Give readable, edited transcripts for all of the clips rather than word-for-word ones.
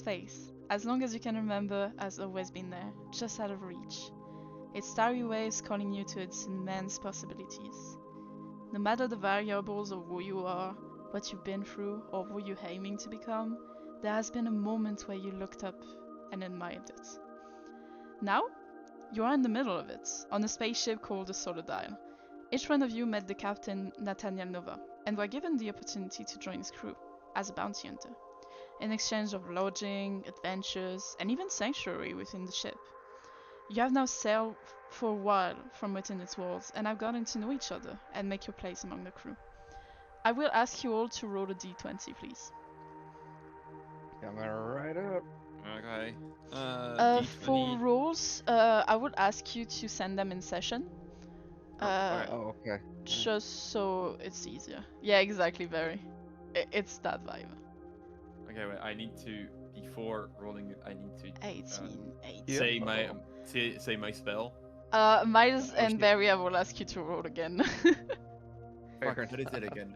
place, as long as you can remember, has always been there, just out of reach. Its starry waves calling you to its immense possibilities. No matter the variables of who you are, what you've been through, or who you're aiming to become, there has been a moment where you looked up and admired it. Now, you are in the middle of it, on a spaceship called the Solodile. Each one of you met the captain, Nathaniel Nova, and were given the opportunity to join his crew, as a bounty hunter, in exchange of lodging, adventures, and even sanctuary within the ship. You have now sailed for a while from within its walls, and have gotten to know each other and make your place among the crew. I will ask you all to roll a d20, please. Coming right up. Okay. For D20. rolls, I would ask you to send them in session. Okay. Oh, okay. Just so it's easier. Yeah, exactly, very. It's that vibe. Okay, wait. I need to before rolling it. I need to 18. say my say my spell. Miles and shit. Barry, I will ask you to roll again. Fuck, what is it again?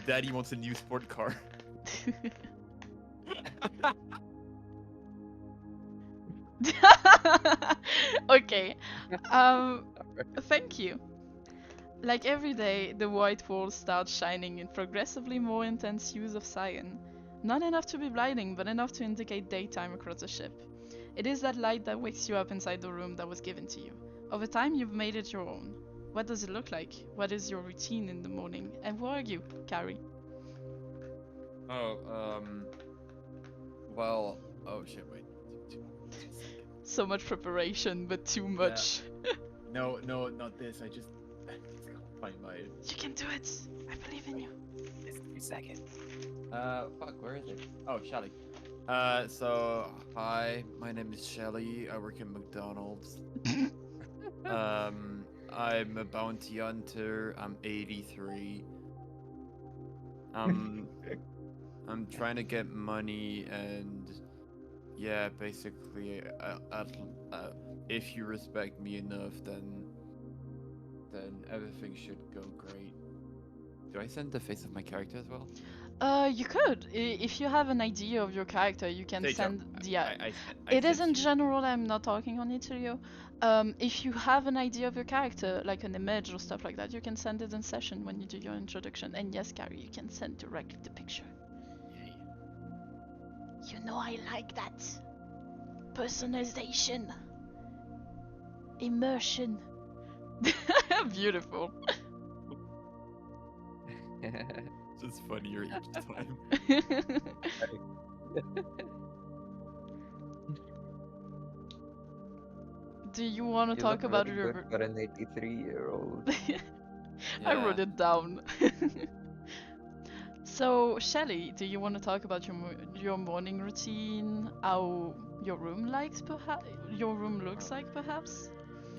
Daddy wants a new sport car. Okay. Thank you. Like every day, the white walls start shining in progressively more intense hues of cyan. Not enough to be blinding, but enough to indicate daytime across the ship. It is that light that wakes you up inside the room that was given to you. Over time, you've made it your own. What does it look like? What is your routine in the morning? And who are you, Carrie? Oh, well, oh shit, wait. 2 seconds. So much preparation, but too much. No, not this. I just can't find my. You can do it. I believe in you. It's 3 seconds. Fuck, where is it? Oh, Shelly. So, hi, my name is Shelly. I work at McDonald's. I'm a bounty hunter. I'm 83. I'm trying to get money and yeah, basically, if you respect me enough, then everything should go great. Do I send the face of my character as well? You could. If you have an idea of your character, you can send the. It is in general. I'm not talking only to you. If you have an idea of your character, like an image or stuff like that, you can send it in session when you do your introduction. And yes, Gary, you can send directly the picture. Yay. You know I like that. Personalization. Immersion. Beautiful. Just funnier each time. Do you want to You talk look about really your... good for an 83-year-old. I wrote it down. So, Shelly, do you want to talk about your morning routine? How your room looks like, perhaps?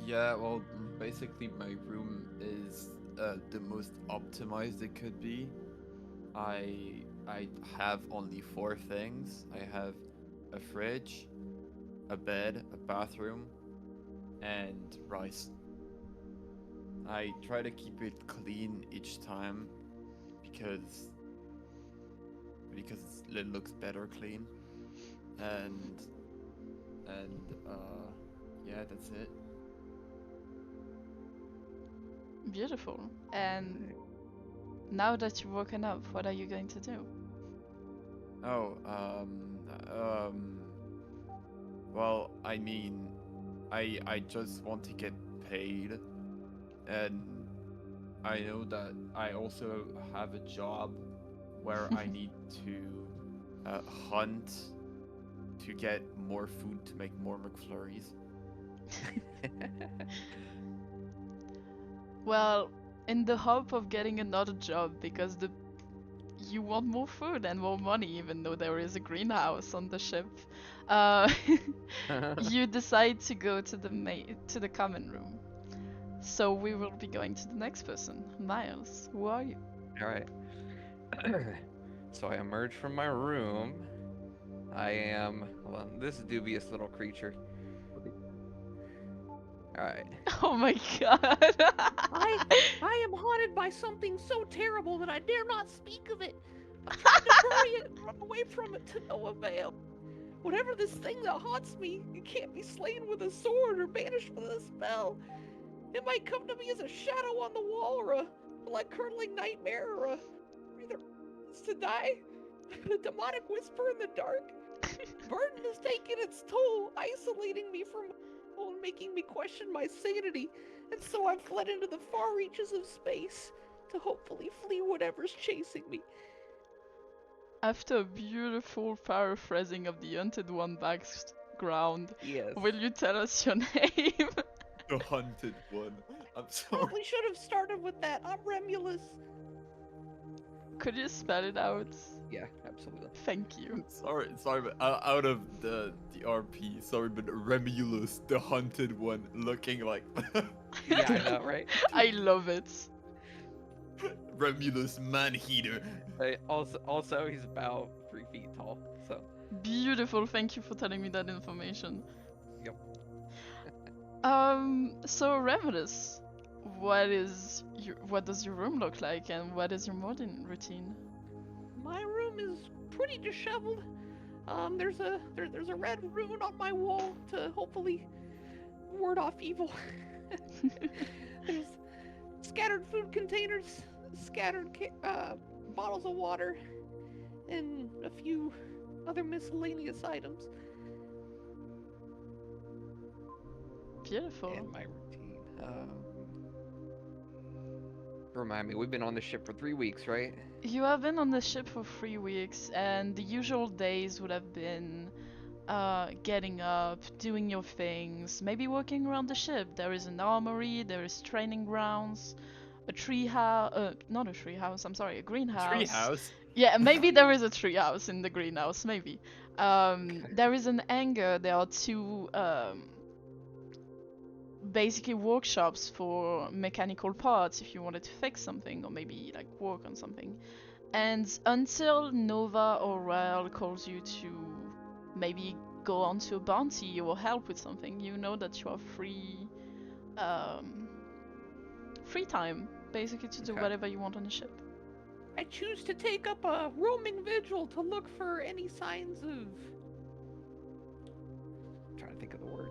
Yeah, well, basically my room is the most optimized it could be. I have only 4 things. I have a fridge, a bed, a bathroom, and rice. I try to keep it clean each time because it looks better clean. And yeah, that's it. Beautiful. And now that you've woken up, what are you going to do? Oh, well, I mean, I just want to get paid, and I know that I also have a job where I need to hunt to get more food to make more McFlurries. Well, in the hope of getting another job, because you want more food and more money, even though there is a greenhouse on the ship, you decide to go to the common room. So we will be going to the next person. Miles, who are you? Alright. So I emerge from my room. I am, well, this dubious little creature. Alright. Oh my god. I am haunted by something so terrible that I dare not speak of it. I'm trying to bury it and run away from it to no avail. Whatever this thing that haunts me, it can't be slain with a sword or banished with a spell. It might come to me as a shadow on the wall, or a blood-curdling nightmare, or a either to die, a demonic whisper in the dark. Burden has taken its toll, isolating me from people and making me question my sanity, and so I've fled into the far reaches of space to hopefully flee whatever's chasing me. After a beautiful paraphrasing of the Hunted One background, Yes. will you tell us your name? The hunted one. I'm sorry. Probably should have started with that. I'm Remulus. Could you spell it out? Yeah, absolutely. Thank you. Sorry, but out of the RP, sorry, but Remulus, the hunted one, looking like Yeah, I know, right? I love it. Remulus man-eater. Also, he's about 3 feet tall, so. Beautiful, thank you for telling me that information. Yep. So Remulus, what does your room look like, and what is your morning routine? My room is pretty disheveled. There's a red rune on my wall to hopefully ward off evil. There's scattered food containers, scattered bottles of water, and a few other miscellaneous items. Beautiful. And my routine. Remind me, we've been on the ship for 3 weeks, right? You have been on the ship for 3 weeks, and the usual days would have been getting up, doing your things, maybe walking around the ship. There is an armory, there is training grounds, a not a tree house, I'm sorry, a greenhouse. Treehouse. Yeah, maybe there is a tree house in the greenhouse, maybe. There is an hangar, there are 2 basically workshops for mechanical parts if you wanted to fix something or maybe like work on something. And until Nova or Rael calls you to maybe go onto a bounty or help with something, you know that you have free time basically to do Okay. whatever you want on the ship. I choose to take up a roaming vigil to look for any signs of trying to think of the word.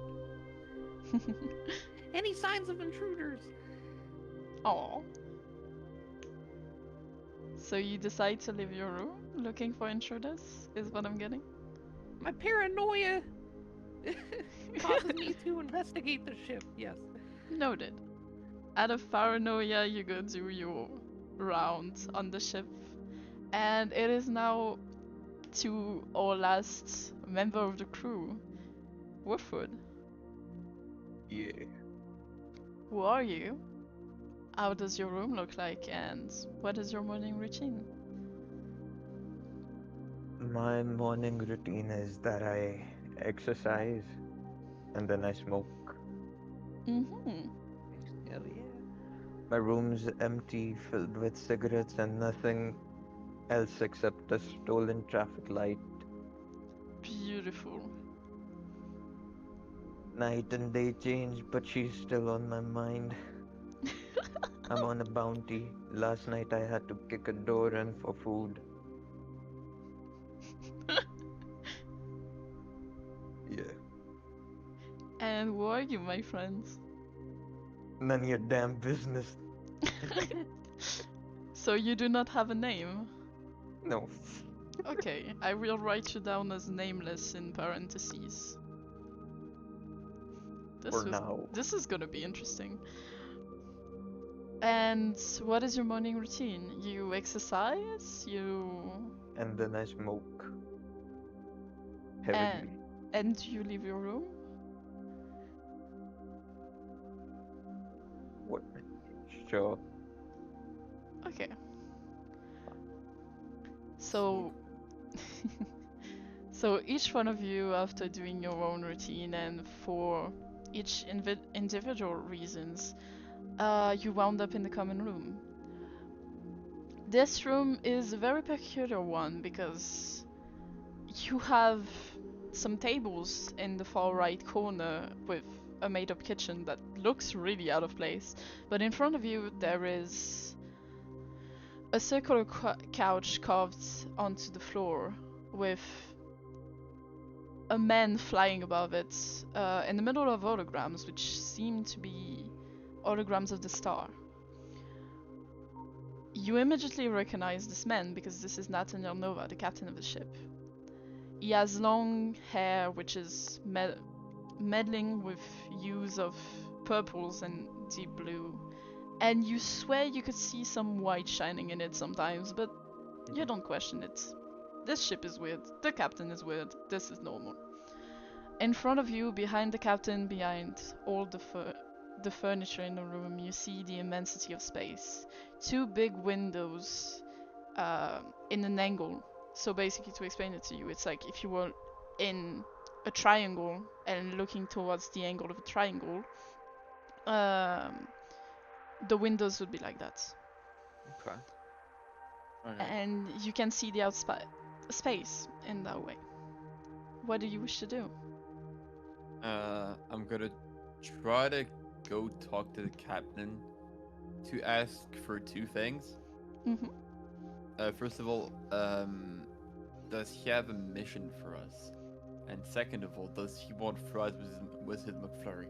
intruders. Oh. So you decide to leave your room looking for intruders, is what I'm getting? My paranoia causes me to investigate the ship, yes. Noted. Out of paranoia, you go do your round on the ship, and it is now to our last member of the crew, Woofwood. Yeah. Who are you? How does your room look like, and what is your morning routine? My morning routine is that I exercise and then I smoke. Mm-hmm. Hell yeah. My room's empty, filled with cigarettes and nothing else except a stolen traffic light. Beautiful. Night and day change, but she's still on my mind. I'm on a bounty. Last night I had to kick a door in for food. Yeah. And who are you, my friends? None of your damn business. So you do not have a name? No. Okay, I will write you down as nameless in parentheses. For now. This is gonna be interesting. And what is your morning routine? You exercise? And then I smoke. Heavily. And you leave your room? What? Sure. Okay. So, so each one of you, after doing your own routine and for each individual reasons, you wound up in the common room. This room is a very peculiar one because you have some tables in the far right corner with a made-up kitchen that looks really out of place, but in front of you there is a circular couch carved onto the floor with a man flying above it in the middle of holograms, which seem to be holograms of the star. You immediately recognize this man because this is Nathaniel Nova, the captain of the ship. He has long hair, which is meddling with hues of purples and deep blue. And you swear you could see some white shining in it sometimes, but you don't question it. This ship is weird, the captain is weird, this is normal. In front of you, behind the captain, behind all the furniture in the room, you see the immensity of space. Two big windows in an angle. So basically, to explain it to you, it's like if you were in a triangle and looking towards the angle of a triangle, the windows would be like that. Okay. Okay. And you can see the space in that way. What do you wish to do? I'm gonna try to go talk to the captain to ask for two things. Mm-hmm. First of all, does he have a mission for us? And second of all, does he want fries with his McFlurry?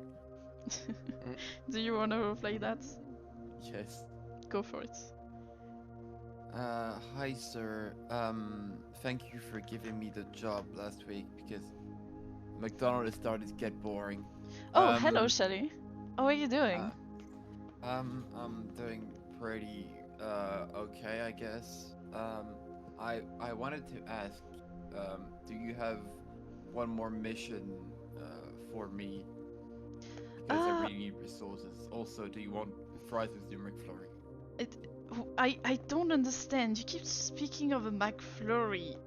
Do you want to play that? Yes. Go for it. Hi sir. Thank you for giving me the job last week because McDonald's started to get boring. Oh, hello, Shelly. How are you doing? I'm doing pretty okay, I guess. I wanted to ask, do you have one more mission for me? Because I really need resources. Also, do you want fries with your McFlurry? I don't understand. You keep speaking of a McFlurry.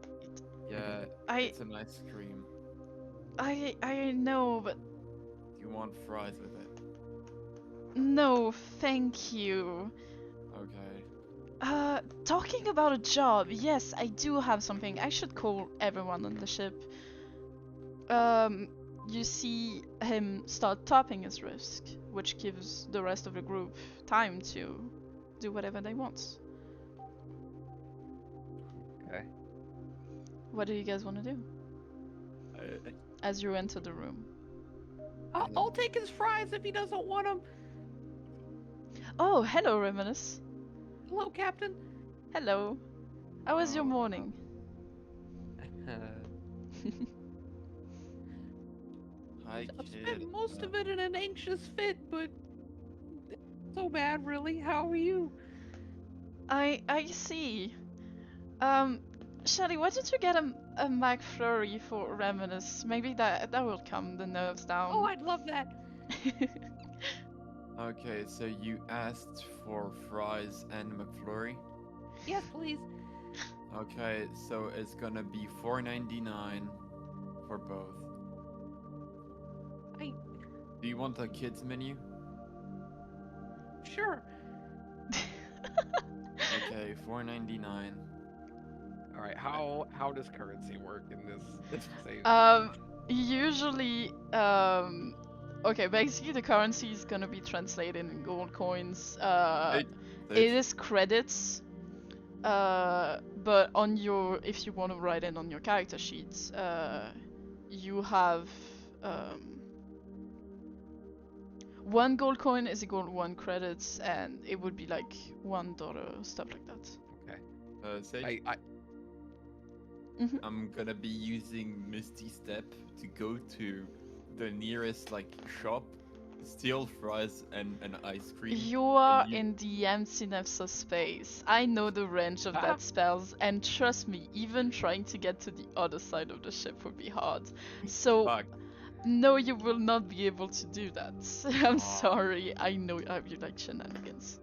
Yeah, I- it's an ice cream. I know, but Do you want fries with it? no, thank you. Okay. Talking about a job, yes, I do have something. I should call everyone on the ship. You see him start tapping his wrist, which gives the rest of the group time to do whatever they want. Okay. What do you guys want to do as you enter the room? I'll take his fries if he doesn't want them. Oh, hello, Reminus. Hello, Captain. Hello. How was your Oh, morning? Hi, I've kid. spent most of it in an anxious fit, but so bad, really. How are you? I see. Shelly, why don't you get a McFlurry for Reminus? Maybe that will calm the nerves down. Oh, I'd love that. Okay, so you asked for fries and McFlurry. Yes, please. Okay, so it's gonna be $4.99 for both. Do you want the kids menu? Sure. Okay, $4.99. All right. How does currency work in this? Say, Usually, okay, basically the currency is gonna be translated in gold coins. It is credits. But on your, if you want to write it on your character sheets, you have, 1 gold coin is equal to 1 credits, and it would be like $1, stuff like that. Sage, I'm gonna be using Misty Step to go to the nearest like shop, steal fries and an ice cream. You are and in the emptiness of space. I know the range of that spells, and trust me, even trying to get to the other side of the ship would be hard. So, Fuck. no, you will not be able to do that. I'm sorry, I know you like shenanigans.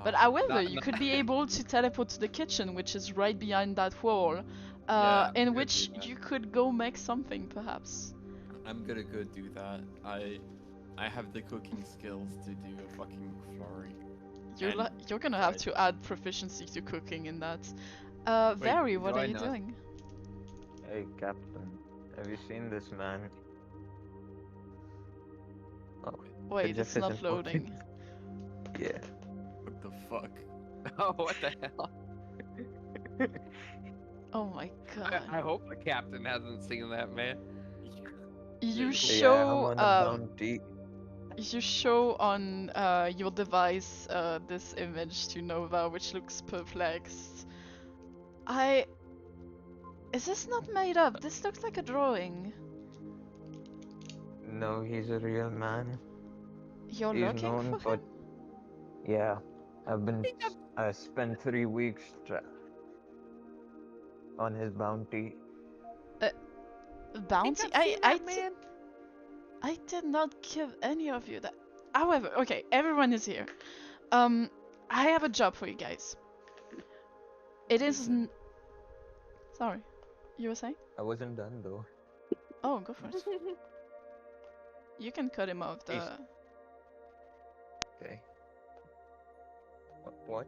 But however, you could be able to teleport to the kitchen, which is right behind that wall, Yeah, I'm in gonna which do that. you could go make something, perhaps. I'm gonna go do that. I have the cooking skills to do a fucking McFlurry. You're gonna have to add proficiency to cooking in that. Vary, what do are I you not? doing? Hey, Captain, have you seen this man? Oh, Wait, Jeff it's not isn't working. loading. Yeah. What the fuck? Oh, what the hell? Oh my I god. hope the captain hasn't seen that, man. You Yeah, Yeah, I'm show on a bounty. you show on your device this image to Nova, which looks perplexed. Is this not made up? This looks like a drawing. No, he's a real man. You're He's looking known for for. him? Yeah, I've been. think I've I spent 3 weeks on his bounty. Bounty? think I've seen that man. I did not give any of you that. However, okay, everyone is here. I have a job for you guys. It is. Listen. Sorry, you were saying? I wasn't done though. Oh, go for it. You can cut him off. He's- Okay. What?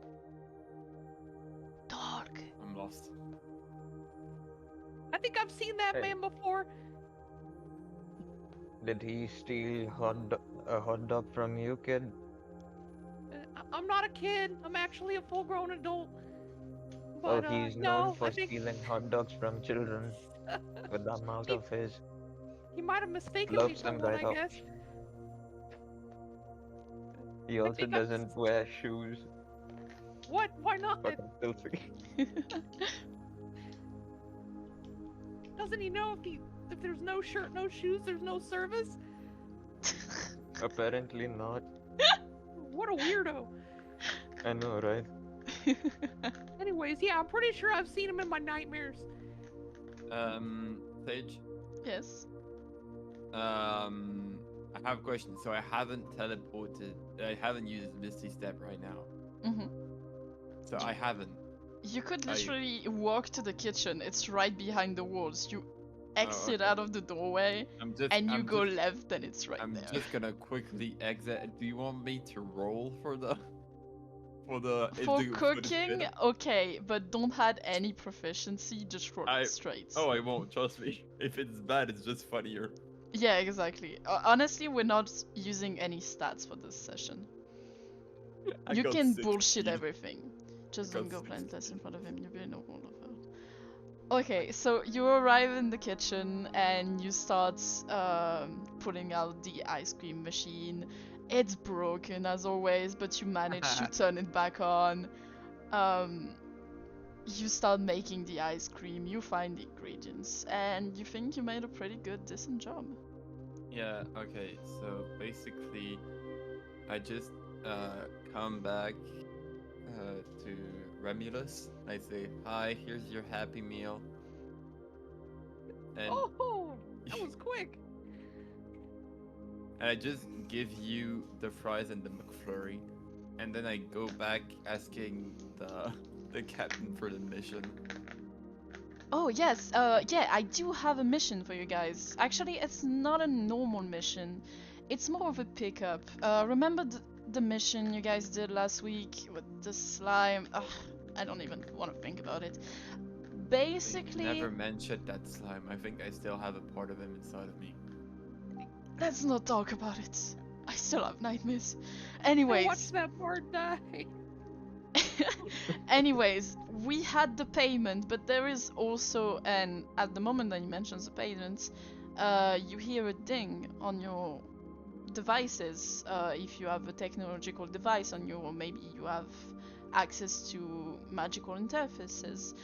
Dog. I'm lost. I think I've seen that Hey. man before. Did he steal a hot dog from you, kid? I'm not a kid. I'm actually a full-grown adult. Oh, But he's no, known I for think stealing hot dogs from children with the amount of his. he might have mistaken me Loves for them one. right I off. guess. He also think I've doesn't wear shoes. What? Why not? Fucking filthy. Doesn't he know if there's no shirt, no shoes, there's no service? Apparently not. What a weirdo. I know, right? Anyways, yeah, I'm pretty sure I've seen him in my nightmares. Sage. Yes. I have a question. So I haven't teleported. I haven't used Misty Step right now. Mhm. So I haven't. You could I- literally walk to the kitchen. It's right behind the walls. You exit okay. out of the doorway, I'm just. and you I'm go just, left, and it's right I'm there. just gonna quickly exit. Do you want me to roll for the? For the. For the cooking, spin? okay, but don't add any proficiency. Just roll it straight. Oh, I won't. Trust me. If it's bad, it's just funnier. Yeah, exactly. Honestly, we're not using any stats for this session. I You got can 16. bullshit everything. Just I don't got go plant this 16. in front of him. You really know all of it. Okay, so you arrive in the kitchen and you start pulling out the ice cream machine. It's broken as always, but you manage to turn it back on. You start making the ice cream. You find the ingredients, and you think you made a pretty good, decent job. Yeah, okay, so basically, I just come back to Remulus. I say, hi, here's your happy meal. And, Oh, that was quick. and I just give you the fries and the McFlurry. And then I go back asking the captain for the mission. Oh yes, yeah, I do have a mission for you guys. Actually, it's not a normal mission. It's more of a pickup. Remember the mission you guys did last week with the slime? Ugh, I don't even want to think about it. Basically, Never mentioned that slime. I think I still have a part of him inside of me. let's not talk about it. I still have nightmares. I Anyways, watched that part die. anyways, we had the payment, but there is also, and at the moment that you mention the payment, you hear a ding on your devices. If you have a technological device on you, or maybe you have access to magical interfaces,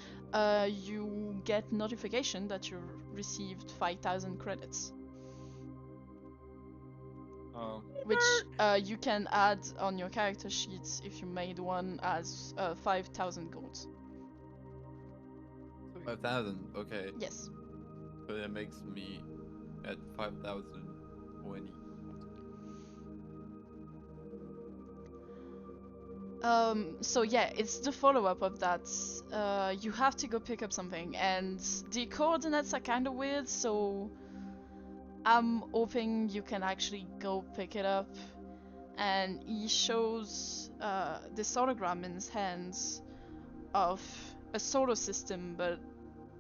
you get notification that you received 5,000 credits, Oh. which you can add on your character sheets if you made one as 5,000 gold. 5,000, okay. Yes. So that makes me at 5,020. So yeah, it's the follow-up of that. You have to go pick up something, and the coordinates are kind of weird, so I'm hoping you can actually go pick it up. And he shows this hologram in his hands of a solar system, but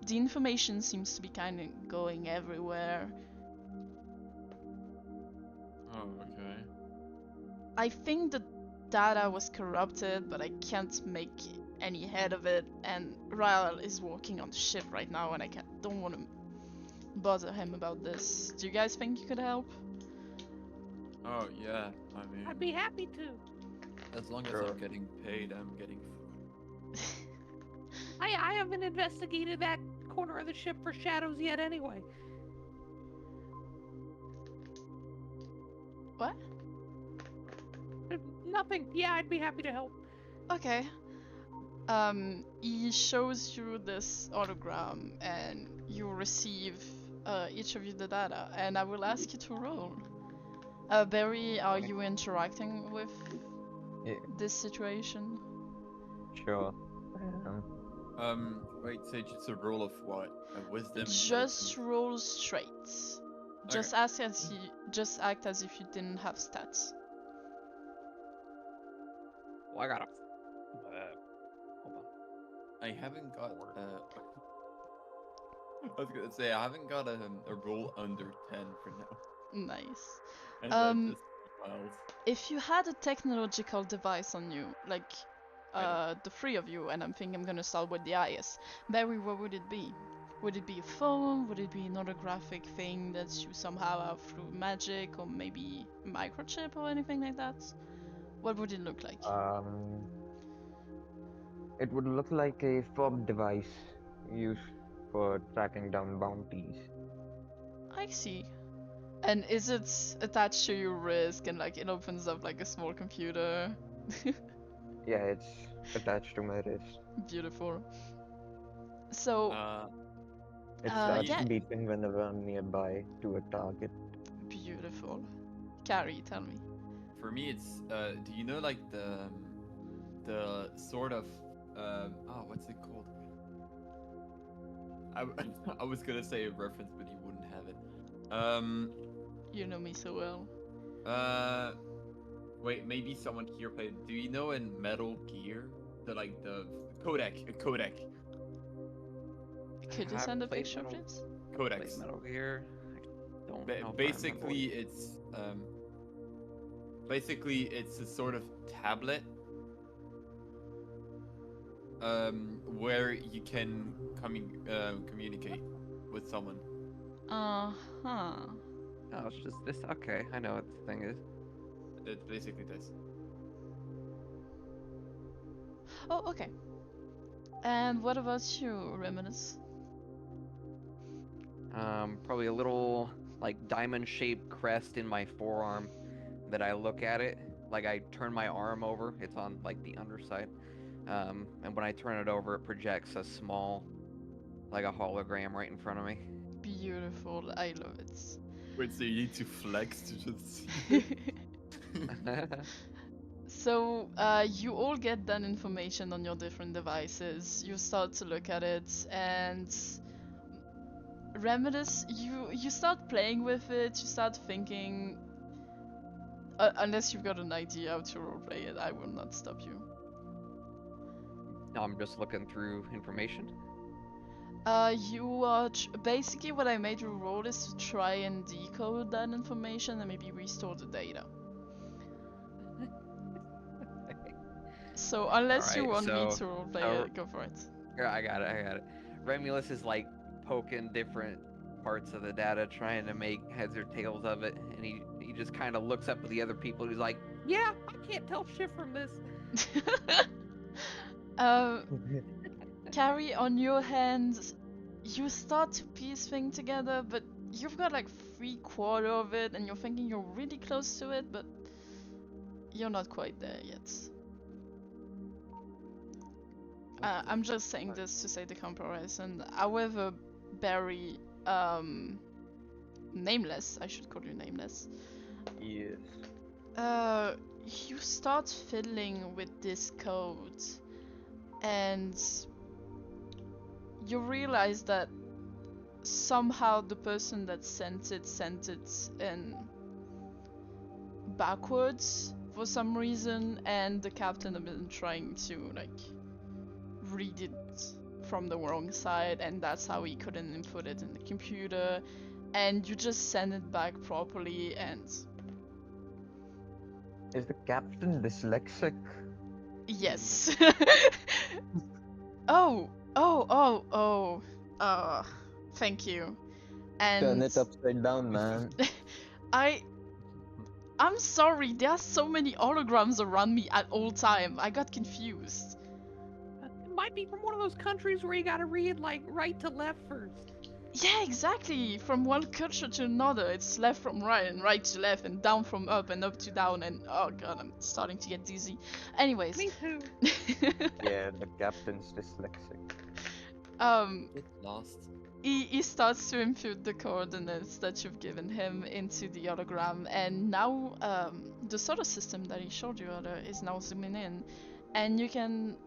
the information seems to be kind of going everywhere. Oh, okay. I think that data was corrupted, but I can't make any head of it. And Ryle is working on the ship right now, and don't want to bother him about this. Do you guys think you could help? Oh yeah, I mean, I'd be happy to. as long as Sure. I'm getting paid, I'm getting food. I haven't investigated that corner of the ship for shadows yet anyway. What? Nothing. Yeah, I'd be happy to help. Okay. He shows you this autogram, and you receive each of you the data, and I will ask you to roll. Barry, are Okay. you interacting with Yeah, this situation? sure. Wait, Sage, it's a roll of what? A wisdom? Just roll straight. Just Okay. just act as if you didn't have stats. Well, I got a. Hold on. I haven't got. I was gonna say I haven't got a roll under 10 for now. Nice. And Um, just miles. If you had a technological device on you, like the three of you, and I'm thinking I'm gonna start with the highest, Barry, what would it be? Would it be a phone? Would it be an holographic thing that you somehow have through magic, or maybe a microchip or anything like that? What would it look like? It would look like a fob device used for tracking down bounties. I see. And is it attached to your wrist and like it opens up like a small computer? Yeah, it's attached to my wrist. Beautiful. So, It starts yeah, beeping whenever I'm nearby to a target. beautiful. Carrie, tell me. For me, it's do you know like the sort of what's it called? I was gonna say a reference, but you wouldn't have it. You know me so well. Wait, maybe someone here played. Do you know in Metal Gear the codec? A codec. Could you Have send a played picture, Metal- please? played Codex. Metal Gear. I don't know if I remember Basically, what- it's it's a sort of tablet where you can communicate with someone. Uh-huh. Oh, it's just this. Okay, I know what the thing is. It's basically this. Oh, okay. And what about you, Reminisce? Probably a little like diamond-shaped crest in my forearm that I look at it. Like I turn my arm over, it's on like the underside. And when I turn it over, it projects a small, like a hologram right in front of me. Beautiful. I love it. Wait, so you need to flex to just see it? So, you all get that information on your different devices. You start to look at it, and Remedis, you start playing with it. You start thinking. Unless you've got an idea how to roleplay it, I will not stop you. No, I'm just looking through information. You are basically what I made you roll is to try and decode that information and maybe restore the data. So unless you Alright, want me so- to roleplay so- it, go for it. Here, I got it. Remulus is like poking different parts of the data, trying to make heads or tails of it, and he just kind of looks up at the other people. He's like, Yeah, I can't tell shit from this. Carrie, on your hand, you start to piece things together, but you've got like 3/4 of it, and you're thinking you're really close to it, but you're not quite there yet. I'm just saying this to say the comparison. However, Barry, Nameless, I should call you Nameless. Yes. You start fiddling with this code, and you realize that somehow the person that sent it in backwards for some reason, and the captain had been trying to like read it from the wrong side, and that's how he couldn't input it in the computer, and you just send it back properly, and Is the captain dyslexic? Yes. Oh, oh, oh, oh. Thank you. Turn And it upside down, man. I'm sorry, there are so many holograms around me at all time. I got confused. It might be from one of those countries where you gotta read like right to left first. Yeah, exactly. From one culture to another, it's left from right and right to left and down from up and up to down and oh god, I'm starting to get dizzy. Anyways. Me too. Yeah, the captain's dyslexic. Get lost. He starts to input the coordinates that you've given him into the hologram, and now the solar system that he showed you earlier is now zooming in, and you can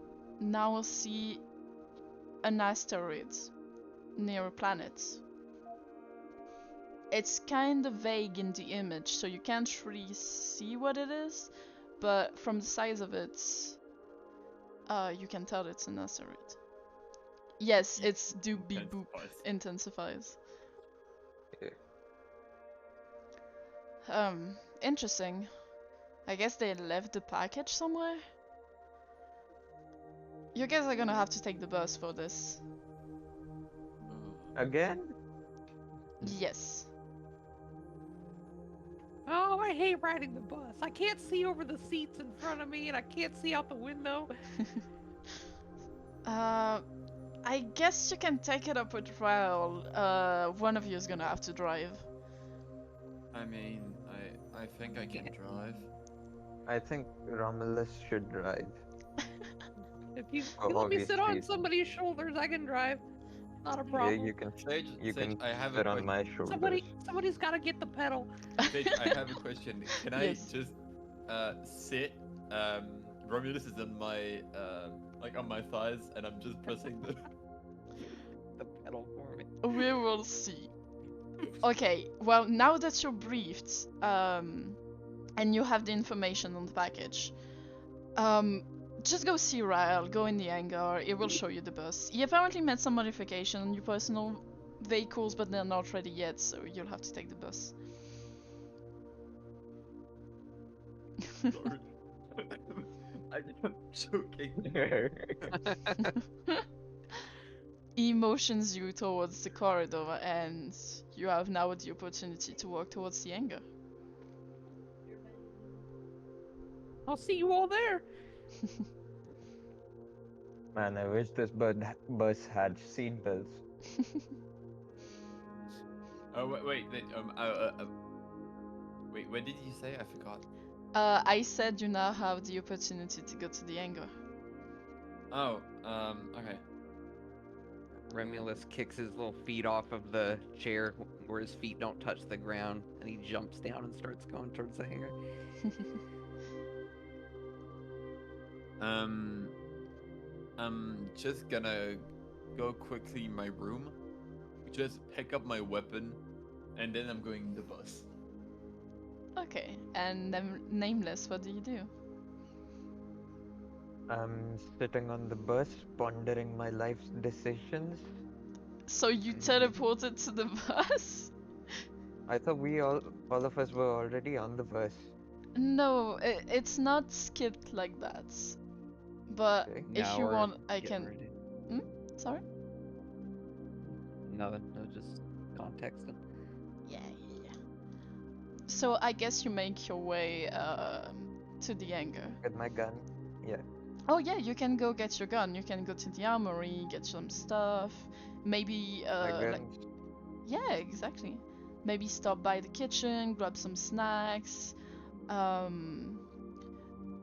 now see an asteroid near a planet. It's kind of vague in the image, so you can't really see what it is, but from the size of it, you can tell it's an asteroid. Yes, it's do beep boop intensifies. Yeah. Interesting. I guess they left the package somewhere? You guys are gonna have to take the bus for this. Again? Yes. Oh, I hate riding the bus. I can't see over the seats in front of me, and I can't see out the window. I guess you can take it up with Raul. One of you is gonna have to drive. I mean, I think I can drive. I think Romulus should drive. If you For let me obvious sit on reasons. somebody's shoulders, I can drive. Not a Yeah, problem. you can. Sage, You Sage, can I have sit a on question. my shoulders. Somebody's got to get the pedal. Sage, I have a question. Can I Yes. just sit? Romulus is on my like on my thighs, and I'm just pressing the. The pedal for me. We will see. Okay, well, now that you're briefed, and you have the information on the package, just go see Rael, go in the hangar, it will show you the bus. He apparently made some modification on your personal vehicles, but they're not ready yet, so you'll have to take the bus. Sorry. I'm joking. He motions you towards the corridor, and you have now the opportunity to walk towards the hangar. I'll see you all there. Man, I wish this bus had seat belts. Oh wait, wait. What did you say? I forgot. I said you now have the opportunity to go to the hangar. Oh, okay. Remulus kicks his little feet off of the chair where his feet don't touch the ground, and he jumps down and starts going towards the hangar. I'm just gonna go quickly in my room, just pick up my weapon, and then I'm going the bus. Okay, and Nameless, what do you do? I'm sitting on the bus, pondering my life's decisions. So you teleported to the bus? I thought all of us were already on the bus. No, it's not skipped like that. But Okay. if Now you we're want, I getting can. ready. Sorry? Nothing. No, just contexting. Yeah. So I guess you make your way to the hangar. With my gun. Yeah. Oh yeah, you can go get your gun. You can go to the armory, get some stuff. Maybe My like, guns. yeah, exactly. Maybe stop by the kitchen, grab some snacks.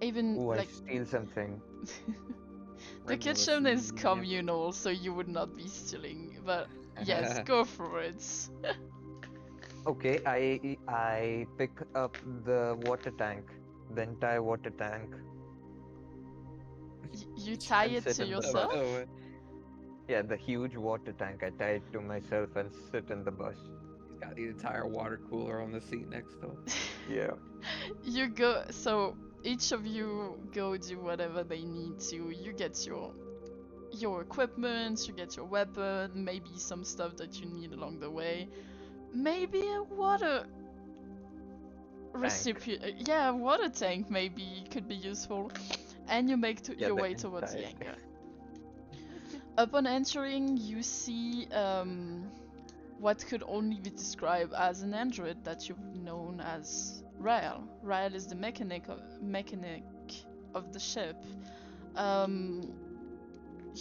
Even Ooh, I like steal something. the Remulus kitchen is immediately. communal, so you would not be stealing. But yes, go for it. Okay, I pick up the water tank, the entire water tank. You tie And it sit to in the yourself? bus. Oh, Yeah, the huge water tank. I tie it to myself and sit in the bus. he's got the entire water cooler on the seat next to him. Yeah. You go. So each of you go do whatever they need to. You get your equipment, you get your weapon, maybe some stuff that you need along the way. Maybe a water Yeah, water tank maybe could be useful. And you make Yeah, your the way towards the entire- hangar. Upon entering, you see what could only be described as an android that you've known as Rael. Rael is the mechanic of the ship.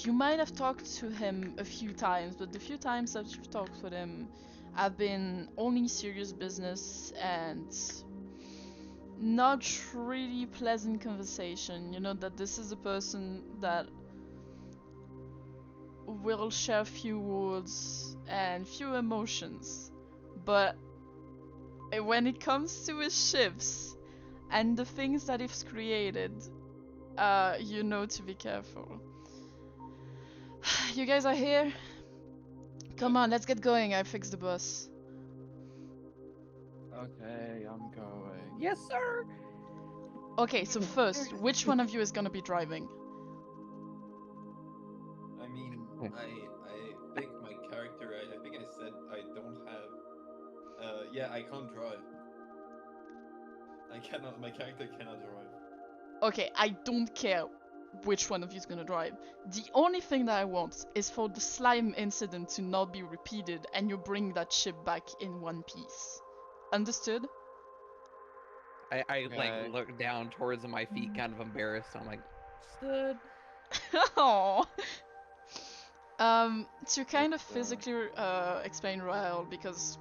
You might have talked to him a few times, but the few times that you've talked with him have been only serious business and not really pleasant conversation. You know that this is a person that will share few words and few emotions, but when it comes to his ships and the things that he's created, you know to be careful. You guys are here? Come on, let's get going. I fixed the bus. Okay, I'm going. Yes, sir. Okay, so first, which one of you is gonna be driving? I mean, I think my character, I think I said I don't have, yeah, I can't drive. My character cannot drive. Okay, I don't care which one of you is gonna drive. The only thing that I want is for the slime incident to not be repeated and you bring that ship back in one piece. Understood? I like Okay. look down towards my feet, kind of embarrassed. I'm like, Stood. Aww. To kind of It's, physically explain Rael, because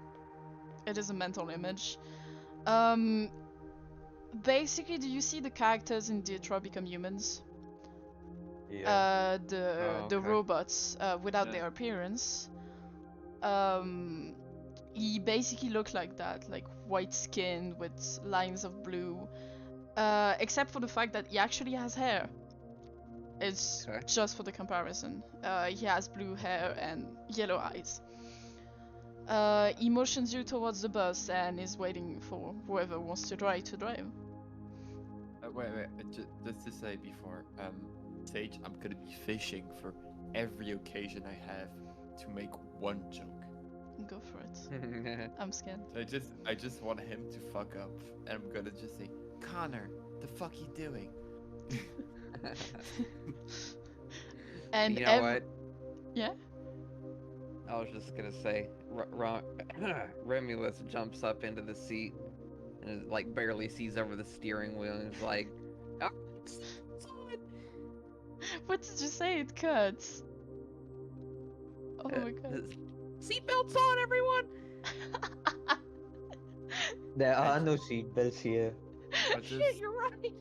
it is a mental image. Um, basically, do you see the characters in Detroit become humans? Yeah. The okay. robots without Yeah. their appearance. He basically looked like that, like white skin with lines of blue. Except for the fact that he actually has hair. It's Okay. just for the comparison. He has blue hair and yellow eyes. He motions you towards the bus and is waiting for whoever wants to drive to drive. wait, just to say before, Sage, I'm gonna be fishing for every occasion I have to make one joke. Go for it. I'm scared. So I just want him to fuck up, and I'm gonna just say, Connor, the fuck you doing? And you know what? Yeah? I was just gonna say, Remulus jumps up into the seat and like barely sees over the steering wheel and is like, "Oh, It's on. What did you say? It cuts. Oh my god. Seatbelts on, everyone. There are no seatbelts here. Shit, you're right.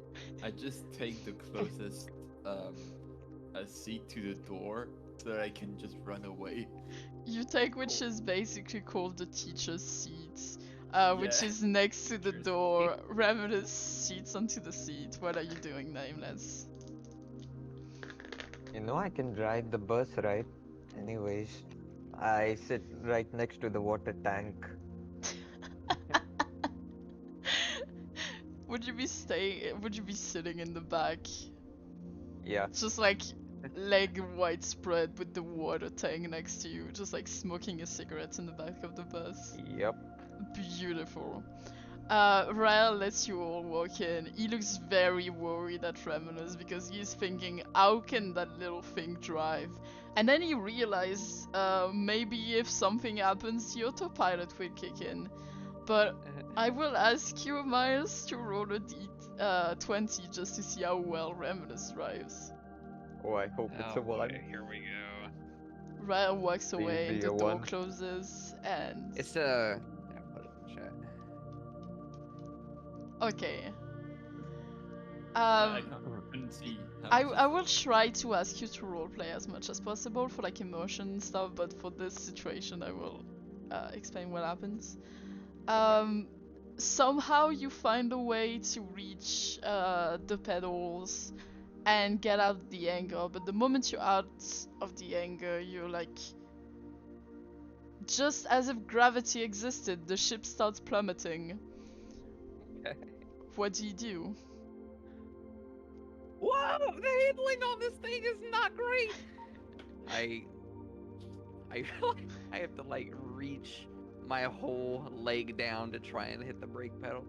I just take the closest a seat to the door so that I can just run away. You take which is basically called the teacher's seat, which Yeah. is next to the Teacher's door. Ravenous seats onto the seat. What are you doing, Nameless? You know I can drive the bus, right? Anyways, I sit right next to the water tank. Would you be sitting in the back? Yeah. Just like leg widespread with the water tank next to you, just like smoking a cigarette in the back of the bus. Yep. Beautiful. Rael lets you all walk in. He looks very worried at Reminus because he's thinking, how can that little thing drive? And then he realizes, maybe if something happens, the autopilot will kick in. But I will ask you, Miles, to roll a D20 just to see how well Reminus drives. Oh, I hope it's a one. Here we go. Rael walks Please away and be the a door one. closes and... It's yeah, put it in chat. Okay. I couldn't see. I will try to ask you to roleplay as much as possible for like emotion and stuff, but for this situation I will explain what happens. Somehow you find a way to reach the pedals and get out of the hangar, but the moment you're out of the hangar, you're like... Just as if gravity existed, the ship starts plummeting. Okay. What do you do? Whoa, the handling on this thing is not great. I feel like I have to like reach my whole leg down to try and hit the brake pedal.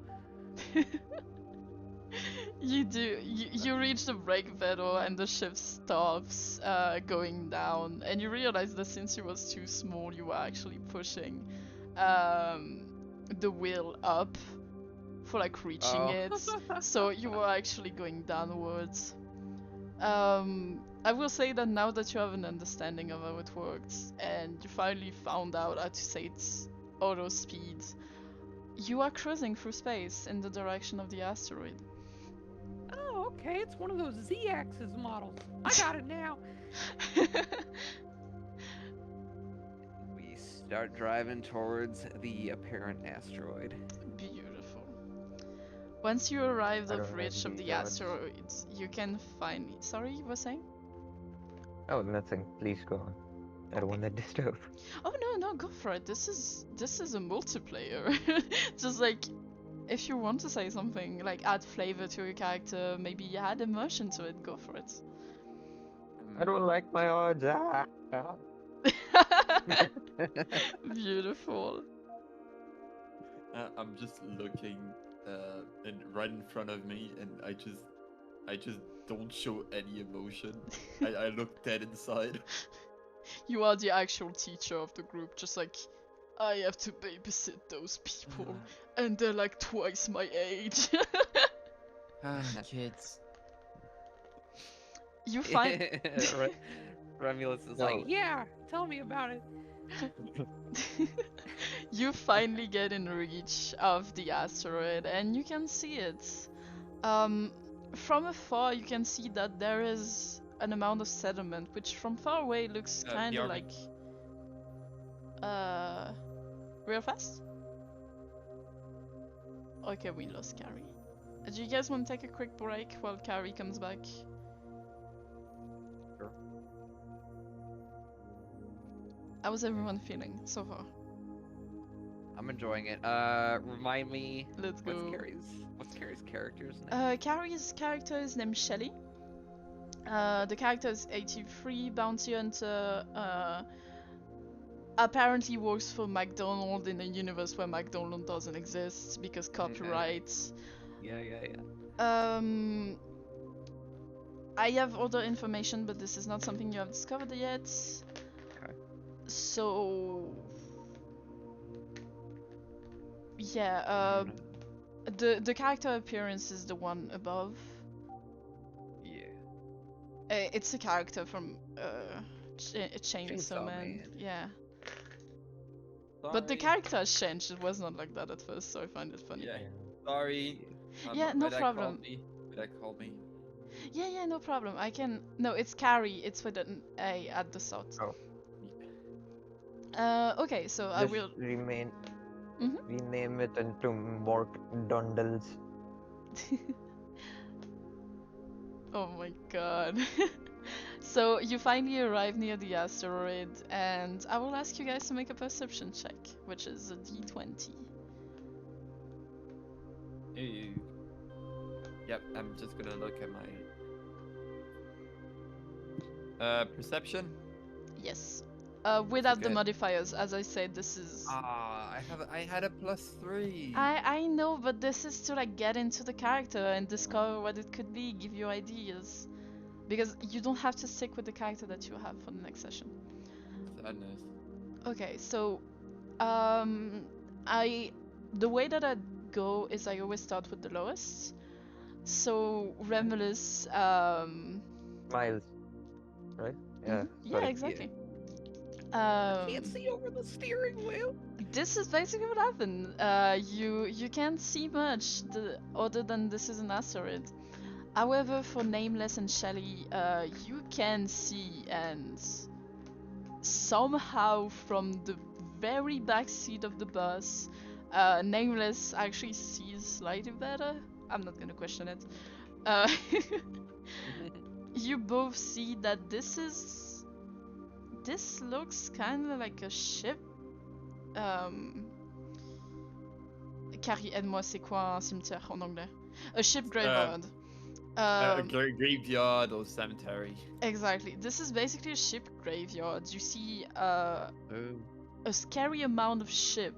You do. You reach the brake pedal and the ship stops going down, and you realize that since it was too small, you were actually pushing the wheel up for like reaching it. So you were actually going downwards. I will say that now that you have an understanding of how it works, and you finally found out how to say it's auto speed, you are cruising through space in the direction of the asteroid. Oh, okay. It's one of those Z-axis models. I got it now. We start driving towards the apparent asteroid. Beautiful. Once you arrive I at don't reach like of these the odds. asteroid, you can find. Sorry, you were saying? Oh, nothing. Please go on. I don't want to disturb. Oh no, go for it. This is a multiplayer. Just like if you want to say something, like add flavor to your character, maybe add emotion to it, go for it. I don't like my odds. Ah. Beautiful. I'm just looking and right in front of me, and I just don't show any emotion. I look dead inside. You are the actual teacher of the group, just like I have to babysit those people, and they're like twice my age. Kids. You find Romulus is No. like, Yeah, tell me about it. you finally get in reach of the asteroid, and you can see it. From afar, you can see that there is an amount of sediment, which from far away looks kind of Bjarne. like real fast. Okay, we lost Carrie. Do you guys want to take a quick break while Carrie comes back? Sure. How's everyone feeling so far? I'm enjoying it. Remind me, Let's what's go. Carrie's character's name? Carrie's character is named Shelly. The character is 83, bounty hunter. Apparently works for McDonald's in a universe where McDonald's doesn't exist because copyrights. Yeah. I have other information, but this is not something you have discovered yet. Okay. So yeah, the character appearance is the one above. Yeah. It's a character from Chainsaw Man. Man. Yeah. But the character has changed. It was not like that at first, so I find it funny. Yeah. Sorry. Yeah, no problem. My dad called me. Yeah, no problem. I can. No, it's Carrie. It's with an A at the start. Oh. Okay, so I Just will. rename Mhm. it into Mork Dundles. Oh my god. So you finally arrive near the asteroid, and I will ask you guys to make a perception check, which is a d20. Ew. Yep, I'm just gonna look at my perception. Yes. Without the good. modifiers, as I said, this is. I had a +3. I know, but this is to like get into the character and discover what it could be, give you ideas. Because you don't have to stick with the character that you have for the next session. Sadness. Okay, so the way that I go is I always start with the lowest. So Remulus, Miles. Right? Yeah. yeah, Sorry. exactly. Can't see over the steering wheel. This is basically what happened. You can't see much other than this is an asteroid. However, for Nameless and Shelly, you can see, and somehow from the very back seat of the bus, Nameless actually sees slightly better. I'm not gonna question it. You both see that this looks kind of like a ship. Carrie, aide-moi, c'est quoi un cimetière en anglais? A ship graveyard. Graveyard or cemetery. Exactly. This is basically a ship graveyard. You see a scary amount of ship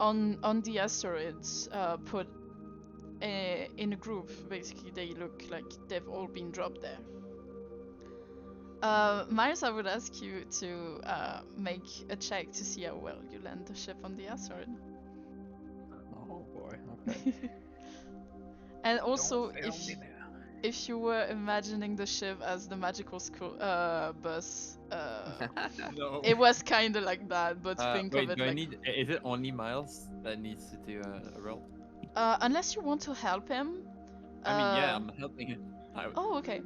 on the asteroids, put in a group. Basically, they look like they've all been dropped there. Miles, I would ask you to make a check to see how well you land the ship on the asteroid. Oh boy. Okay. And also, Don't fail me now. if you were imagining the ship as the magical school bus, No. it was kind of like that, but think Wait, of it do I like. need? Is it only Miles that needs to do a roll? Unless you want to help him. I mean, yeah, I'm helping him. Oh, okay.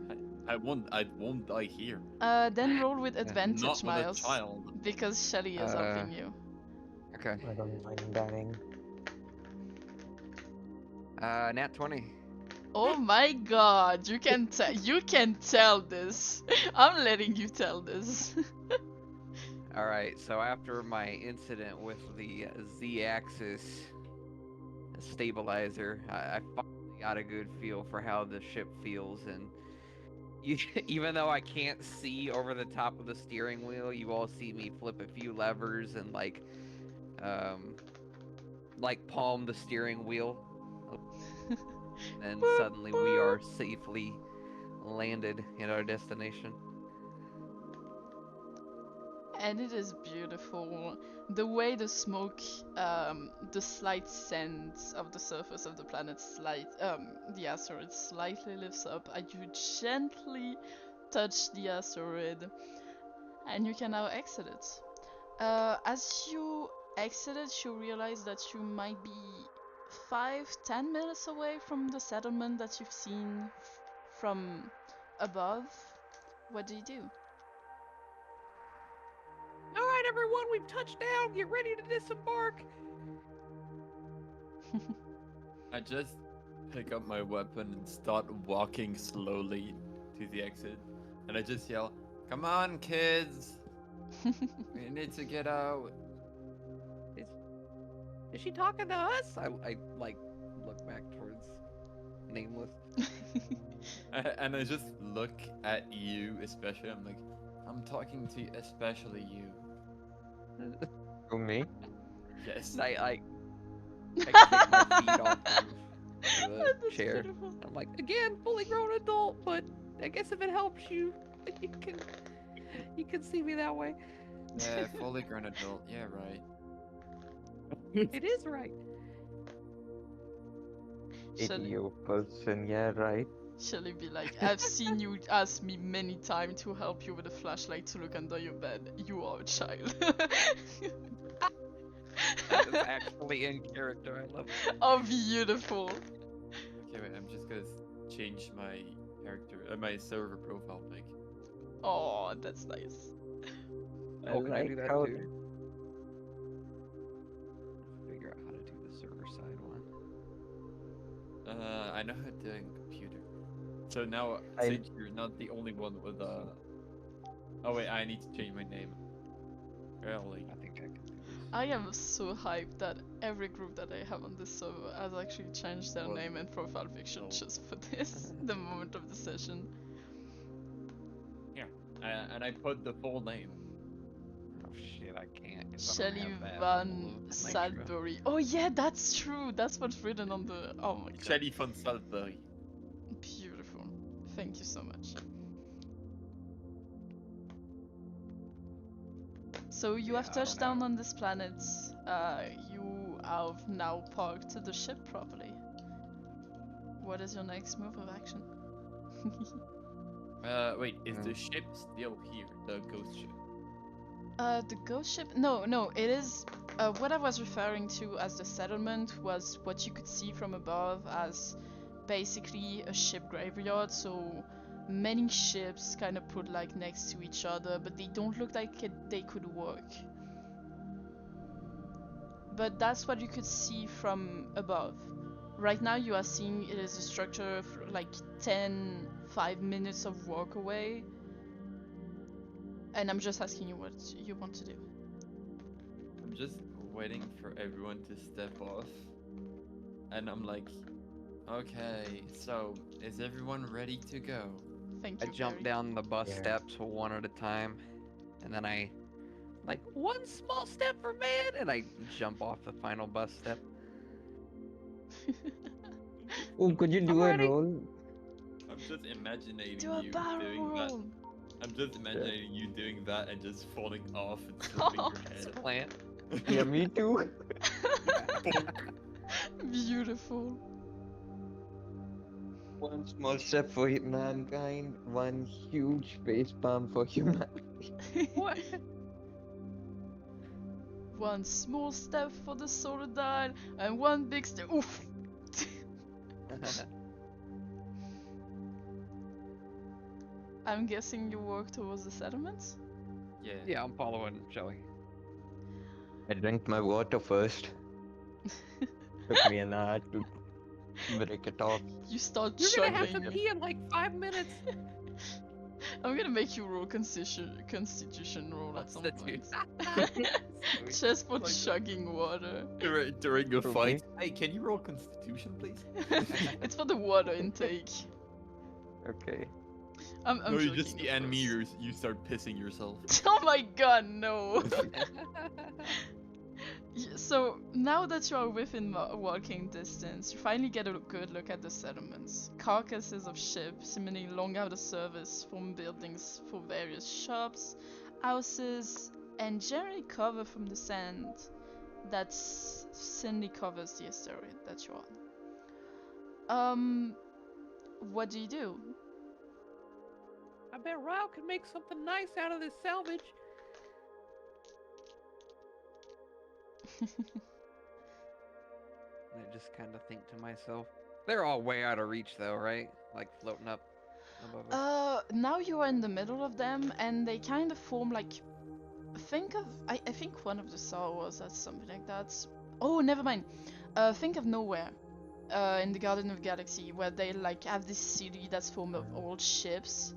I won't die here. Then roll with Yeah. advantage, Not with a Miles, child. because Shelly is helping you. Okay. I don't mind dying. Nat 20. Oh my god, you can tell this. I'm letting you tell this. All right. So after my incident with the Z-axis stabilizer, I finally got a good feel for how the ship feels, and even though I can't see over the top of the steering wheel, you all see me flip a few levers and like palm the steering wheel. And suddenly we are safely landed in our destination. And it is beautiful. The way the smoke, the slight scent of the surface of the planet, the asteroid slightly lifts up, and you gently touch the asteroid, and you can now exit it. As you exit it, you realize that you might be 5-10 minutes away from the settlement that you've seen from above. What do you do? All right, everyone, we've touched down. Get ready to disembark. I just pick up my weapon and start walking slowly to the exit, and I just yell, "Come on, kids! We need to get out." Is she talking to us? I like look back towards Nameless. And I just look at you, especially. I'm like, I'm talking to especially you. To me? Yes. I kick my feet off of the That's chair. beautiful. I'm like, Again, fully grown adult, but I guess if it helps you, you can see me that way. Yeah, fully grown adult. Yeah, right. It is right. Shall Idiot person, yeah, right. Shelly be like, I've seen you ask me many times to help you with a flashlight to look under your bed. You are a child. that is actually in character. I love it. Oh, beautiful. Okay, wait. I'm just gonna change my character, my server profile pic. Oh, that's nice. Oh, can I do that how too? Figure out how to do the server side one. I know how to do it in computer. So now, I- since you're not the only one with Oh wait, I need to change my name. Really? I think I can do this. I am so hyped that every group that I have on this server has actually changed their Well, name and profile picture no. just for this, the moment of the session. And I put the full name. Oh shit, I can't. 'Cause I don't Shelly have that Van little extra. Salisbury. Oh yeah, that's true. That's what's written on the. Oh my god. Shelly von Salisbury. Beautiful. Thank you so much. So you have Yeah, I touched don't down know. on this planet. You have now parked the ship properly. What is your next move of action? Wait, is the ship still here? The ghost ship? The ghost ship? No, no, it is. What I was referring to as the settlement was what you could see from above as basically a ship graveyard. So many ships kind of put like next to each other, but they don't look like they could work. But that's what you could see from above. Right now you are seeing it is a structure of like 5 minutes of walk away. And I'm just asking you what you want to do. I'm just waiting for everyone to step off. And I'm like, okay, so is everyone ready to go? Thank I you. jump Barry. down the bus Yeah. steps one at a time, and then I Like, one small step for man, and I jump off the final bus step. Oh, could you I'm do a ready. roll? I'm just imagining Do a you barrel doing that. roll. I'm just imagining you doing that and just falling off and slapping your head. Plant. Yeah, me too. Beautiful. One small step for mankind, one huge face palm for humanity. What? One small step for the solar dial, and one big step. Oof. I'm guessing you walk towards the settlements? Yeah. Yeah, I'm following Shelly. I drank my water first. Took me an hour to break it off. You start You're gonna have to chugging. pee in like 5 minutes. I'm gonna make you roll constitution roll at some point. Constitution. Just for Like- chugging water. During a For fight. Hey, can you roll Constitution, please? It's for the water intake. Okay. I'm No, you just joking, see of enemy, course. you start pissing yourself. Oh my god, no! So, now that you are within walking distance, you finally get a good look at the settlements. Carcasses of ships, seemingly long out of service, form buildings for various shops, houses, and generally cover from the sand that thinly covers the asteroid that you're on. What do you do? I bet Rao can make something nice out of this salvage. I just kind of think to myself, they're all way out of reach, though, right? Like floating up above us. Now you are in the middle of them, and they kind of form like. I think one of the Star Wars has something like that. Oh, never mind. Think of Nowhere. In the Garden of Galaxy, where they like have this city that's formed of old ships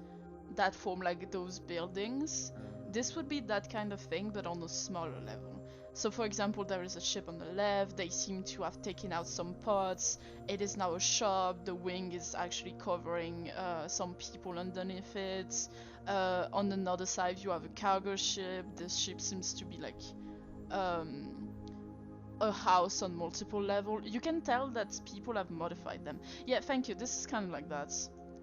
that form like those buildings. This would be that kind of thing, but on a smaller level. So, for example, there is a ship on the left. They seem to have taken out some parts. It is now a shop. The wing is actually covering some people underneath it. On another side, you have a cargo ship. The ship seems to be like a house on multiple levels. You can tell that people have modified them. Yeah, thank you. This is kind of like that,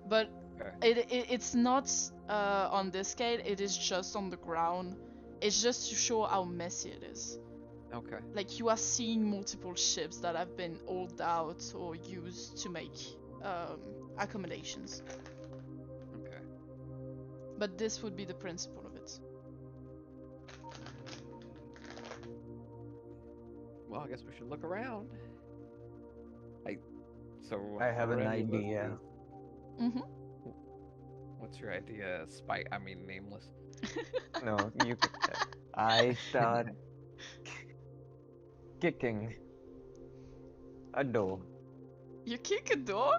but Okay. it's not on this scale. It is just on the ground. It's just to show how messy it is. Okay. Like you are seeing multiple ships that have been oiled out or used to make accommodations. Okay. But this would be the principle of it. Well, I guess we should look around. So. I have an Lorenzo, idea. Mm-hmm. What's your idea? Nameless. No, you. I start kicking a door. You kick a door?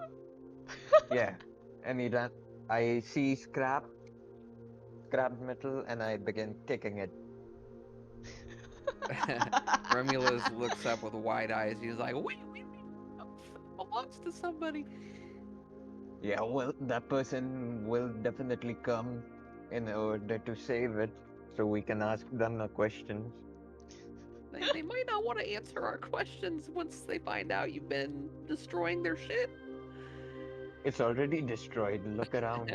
Yeah, I see scrap metal, and I begin kicking it. Romulus looks up with wide eyes. He's like, wait, Belongs to somebody. Yeah, well, that person will definitely come in order to save it, so we can ask them the questions. They might not want to answer our questions once they find out you've been destroying their shit. It's already destroyed. Look around.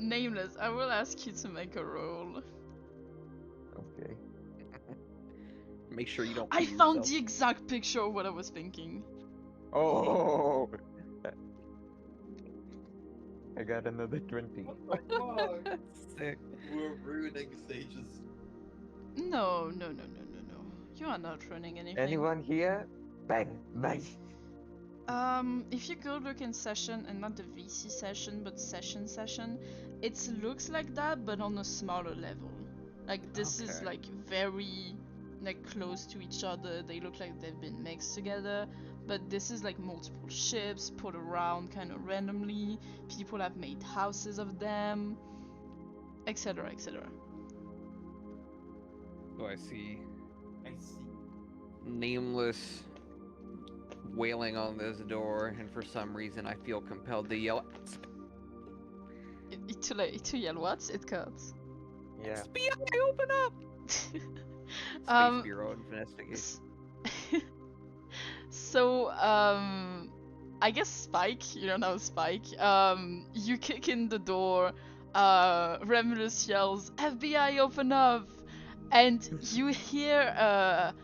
Nameless, I will ask you to make a roll. Okay. make sure you don't. I pee found yourself. the exact picture of what I was thinking. Oh! I got another 20. What the fuck? Sick. We're ruining stages. No. You are not running anything. Anyone here? Bang! Bang! If you go look in session, and not the VC session, but session, it looks like that, but on a smaller level. Like, this is, Okay. like, very, like, close to each other. They look like they've been mixed together. But this is, like, multiple ships put around kind of randomly. People have made houses of them, etc., etc. So I see I see. nameless wailing on this door, and for some reason I feel compelled to yell. to yell what? It cuts. Yeah. FBI, open up! Space Um, Bureau investigation. So, I guess Spike, you don't know Spike, you kick in the door, Remulus yells, FBI, open up! And you hear a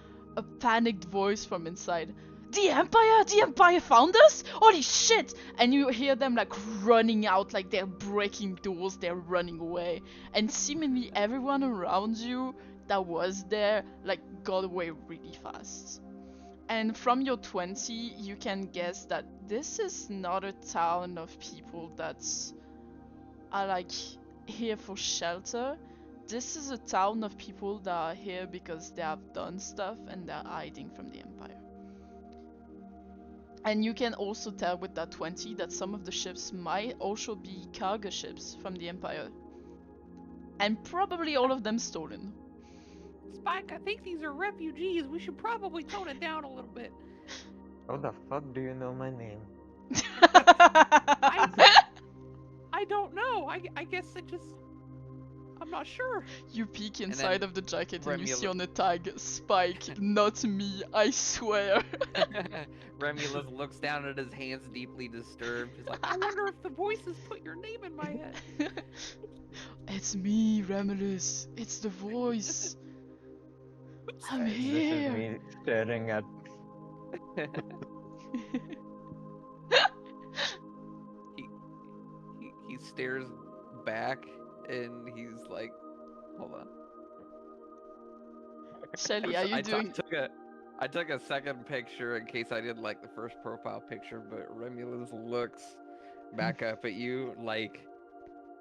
panicked voice from inside. The Empire? The Empire found us? Holy shit! And you hear them like running out, like they're breaking doors, they're running away. And seemingly everyone around you that was there, like, got away really fast. And from your 20, you can guess that this is not a town of people that are like here for shelter. This is a town of people that are here because they have done stuff and they're hiding from the Empire. And you can also tell with that 20 that some of the ships might also be cargo ships from the Empire. And probably all of them stolen. Spike, I think these are refugees. We should probably tone it down a little bit. How the fuck do you know my name? I don't know. I guess it just... I'm not sure. You peek then inside of the jacket and you see Remula- on the tag, Spike, not me, I swear. Remulus looks down at his hands, deeply disturbed. He's like, I wonder if the voices put your name in my head. It's me, Remulus. It's the voice. I'm This is here. me staring at. he stares back and he's like, hold on. Shelly, are you doing? I took a second picture in case I didn't like the first profile picture, but Remulus looks back up at you like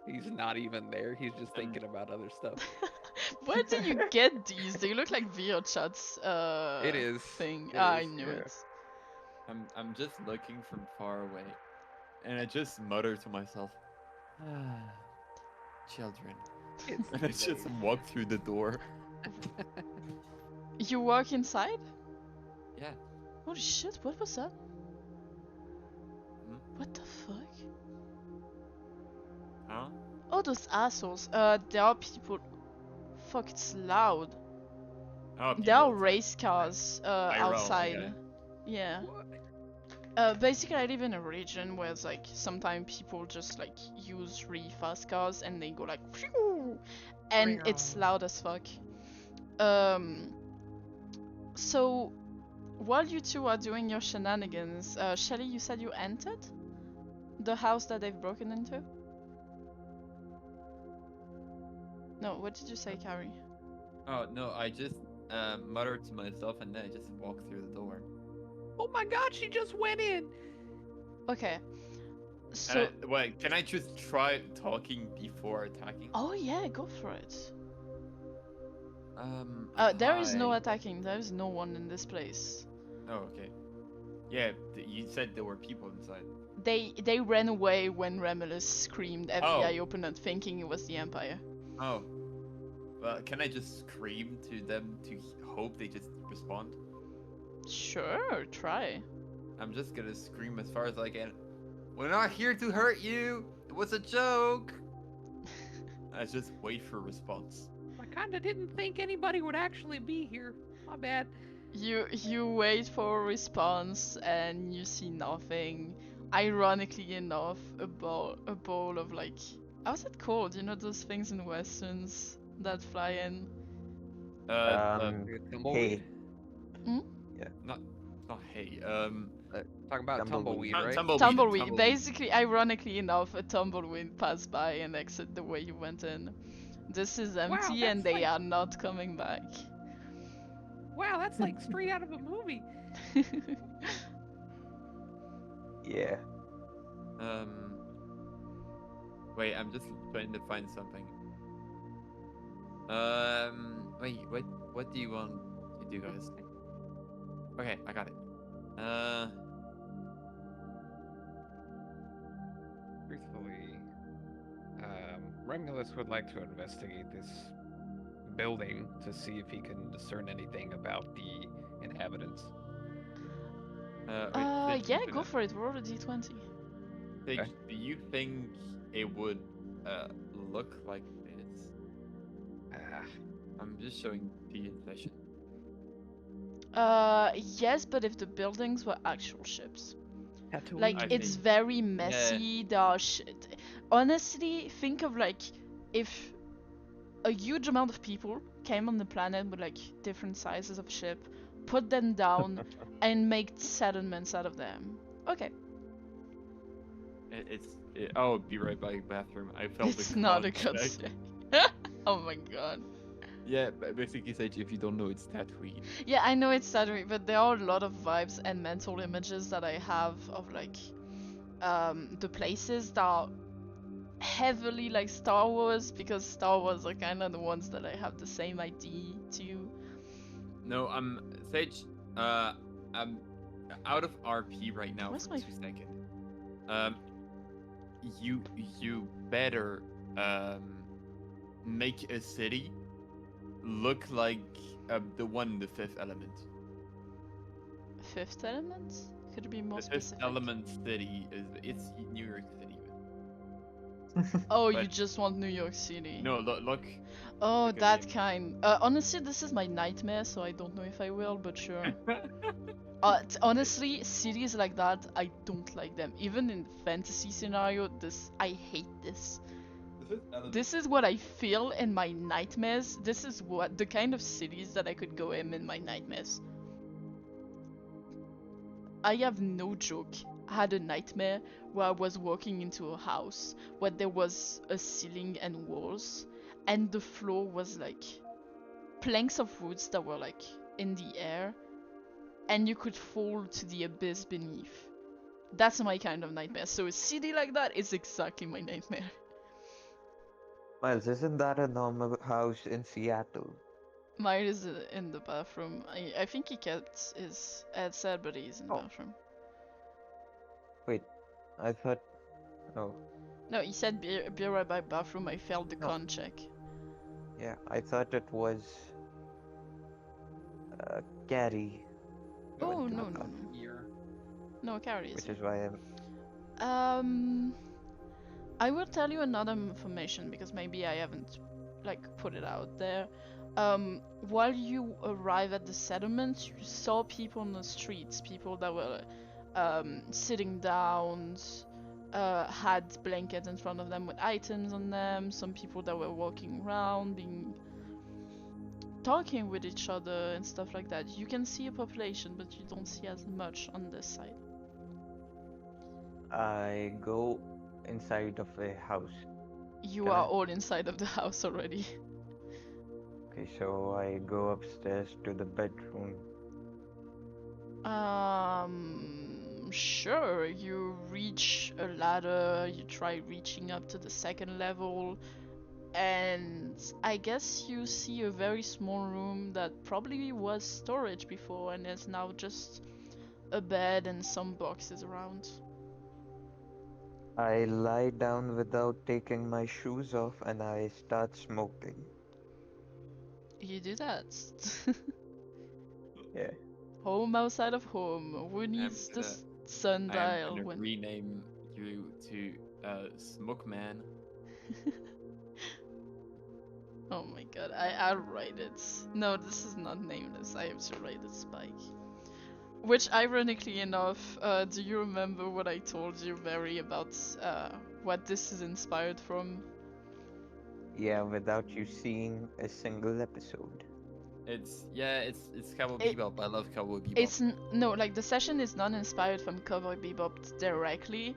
he's not even there. He's just thinking about other stuff. Where did you get these? They look like VRChat's It is. thing. It I is, knew yeah. it. I'm just looking from far away, and I just mutter to myself, children. And I just walk through the door. You walk inside? Yeah. Holy shit, what was that? Hmm? What the fuck? Huh? Oh, those assholes. There are people. Fuck, it's loud. Oh, There are people race cars outside. okay. Yeah. Basically, I live in a region where it's like sometimes people just like use really fast cars and they go like, phew, and it's loud as fuck. So while you two are doing your shenanigans, Shelly, you said you entered the house that they've broken into? No, what did you say, Carrie? Oh no, I just muttered to myself and then I just walked through the door. Oh my god, she just went in! Okay. So, Wait, can I just try talking before attacking? oh yeah, go for it. There is no hi. attacking. There is no one in this place. Oh, okay. Yeah, you said there were people inside. They ran away when Remulus screamed FBI opponent, thinking it was the Empire. Oh. Well, can I just scream to them to hope they just respond? Sure, try. I'm just gonna scream as far as I can. We're not here to hurt you! It was a joke! I just wait for a response. I kinda didn't think anybody would actually be here. My bad. You wait for a response and you see nothing. Ironically enough, a bowl of like, how's it called? You know those things in westerns that fly in? Hey. Not hay. Talking about tumbleweed, right? Tumbleweed. Basically, ironically enough, a tumbleweed passed by and exited the way you went in. This is empty and that's they are not coming back. Wow, that's like straight out of a movie. Yeah. Wait, I'm just trying to find something. Wait, what do you want to do, guys? Okay, I got it. Truthfully, Remulus would like to investigate this building to see if he can discern anything about the inhabitants. Wait, Yeah, go for it. Roll a d20. Do you think it would look like this? I'm just showing the impression. Yes, but if the buildings were actual ships. Tatooine. Like, I it's see. very messy. There are honestly, think of like if a huge amount of people came on the planet with like different sizes of ship, put them down, and make settlements out of them. Okay, Oh, be right by bathroom. I felt it's the not a concept. concept. Oh my god. Yeah, basically, Sage, if you don't know, it's Tatooine. Yeah, I know it's stuttering, but there are a lot of vibes and mental images that I have of like the places that are heavily like Star Wars, because Star Wars are kind of the ones that I have the same idea to. No, Sage. I'm out of RP right now Where's for my 2 seconds. Um, you better make a city look like the one in the Fifth Element. Fifth Element? Could it be more The Fifth specific? Element city it's New York City. Oh, you but- just want New York City. No, look. Oh, look at that the kind. Honestly, this is my nightmare, so I don't know if I will, but sure. Honestly, cities like that, I don't like them. Even in fantasy scenario, I hate this. This is what I feel in my nightmares. This is what the kind of cities that I could go in my nightmares. I have no joke. I had a nightmare where I was walking into a house where there was a ceiling and walls, and the floor was like planks of woods that were like in the air, and you could fall to the abyss beneath. That's my kind of nightmare. So a city like that is exactly my nightmare. Miles, isn't that a normal house in Seattle? Mine is in the bathroom. I think he kept his headset, but he's in the Oh. bathroom. Wait, I thought. Oh, No, he said be right by bathroom. I failed the No. con check. yeah, I thought it was. Gary. who Oh, went to no, the no, bathroom, no. Here. No, Carrie is Which here. is why I'm. I will tell you another information because maybe I haven't like put it out there. While you arrive at the settlement, you saw people on the streets, people that were sitting down, had blankets in front of them with items on them. Some people that were walking around, talking with each other and stuff like that. You can see a population, but you don't see as much on this side. I go inside of a house. You Can are I? all inside of the house already. Okay, so I go upstairs to the bedroom. Sure. You reach a ladder, you try reaching up to the second level, and I guess you see a very small room that probably was storage before and is now just a bed and some boxes around. I lie down without taking my shoes off and I start smoking. You do that. Yeah. Home outside of home. Who needs gonna- this sundial gonna when rename you to Smoke Man. Oh my god, I'll write it. No, this is not nameless. I have to write it Spike. Which, ironically enough, do you remember what I told you, Barry, about what this is inspired from? Yeah, without you seeing a single episode. It's Cowboy It- Bebop. I love Cowboy Bebop. It's no, like the session is not inspired from Cowboy Bebop directly.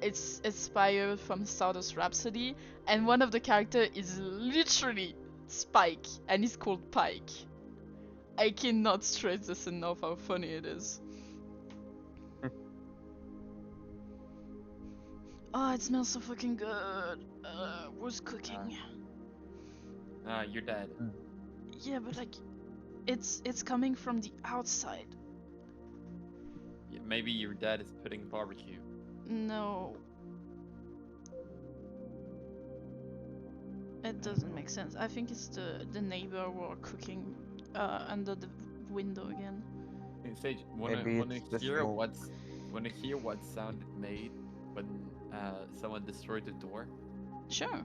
It's inspired from Stardust Rhapsody, and one of the character is literally Spike, and he's called Pike. I cannot stress this enough how funny it is. Oh, it smells so fucking good. Who's cooking? You're dead. Yeah, but like, it's coming from the outside. Yeah, maybe your dad is putting barbecue. No. It doesn't make sense. I think it's the neighbor who are cooking under the window again. Hey, Sage, Maybe it's the smoke. wanna hear what sound it made when someone destroyed the door? Sure.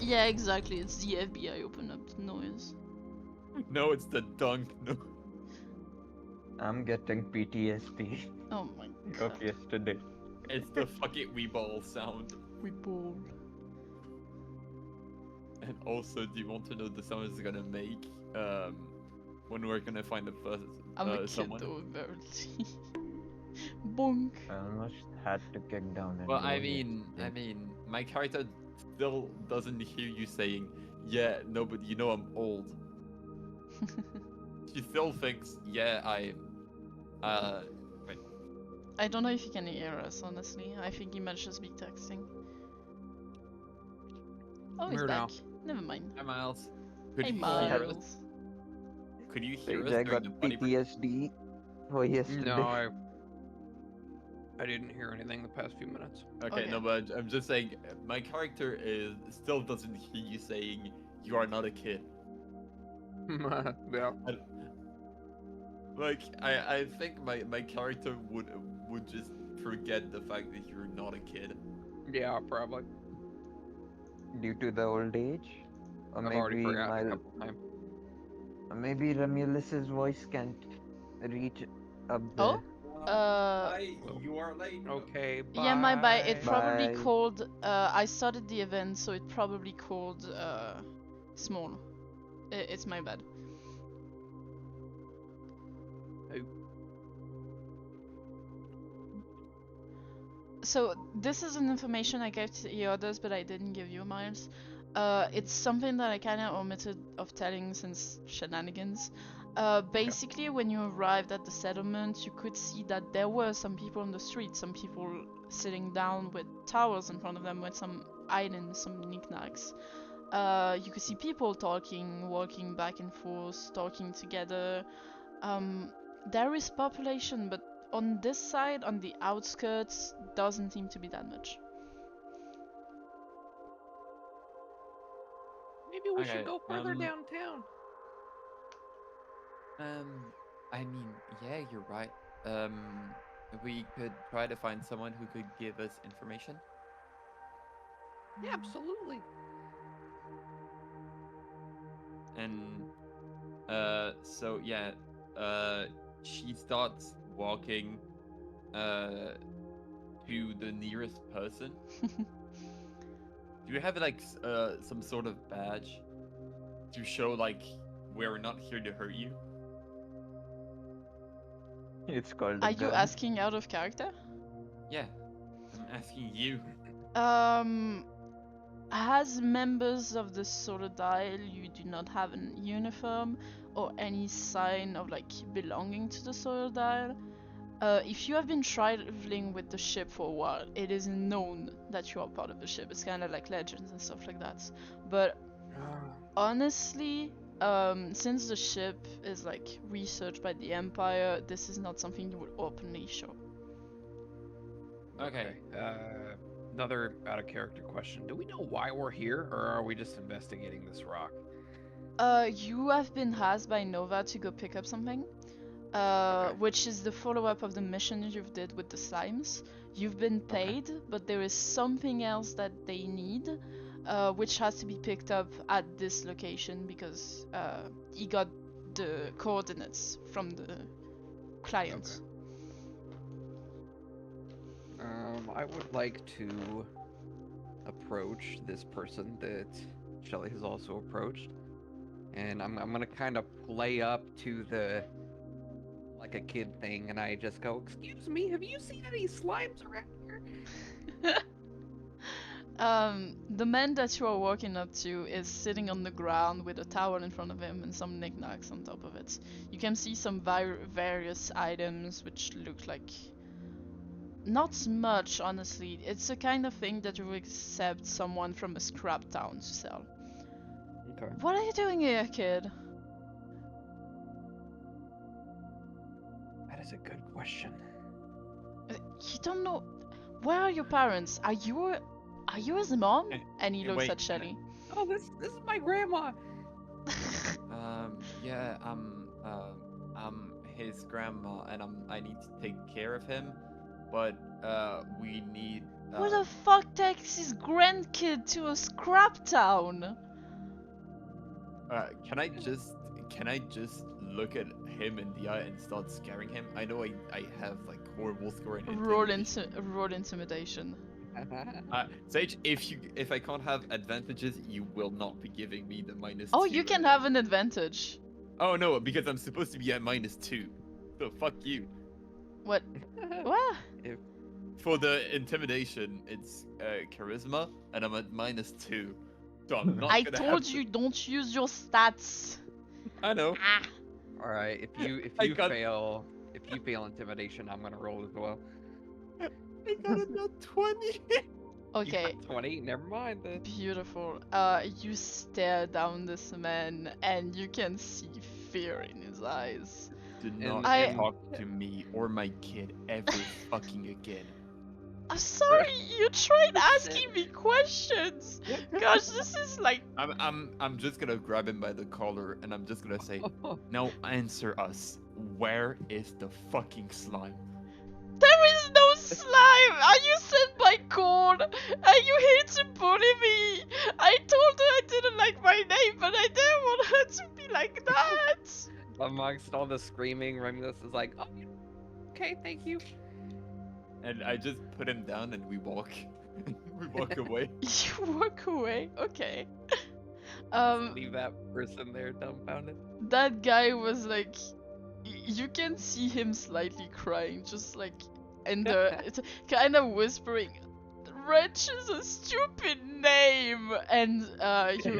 Yeah, exactly. It's the FBI open up the noise. No, it's the dunk. No. I'm getting PTSD Oh my of god. yesterday. It's the fuck it we ball sound. We ball. And also, do you want to know the sound it's gonna make when we're gonna find the first I'm a kid someone? though, apparently. Bonk. I almost had to kick down a Well, door I mean, yesterday. my character still doesn't hear you saying, "Yeah, no, but you know I'm old." She still thinks, "Yeah, wait, I don't know if he can hear us, honestly. I think he might just be texting. Oh, he's Here back. now. Never mind. hi Miles. Could Hey, you hear us? Miles. Could you hear Sage, us I during got the potty break? PTSD for yesterday. No, I didn't hear anything the past few minutes. Okay, no, but I'm just saying, my character still doesn't hear you saying you are not a kid. Yeah. Like, I think my character would just forget the fact that you're not a kid. Yeah, probably. Due to the old age? Or I've already maybe forgotten a couple times. maybe Romulus's voice can't reach up Oh? there. You are late. Okay, bye. Yeah, my bad. It probably Bye. called. I started the event, so it probably called small. It's my bad. So this is an information I gave to the others, but I didn't give you, Miles. It's something that I kind of omitted of telling since shenanigans. Basically, when you arrived at the settlement, you could see that there were some people on the street, some people sitting down with towels in front of them with some items, some knickknacks. You could see people talking, walking back and forth, talking together. There is population, but on this side, on the outskirts, doesn't seem to be that much. Maybe we should Okay, go further downtown. I mean, yeah, you're right. We could try to find someone who could give us information. Yeah, absolutely. And so yeah, she starts walking to the nearest person. Do you have like some sort of badge to show like we're not here to hurt you? It's called a Are you gun. asking out of character? Yeah, I'm asking you. As members of the Solar Dial, you do not have an uniform or any sign of like belonging to the Solar Dial. If you have been traveling with the ship for a while, it is known that you are part of the ship. It's kind of like legends and stuff like that. But honestly, since the ship is like researched by the Empire, this is not something you would openly show. Okay. Another out of character question. Do we know why we're here, or are we just investigating this rock? You have been asked by Nova to go pick up something. Okay. Which is the follow-up of the mission you did with the slimes. You've been paid, but there is something else that they need, which has to be picked up at this location because he got the coordinates from the client. I would like to approach this person that Shelly has also approached, and I'm gonna kind of play up to the like a kid thing, and I just go, Excuse me, have you seen any slimes around here? The man that you are walking up to is sitting on the ground with a towel in front of him and some knickknacks on top of it. You can see some various items which look like not much, honestly. It's the kind of thing that you would accept someone from a scrap town to sell. okay. What are you doing here, kid? That is a good question. You don't know. Where are your parents? Are you his mom? And he looks wait, at Shelly. Oh, this is my grandma. Yeah, I'm his grandma, and I need to take care of him, but we need Who the fuck takes his grandkid to a scrap town? Can I just look at him in the eye and start scaring him? I know I have like horrible score in intimidation. Roll intimidation. Sage, if I can't have advantages, you will not be giving me the -2. Oh, you can have an advantage. Oh no, because I'm supposed to be at -2. So fuck you. What? What? For the intimidation, it's charisma, and I'm at -2. So I'm not I gonna told have you don't use your stats. I know. Ah. All right, if I you got- fail intimidation, I'm gonna roll as well. I got a nat 20. Okay. You got 20. Never mind then. Beautiful. You stare down this man, and you can see fear in his eyes. Do And- not I- talk to me or my kid ever fucking again. I'm sorry, you tried asking me questions. Gosh, this is like I'm just gonna grab him by the collar and I'm just gonna say, now answer us. Where is the fucking slime? there is no slime. Are you sent by corn? And you hate to bully me. I told her I didn't like my name, but I didn't want her to be like that. Amongst all the screaming, Remulus is like, "Oh, okay, thank you." And I just put him down and we walk. We walk away. You walk away. Okay. Leave that person there dumbfounded. That guy was like, you can see him slightly crying, just like, and it's kind of whispering, "Wretch is a stupid name," and you,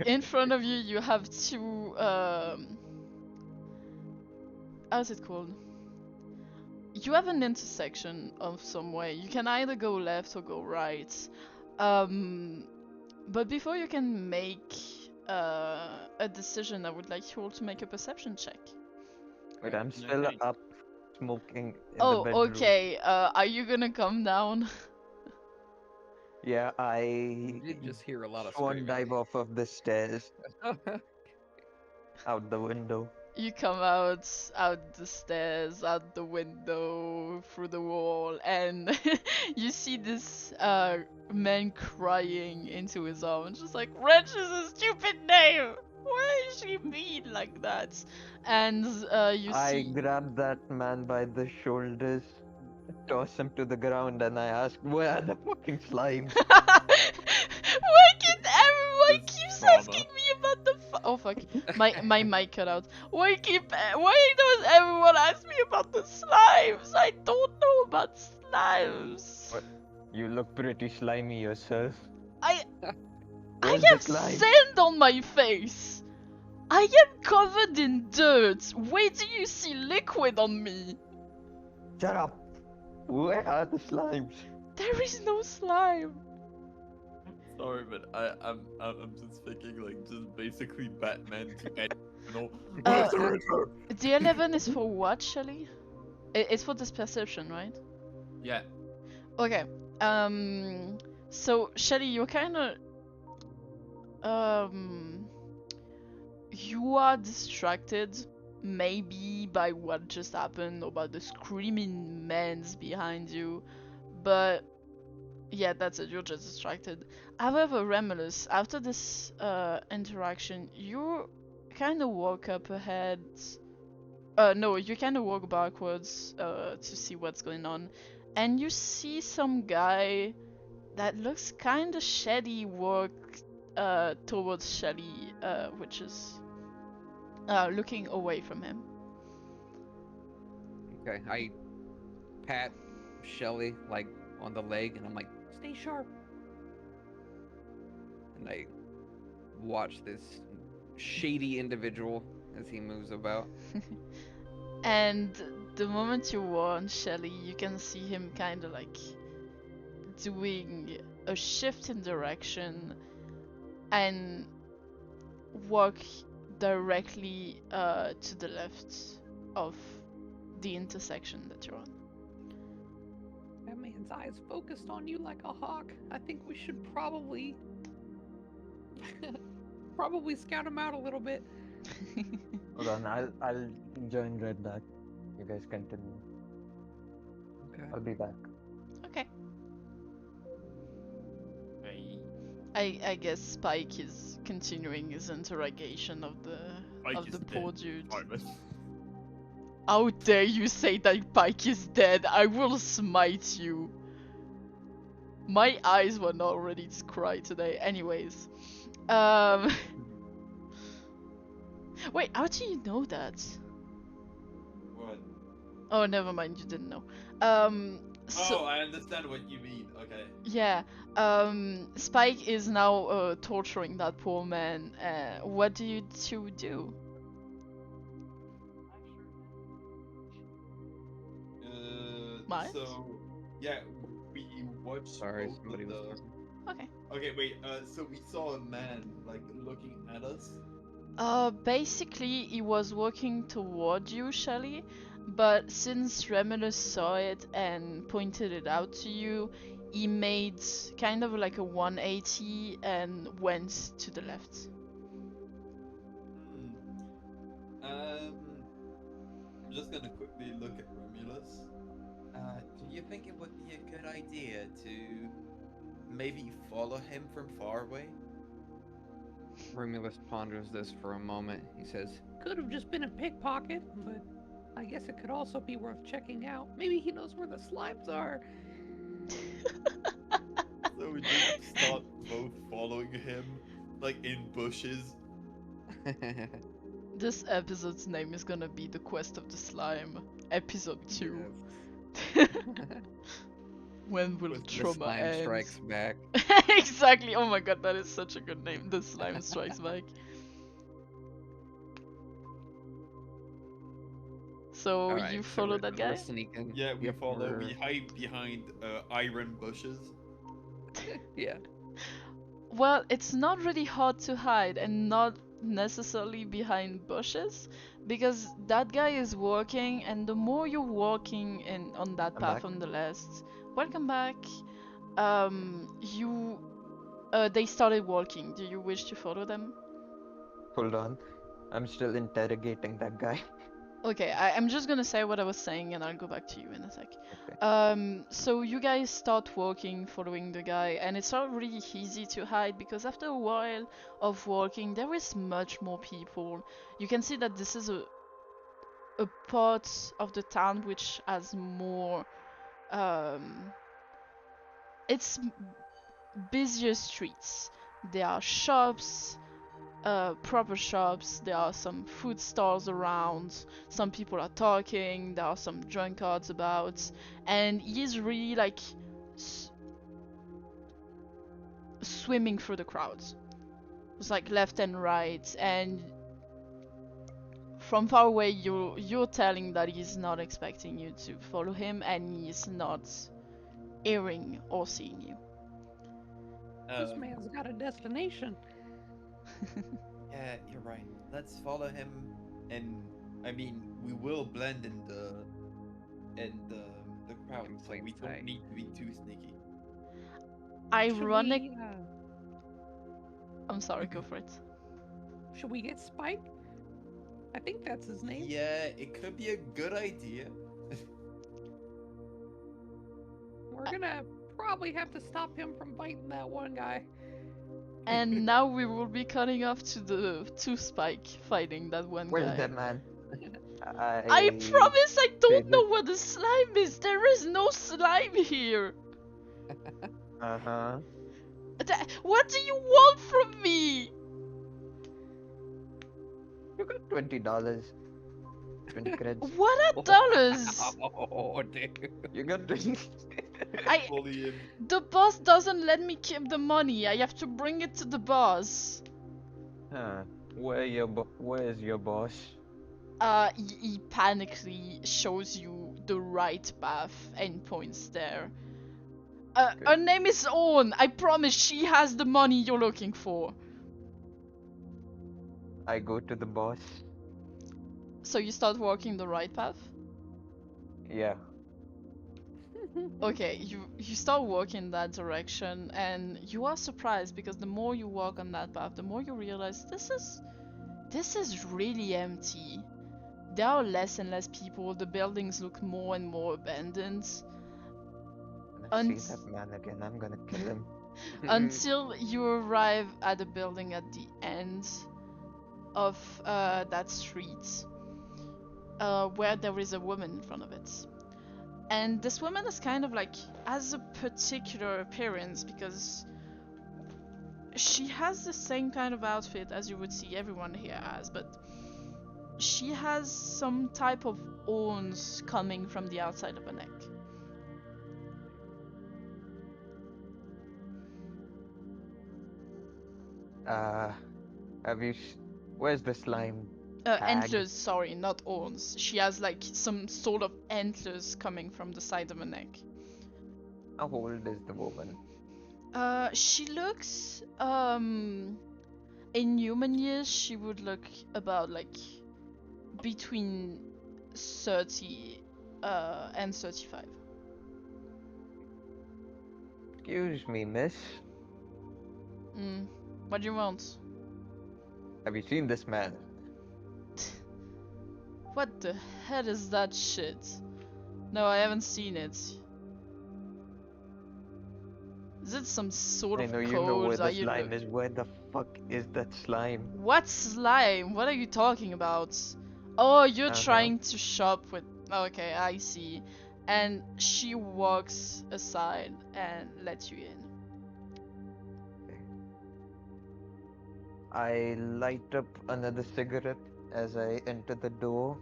in front of you, you have two how's it called? You have an intersection of some way. You can either go left or go right. But before you can make a decision, I would like you all to make a perception check. But I'm still nice. up smoking in Oh, the bedroom. okay. Are you gonna come down? Yeah, You I did just hear a lot of swan screaming. dive off of the stairs out the window. You come out the stairs, out the window, through the wall, and you see this man crying into his arms, just like, "Wretch is a stupid name! Why is she mean like that?" And you I see... grab that man by the shoulders, toss him to the ground, and I ask, "Where are the fucking slimes?" Why can't everyone This keeps trauma. asking me about the oh fuck, my mic cut out. Why does everyone ask me about the slimes? I don't know about slimes. What? You look pretty slimy yourself. I Where's the have slime? sand on my face. I am covered in dirt. Where do you see liquid on me? Shut up! Where are the slimes? There is no slime. Sorry, but I'm just thinking like just basically Batman to end. Uh, Where's the Riddler? The 11 is for what, Shelly? It's for this perception, right? Yeah. Okay. So Shelly, you're kind of you are distracted, maybe by what just happened or by the screaming men's behind you, but yeah, that's it. You're just distracted. However, Remulus, after this interaction, you kind of walk up ahead. No, you kind of walk backwards to see what's going on, and you see some guy that looks kind of shady walk towards Shelly, which is looking away from him. Okay, I pat Shelly like on the leg, and I'm like, "Stay sharp." And I watch this shady individual as he moves about. And the moment you warn Shelly, you can see him kind of like doing a shift in direction and walk directly to the left of the intersection that you're on. That man's eyes focused on you like a hawk. I think we should probably scout him out a little bit. Hold on, I'll join right back. You guys continue. Okay. I'll be back. Okay. I guess Spike is continuing his interrogation of the Pike is poor dead, dude. Simon. How dare you say that Pike is dead? I will smite you. My eyes were not ready to cry today. Anyways. Wait, how do you know that? What? Oh, never mind, you didn't know. So Oh, I understand what you mean. Okay. yeah, Spike is now torturing that poor man. What do you two do? Miles? So yeah, we watched Sorry, both somebody of was the. talking. Okay. Okay, wait. So we saw a man like looking at us. Basically, he was walking toward you, Shelly, but since Remulus saw it and pointed it out to you, he made kind of like a 180 and went to the left. I'm just gonna quickly look at Romulus. Do you think it would be a good idea to maybe follow him from far away? Romulus ponders this for a moment. He says, Could have just been a pickpocket, but I guess it could also be worth checking out. Maybe he knows where the slimes are. So we just start both following him, like in bushes. This episode's name is gonna be The Quest of the Slime, Episode 2. When will With the The trauma slime end? strikes back. Exactly. Oh my god, that is such a good name. The Slime Strikes Back. So Alright, you so follow that guy? we're sneaking. Yeah, we Yep, follow. we're- We hide behind iron bushes. Yeah. Well, it's not really hard to hide and not necessarily behind bushes because that guy is walking and the more you're walking in on that I'm path back. on the left, welcome back. You they started walking. Do you wish to follow them? Hold on. I'm still interrogating that guy. Okay, I'm just gonna say what I was saying and I'll go back to you in a sec. Okay. So you guys start walking, following the guy, and it's not really easy to hide because after a while of walking, there is much more people. You can see that this is a part of the town which has more, it's busier streets. There are shops, proper shops. There are some food stalls around. Some people are talking. There are some drunkards about, and he's really like swimming through the crowds. It's like left and right, and from far away, you're telling that he's not expecting you to follow him, and he's not hearing or seeing you. This man's got a destination. Yeah, you're right. Let's follow him, and I mean, we will blend in the crowd, In so plain we don't sight. need to be too sneaky. Ironic. Should we, I'm sorry, go for it. should we get Spike? I think that's his name. Yeah, it could be a good idea. We're gonna probably have to stop him from biting that one guy. And now we will be cutting off to Spike fighting that one Where's guy. that man? I promise I don't Is know it- where the slime is. There is no slime here. Uh-huh. What do you want from me? You got $20. 20 credits. What are dollars? Oh, dude. You got 20. Fully in. The boss doesn't let me keep the money. I have to bring it to the boss. Huh. Where is your boss? He panically shows you the right path and points there. Her name is Owen. I promise she has the money you're looking for. I go to the boss. So you start walking the right path? Yeah. Okay, you start walking that direction and you are surprised because the more you walk on that path, the more you realize this is really empty. There are less and less people, the buildings look more and more abandoned. When I see that man again, I'm gonna kill him. until you arrive at a building at the end of that street, where there is a woman in front of it. And this woman is kind of like, has a particular appearance because she has the same kind of outfit as you would see everyone here has, but she has some type of horns coming from the outside of her neck. Have you? Where's the slime? Tag? Antlers, sorry, not horns. She has like some sort of antlers coming from the side of her neck. How old is the woman? She looks, in human years, she would look about like between 30 and 35. Excuse me, miss. What do you want? Have you seen this man? What the hell is that shit? No, I haven't seen it. Is it some sort I of know code? you know where Are the you slime is. Where the fuck is that slime? What slime? What are you talking about? Oh, you're Uh-huh. trying to shop with... Okay, I see. And she walks aside and lets you in. I light up another cigarette as I enter the door.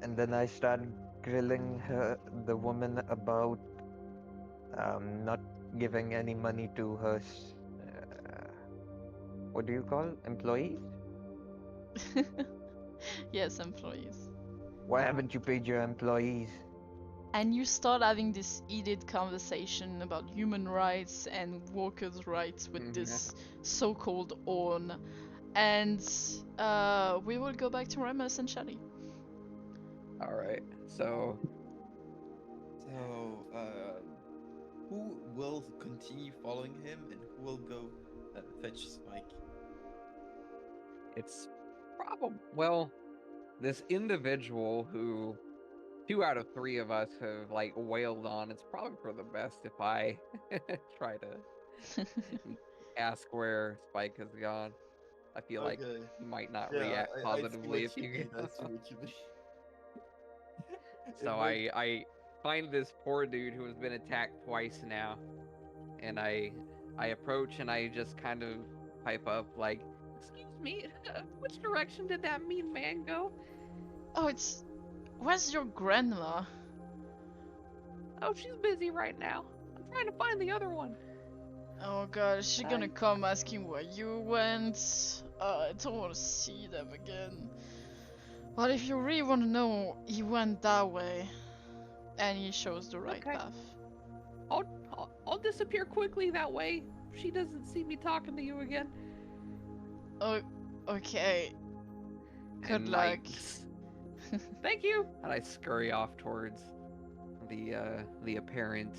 And then I start grilling the woman about not giving any money to her, what do you call, employees? Yes, employees. Why haven't you paid your employees? And you start having this heated conversation about human rights and workers' rights with this so-called ORN. And we will go back to Remus and Shelly. Alright, so who will continue following him and who will go fetch Spike? it's probably, well, this individual who 2 out of 3 of us have like wailed on, it's probably for the best if I try to ask where Spike has gone. I feel like he might not react positively if you I see what you mean. So I find this poor dude who has been attacked twice now, and I approach and I just kind of pipe up like, Excuse me, which direction did that mean man go? Oh, it's... Where's your grandma? Oh, she's busy right now. I'm trying to find the other one. Oh god, is she gonna come asking where you went? I don't want to see them again. But if you really want to know, he went that way. And he shows the right Okay. path. I'll disappear quickly, that way she doesn't see me talking to you again. Oh, okay. Good and luck. Thank you. And I scurry off towards the apparent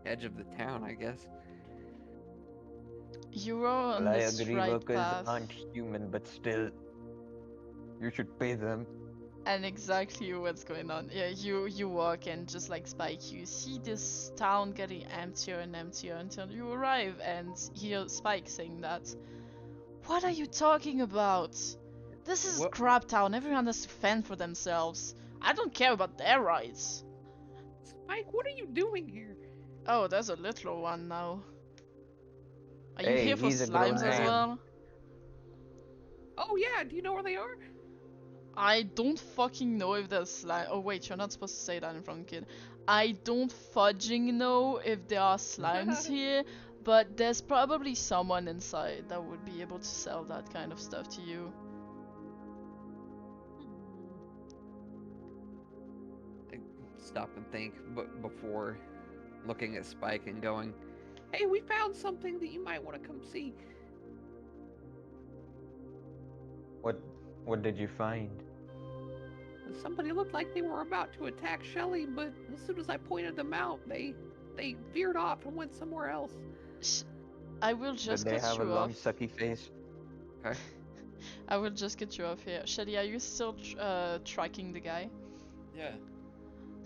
edge of the town, I guess. You are on Well, I this agree right workers path. aren't human, but still, you should pay them. And exactly what's going on. Yeah, you walk and just like Spike, you see this town getting emptier and emptier until you arrive and hear Spike saying that. What are you talking about? This is What- crap town. Everyone has to fend for themselves. I don't care about their rights. Spike, what are you doing here? Oh, there's a little one now. Are you Hey, here for he's a grown slimes as man. well? Oh yeah, do you know where they are? I don't fucking know if there's slime. Oh wait, you're not supposed to say that in front of kid. I don't fudging know if there are slimes here, but there's probably someone inside that would be able to sell that kind of stuff to you. I stop and think, but before looking at Spike and going, Hey, we found something that you might want to come see. What did you find? Somebody looked like they were about to attack Shelly, but as soon as I pointed them out, they veered off and went somewhere else. I will just Did they cut have a you long off. sucky face? okay, I will just get you off here. Shelly, are you still tracking the guy? Yeah.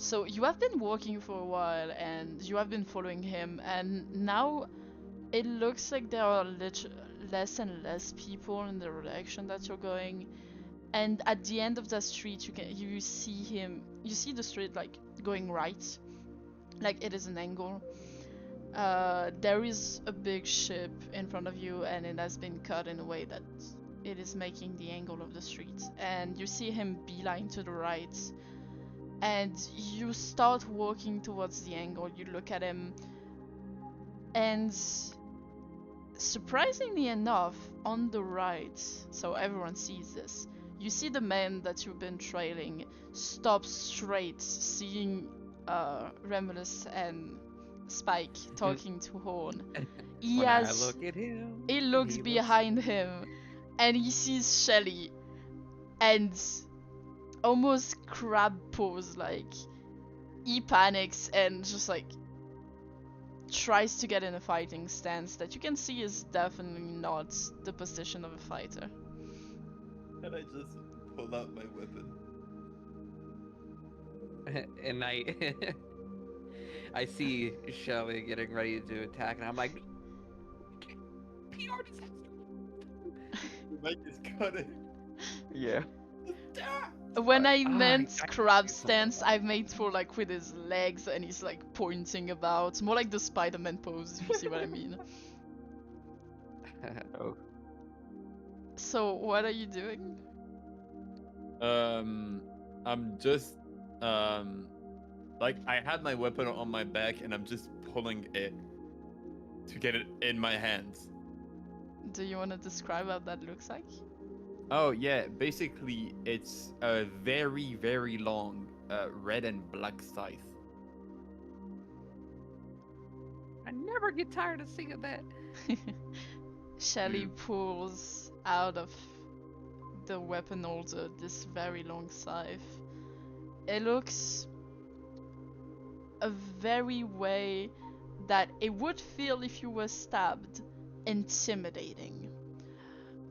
So you have been walking for a while and you have been following him, and now it looks like there are less and less people in the direction that you're going. And at the end of the street, you see him. You see the street like going right, like it is an angle. There is a big ship in front of you, and it has been cut in a way that it is making the angle of the street. And you see him beeline to the right, and you start walking towards the angle. You look at him, and surprisingly enough, on the right, so everyone sees this, you see the man that you've been trailing stop straight, seeing Remulus and Spike talking to Horn. When I look at him, He looks he behind him, and he sees Shelly, and almost crab pose, like he panics and just like tries to get in a fighting stance that you can see is definitely not the position of a fighter. And I just pull out my weapon. and I see Shelly getting ready to attack, and I'm like, PR disaster. Mike is cutting. Yeah. When I I meant crab see stance, I made for like with his legs and he's like pointing about, more like the Spider-Man pose, if you see what I mean. Oh. So what are you doing? I'm just like I had my weapon on my back and I'm just pulling it to get it in my hands. Do you want to describe how that looks like? Oh yeah, basically it's a very very long red and black scythe. I never get tired of seeing that. Shelly pulls out of the weapon holder this very long scythe. It looks a very way that it would feel if you were stabbed intimidating.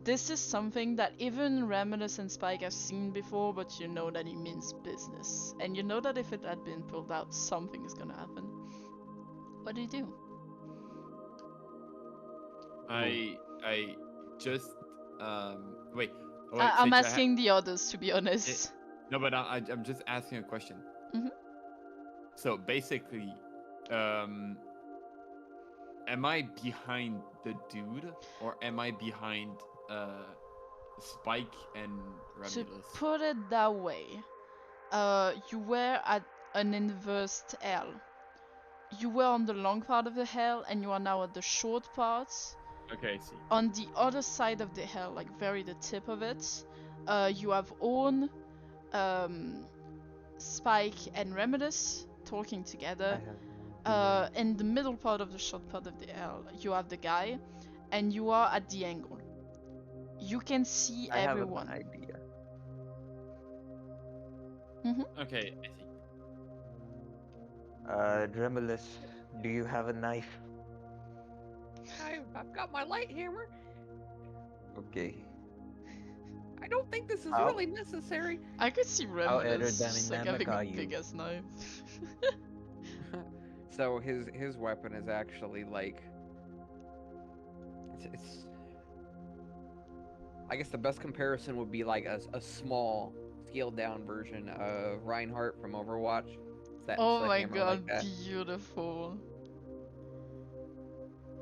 This is something that even Remulus and Spike have seen before, but you know that it means business. And you know that if it had been pulled out, something is gonna happen. What do you do? I just wait. Oh, wait, I'm Sage, asking the others, to be honest. no, but I'm just asking a question. Mhm. So basically, am I behind the dude or am I behind Spike and To Remulus? put it that way, you were at an inversed L. You were on the long part of the hill, and you are now at the short part. Okay, I see. On the other side of the hill, like very the tip of it, you have Orn, Spike, and Remulus talking I together. have In the middle part of the short part of the hill, you have the guy, and you are at the angle. You can see I have everyone. an idea. Okay, I see. Dremulus, do you have a knife? I've got my light hammer. Okay. I don't think this is How- really necessary. I could see How Remulus just like aerodynamic having are a you? big ass knife. So his weapon is actually like it's I guess the best comparison would be like a small scaled down version of Reinhardt from Overwatch. Oh It's a my hammer god, like that. beautiful.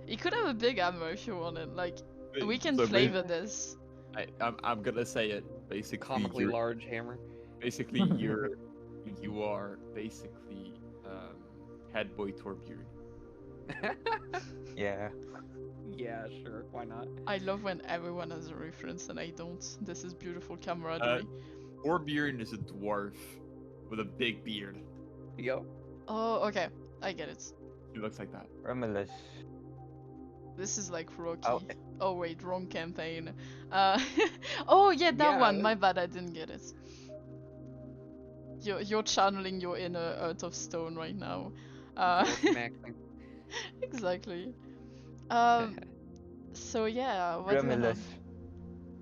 You could have a big hammer if you wanted. Like, we can So flavor this. I'm gonna say it. Basically, Comically you're- large hammer. Basically, you are basically head boy Torbjorn. Yeah. Yeah, sure. Why not? I love when everyone has a reference and I don't. This is beautiful camaraderie. Torbjorn is a dwarf with a big beard. Yo. Oh, okay. I get it. He looks like that. Remulus. This is like Rocky. Oh. Oh wait, wrong campaign. Oh yeah, that Yeah, one. My bad, I didn't get it. You're channeling your inner Earth of Stone right now. Dwarf maxing. Exactly. So yeah, what's going on? Remulus.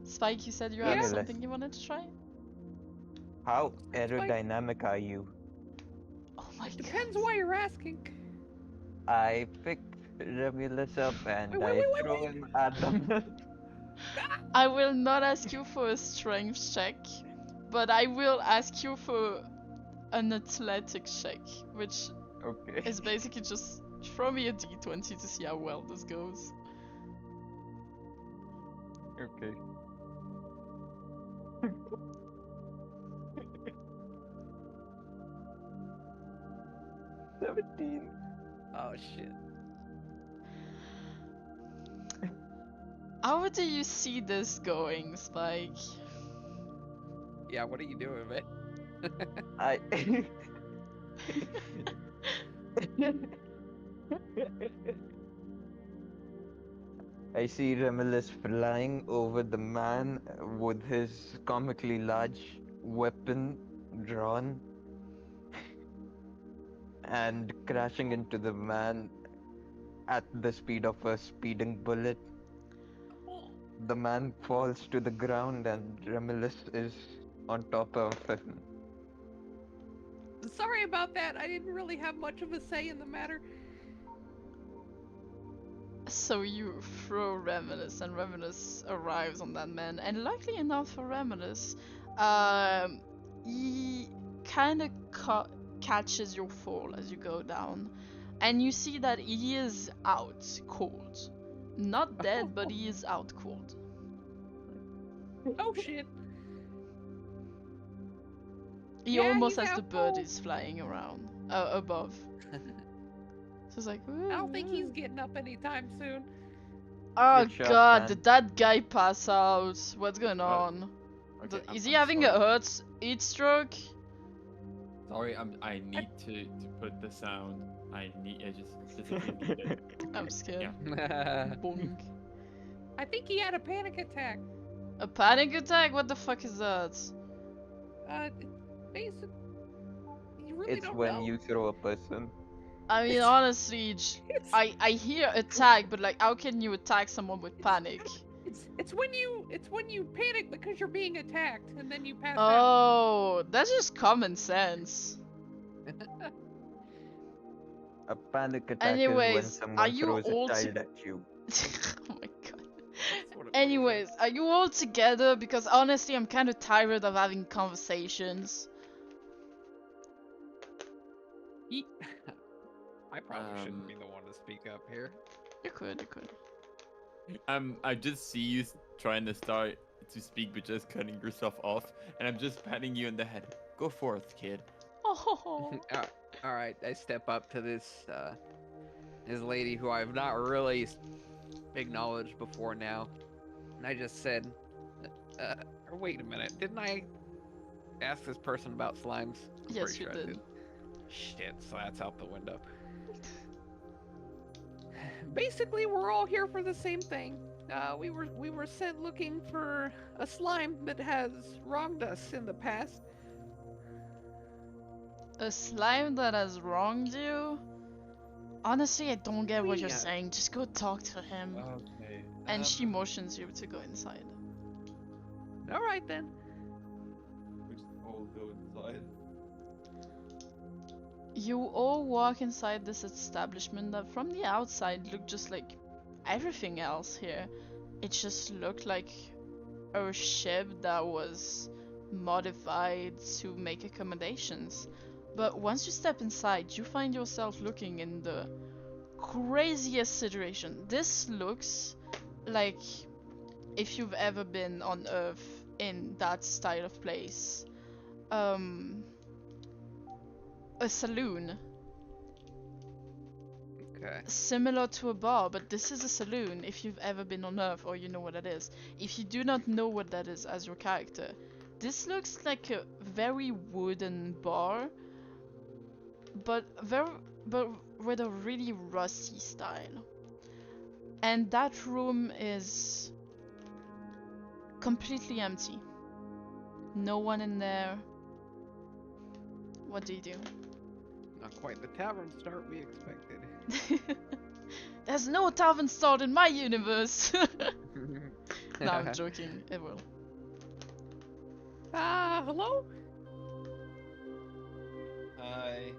Spike, you said you had Yes. something you wanted to try? How aerodynamic are you? my Depends god. why you're asking. I pick Remulus up and I throw Wait. him at them. I will not ask you for a strength check, but I will ask you for an athletics check, which Okay. is basically just throw me a d20 to see how well this goes. Okay. $17. Oh shit. How do you see this going, Spike? Yeah, what are you doing, man? I I see Remulus flying over the man with his comically large weapon drawn and crashing into the man at the speed of a speeding bullet. The man falls to the ground and Remulus is on top of him. Sorry about that. I didn't really have much of a say in the matter. So you throw Remulus, and Remulus arrives on that man, and luckily enough for Remulus, he kind of catches your fall as you go down, and you see that he is out cold. Not dead, but he is out cold. Oh shit. He Yeah, almost he's has the out cold. birdies flying around above. So it's like, I don't think he's getting up anytime soon. oh Good shot, god, man. did that guy pass out? What's going Well, on? Okay, Is I'm he having sorry. a heat stroke? Sorry, I need to put the sound. I just physically need it. I'm scared. Yeah. Boing. I think he had a panic attack. A panic attack? What the fuck is that? Basic. You really It's don't when know. you throw a person. I mean, honestly, I hear attack, but like, how can you attack someone with panic? It's when you panic because you're being attacked and then you pass out. Oh, that's just common sense. A panic attack is when Anyways, are someone you throws all a child at you. oh my god. Sort of Anyways, are you all together? Because honestly, I'm kind of tired of having conversations. I probably shouldn't be Um, the one to speak up here. You could. I just see you trying to start to speak, but just cutting yourself off, and I'm just patting you in the head. Go forth, kid. Oh. All right, I step up to this lady who I've not really acknowledged before now, and I just said, "Wait a minute, didn't I ask this person about slimes?" I'm Yes, pretty you sure I did. Shit, so that's out the window. Basically, we're all here for the same thing. We were sent looking for a slime that has wronged us in the past. A slime that has wronged you? Honestly, I don't get what you're Yeah. saying. Just go talk to him. Okay. And she motions you to go inside. All right then. We just all go inside. You all walk inside this establishment that from the outside looked just like everything else here. It just looked like a ship that was modified to make accommodations. But once you step inside, you find yourself looking in the craziest situation. This looks like if you've ever been on Earth in that style of place. A saloon. Okay. Similar to a bar, but this is a saloon if you've ever been on Earth or you know what that is. If you do not know what that is as your character, this looks like a very wooden bar, but with a really rusty style. And that room is completely empty. No one in there. What do you do? Not quite the tavern start we expected. There's no tavern start in my universe. No, I'm joking. It will. Hello? Hi.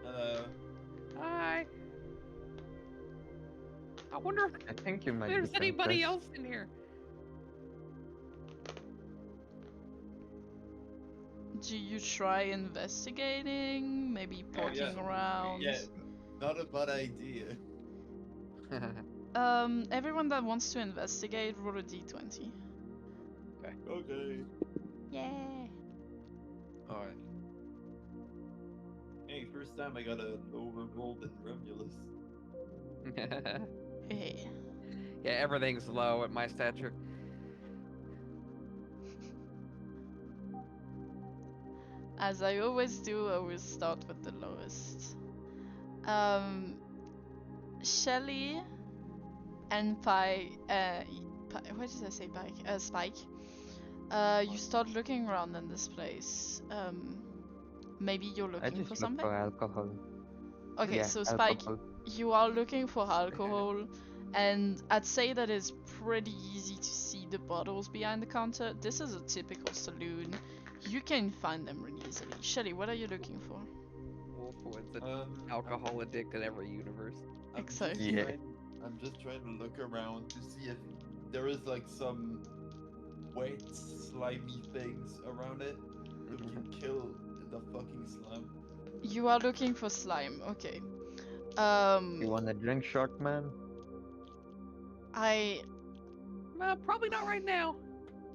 Hello. Hi. I wonder I think you if might be there's anybody confessed. else in here. Do you try investigating? Maybe poking around? Yeah, not a bad idea. Everyone that wants to investigate, roll a d20. Okay. Yeah. Alright. Hey, first time I got a lower roll than Romulus. Hey. Yeah, everything's low at my stature. As I always do, I will start with the lowest. Um, Shelly and what did I say, Pike? Spike. You start looking around in this place. Maybe you're I looking just for look something? for alcohol. Okay, Yeah, so Spike, alcohol. you are looking for alcohol, and I'd say that it's pretty easy to see the bottles behind the counter. This is a typical saloon. You can find them really easily. Shelly, what are you looking for? Wolf was an Um, alcohol addict in every universe. I'm just Exactly. Yeah. I'm just trying to look around to see if there is like some wet, slimy things around it that we can kill the fucking slime. You are looking for slime. Okay. You want a drink shot, man? I Probably not right now.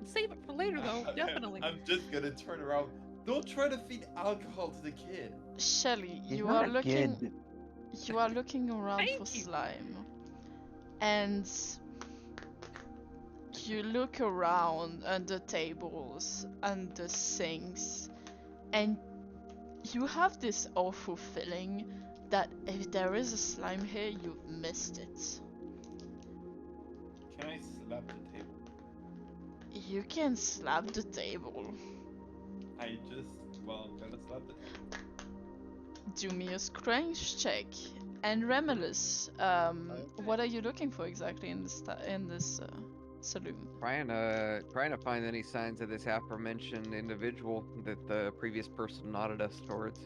Save it for later, though. Definitely. I'm just gonna turn around. Don't try to feed alcohol to the kid. Shelly, He's you not are a looking. kid. You are looking around for Thank you. slime, and you look around under tables, under sinks, and you have this awful feeling that if there is a slime here, you've missed it. Can I slap the table? You can slap the table. I'm gonna slap the table. Do me a strength check. And Remulus, what are you looking for exactly in this saloon? Trying to find any signs of this aforementioned individual that the previous person nodded us towards.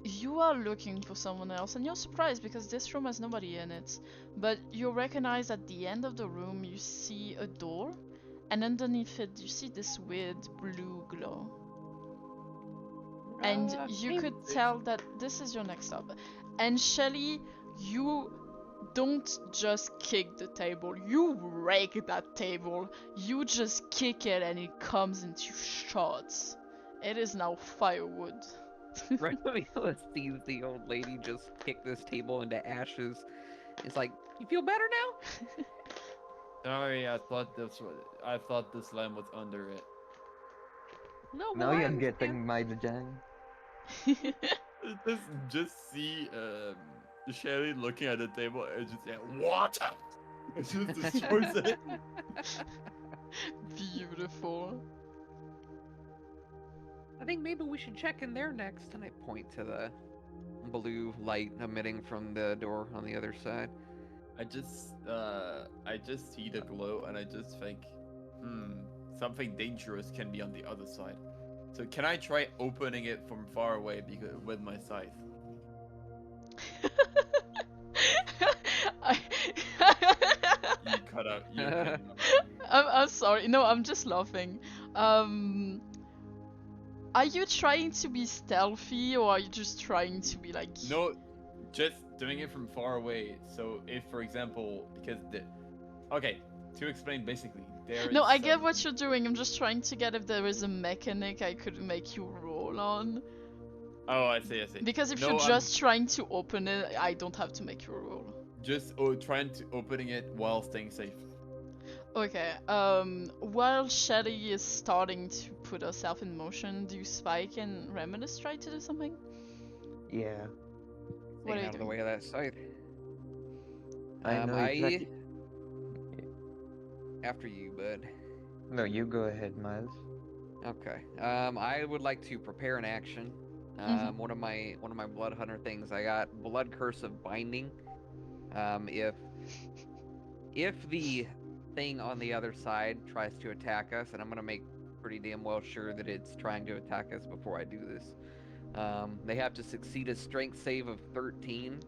You are looking for someone else, and you're surprised because this room has nobody in it. But you recognize at the end of the room you see a door, and underneath it you see this weird blue glow. And you Hey, could tell that this is your next stop. And Shelly, you don't just kick the table, you rake that table. You just kick it and it comes into shards. It is now firewood. Remila sees the old lady just kick this table into ashes. It's like, you feel better now? Sorry, I thought the slime was under it. No, Now well, I you're understand. getting my jang. Just see Shelly looking at the table and just say water. It just destroys it. Beautiful. I think maybe we should check in there next. and I point to the blue light emitting from the door on the other side. I just see the glow and I just think, something dangerous can be on the other side. So can I try opening it from far away with my scythe? I You cut out. You can... I'm sorry. No, I'm just laughing. Are you trying to be stealthy or are you just trying to be like... No, just doing it from far away. So if, for example, because okay, to explain basically, there. No, is I get some- what you're doing. I'm just trying to get if there is a mechanic I could make you roll on. Oh, I see. Because if No, you're I'm just trying to open it, I don't have to make you a roll. just trying to opening it while staying safe. Okay, while Shelly is starting to put herself in motion, do Spike and Remulus try to do something? Yeah, What are Staying you out of the doing? way of that scythe. I know exactly. After you, bud. No, you go ahead, Miles. Okay. I would like to prepare an action. Mhm. One of my blood hunter things. I got blood curse of binding. If the thing on the other side tries to attack us, and I'm gonna make pretty damn well sure that it's trying to attack us before I do this. They have to succeed a strength save of 13,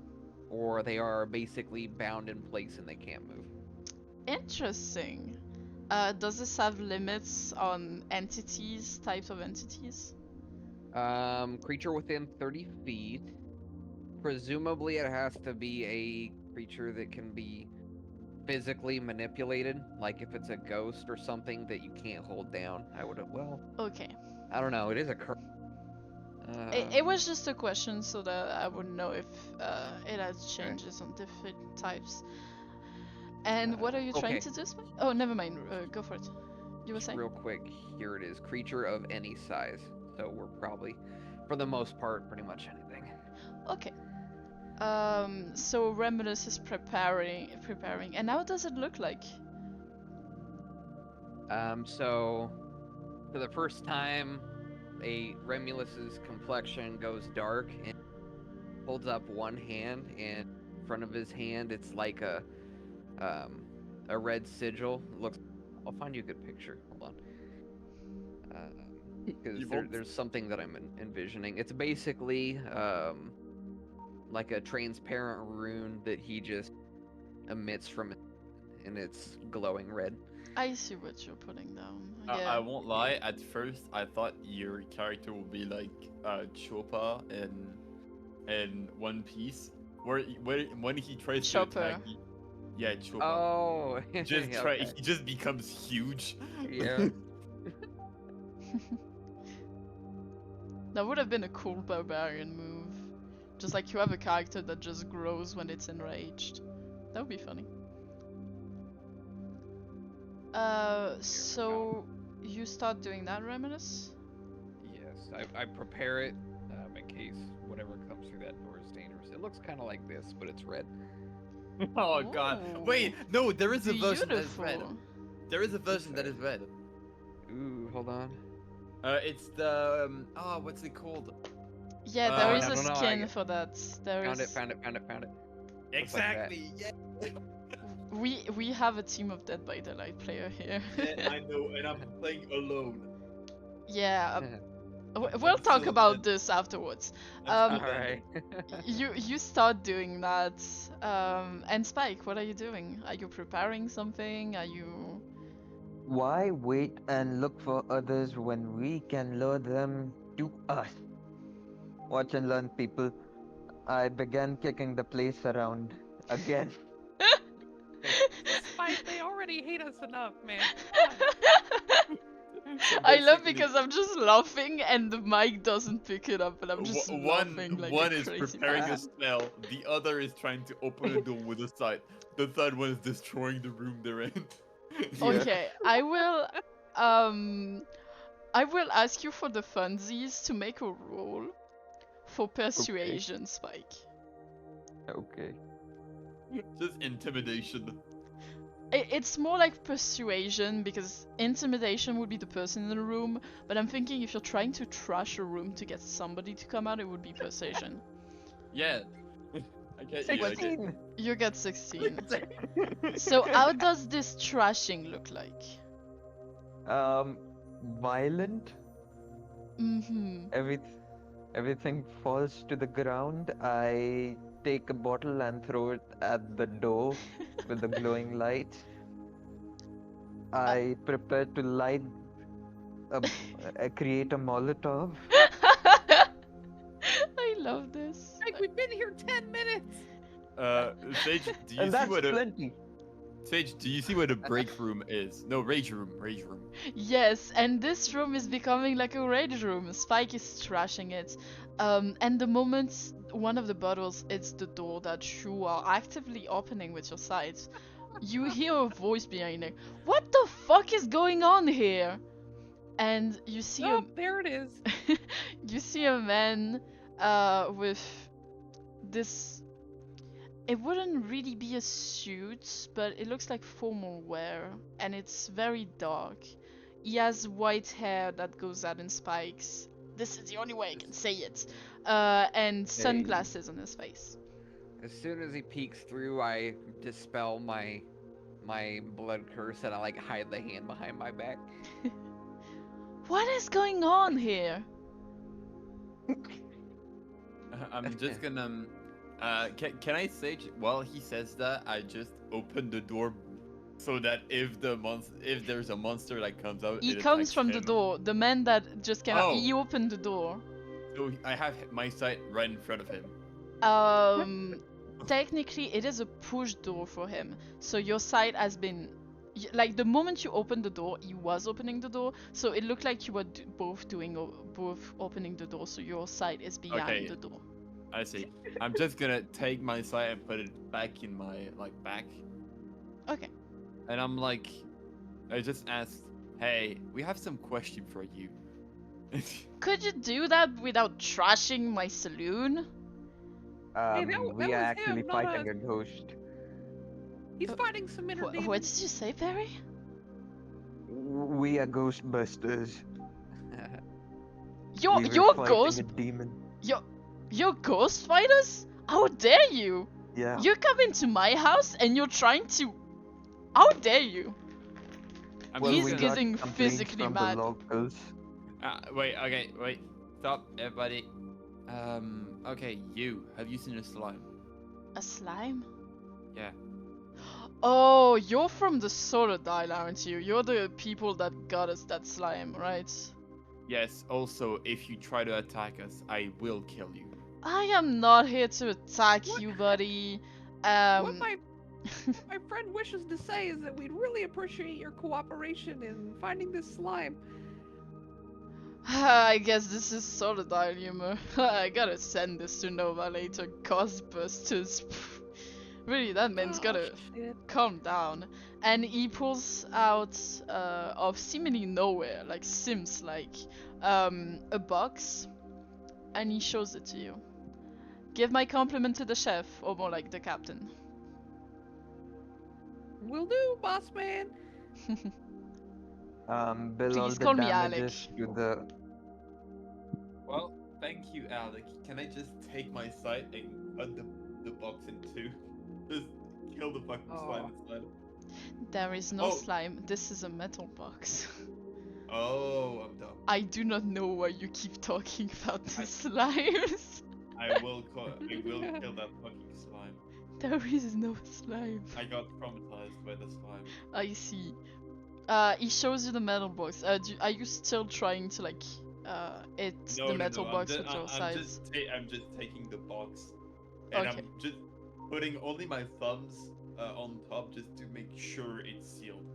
or they are basically bound in place and they can't move. Interesting. Does this have limits on entities, types of entities? Creature within 30 feet. Presumably, it has to be a creature that can be physically manipulated. Like if it's a ghost or something that you can't hold down. I would have. Well, Okay. I don't know. It is a curse. It was just a question so that I would know if it has changes on different types. And what are you trying okay. to do, Spike? Oh, never mind. Go for it. You were saying? Real quick, here it is. Creature of any size. So we're probably, for the most part, pretty much anything. Okay. So Remulus is preparing, and how does it look like? So for the first time, Remulus's complexion goes dark and holds up one hand, and in front of his hand, it's like a red sigil. I'll find you a good picture. Hold on. Because there's something that I'm envisioning. It's basically like a transparent rune that he just emits from it, and it's glowing red. I see what you're putting down. I won't lie, at first I thought your character would be like Chopper in One Piece, where when he tries Chopper. to attack you. Yeah, Chopper. Oh, He just becomes huge. Yeah. That would have been a cool barbarian move. Just like you have a character that just grows when it's enraged. That would be funny. So you start doing that, Remulus? Yes, I prepare it in case whatever comes through that door is dangerous. It looks kind of like this, but it's red. Oh god. Ooh. Wait, no, there is a version that is Beautiful. red. There is a version that is red. Ooh, hold on. It's the what's it called? Yeah, there is I a don't know, skin I- for that. There Found is. it. Looks like that. Exactly. Yeah. We have a team of Dead by Daylight player here. Yeah, I know, and I'm playing alone. Yeah, we'll I'm talk still about dead. this afterwards. I'm All still dead. right. You start doing that. And Spike, what are you doing? Are you preparing something? Are you? Why wait and look for others when we can lure them to us? Watch and learn, people. I began kicking the place around again. Spike, they already hate us enough, man. So I love basically, because I'm just laughing and the mic doesn't pick it up, and I'm just one laughing like one a is crazy preparing man. a spell, the other is trying to open a door with a side. The third one is destroying the room they're in. Okay, I will ask you for the funsies to make a roll for persuasion, Spike. Okay. Just intimidation. It's more like persuasion because intimidation would be the person in the room, but I'm thinking if you're trying to trash a room to get somebody to come out, it would be persuasion. Yeah. I get you. I get you. 16. You get 16. So how does this trashing look like? Violent. Mm-hmm. Everything falls to the ground. I take a bottle and throw it at the door with the glowing lights. I prepare to light create a Molotov. I love this. Spike, we've been here 10 minutes. Sage, do you And see that's what a plenty. Sage? Do you see what a break room is? No, rage room. Rage room. Yes, and this room is becoming like a rage room. Spike is trashing it. And the moment one of the bottles hits the door that you are actively opening with your sides, you hear a voice behind it. What the fuck is going on here? And you see Oh, there it is. you see a man with this. It wouldn't really be a suit, but it looks like formal wear, and it's very dark. He has white hair that goes out in spikes. This is the only way I can say it. And sunglasses on his face. As soon as he peeks through, I dispel my blood curse and I like hide the hand behind my back. What is going on here? I'm just gonna. Can I say while he says that, I just open the door so that if there's a monster that comes out, He it comes attacks from the him. door. The man that just came out, Oh. he opened the door. So I have my sight right in front of him. Technically, it is a push door for him. So your side has been, like the moment you opened the door, he was opening the door. So it looked like you were both opening the door. So your side is behind Okay. the door. I see. I'm just gonna take my sight and put it back in my back. Okay. And I'm like, I just asked, hey, we have some question for you. Could you do that without trashing my saloon? Hey, that We was are him, actually not fighting a ghost. He's fighting some inner What demons. did you say, Perry? We are ghostbusters. You're We were you're fighting ghost a demon. you're ghost fighters? How dare you? Yeah. You come into my house and you're trying to. How dare you? I'm Well, He's we just got getting complaints physically from mad. the locals. wait, okay, wait. Stop, everybody. Okay, have you seen a slime? A slime? Yeah. Oh, you're from the Solar Dial, aren't you? You're the people that got us that slime, right? Yes, also, if you try to attack us, I will kill you. I am not here to attack What? you, buddy. What my friend wishes to say is that we'd really appreciate your cooperation in finding this slime. I guess this is Solar Dial humor. I gotta send this to Nova later. Ghostbusters. Really, that man's Oh, gotta shit. calm down. And he pulls out of seemingly nowhere, like Sims like, a box, and he shows it to you. Give my compliment to the chef, or more like the captain. Will do, boss man. Bill all Please the call me damages Alec. to the. Well, thank you, Alec. Can I just take my sight and cut the box in two? Just kill the fucking slime inside. There is no Oh. slime. This is a metal box. Oh, I'm dumb. I do not know why you keep talking about the slimes. I will kill that fucking slime. There is no slime. I got traumatized by the slime. I see. He shows you the metal box. Are you still trying to like hit the metal box with your sides? I'm just taking the box, and Okay. I'm just putting only my thumbs on top just to make sure it's sealed.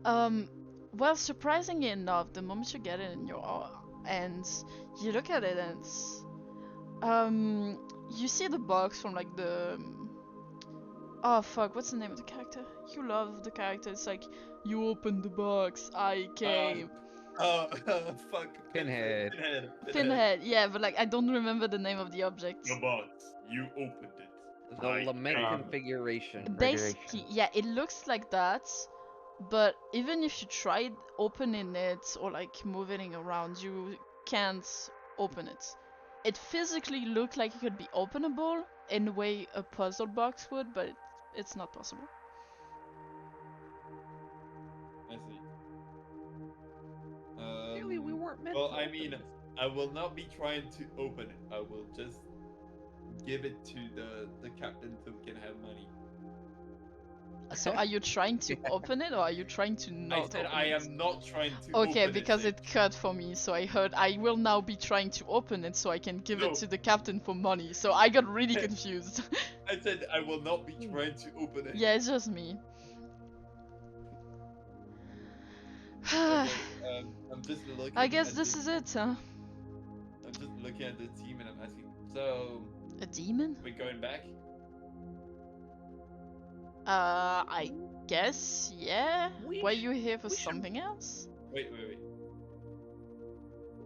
Well, surprisingly enough, the moment you get it in your and you look at it and it's, you see the box from like the, oh fuck, what's the name of the character? You love the character. It's like, you opened the box, I came. Oh, fuck. Pinhead. Pinhead, yeah, but like I don't remember the name of the object. The box. You opened it. The lament Um, configuration. Basically, yeah, it looks like that, but even if you tried opening it or like moving it around, you can't open it. It physically looked like it could be openable in the way a puzzle box would, but it's not possible. I see. Clearly, we weren't meant Well, to I open mean, this. I will not be trying to open it. I will just give it to the captain so we can have money. So are you trying to open it or are you trying to not I said open I it? am not trying to Okay, open because it. it cut for me, so I heard I will now be trying to open it so I can give No. it to the captain for money. So I got really confused. I said I will not be trying to open it. Yeah, it's just me. Okay, I'm just looking. I guess at this the- is it, huh? I'm just looking at the team and I'm asking. So A demon? we're going back. I guess, yeah. We Were sh- you here for we should- something else? Wait.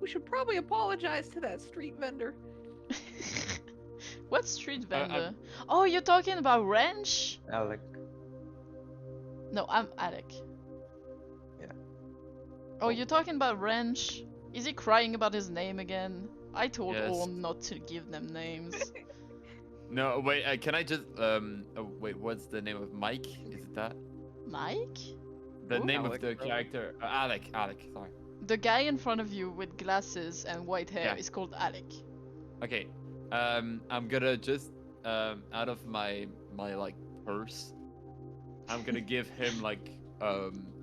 We should probably apologize to that street vendor. What street I'm- vendor? Oh, you're talking about Wrench? Alec. No, I'm Alec. Yeah. Oh, you're talking about Wrench? Is he crying about his name again? I told Yes. Orm not to give them names. No, wait. Can I just wait. What's the name of Mike? Is it that? Mike? The Who? name Alec, of the probably. character? Alec. Sorry. The guy in front of you with glasses and white hair Yeah. is called Alec. Okay. I'm gonna just out of my like purse, I'm gonna give him like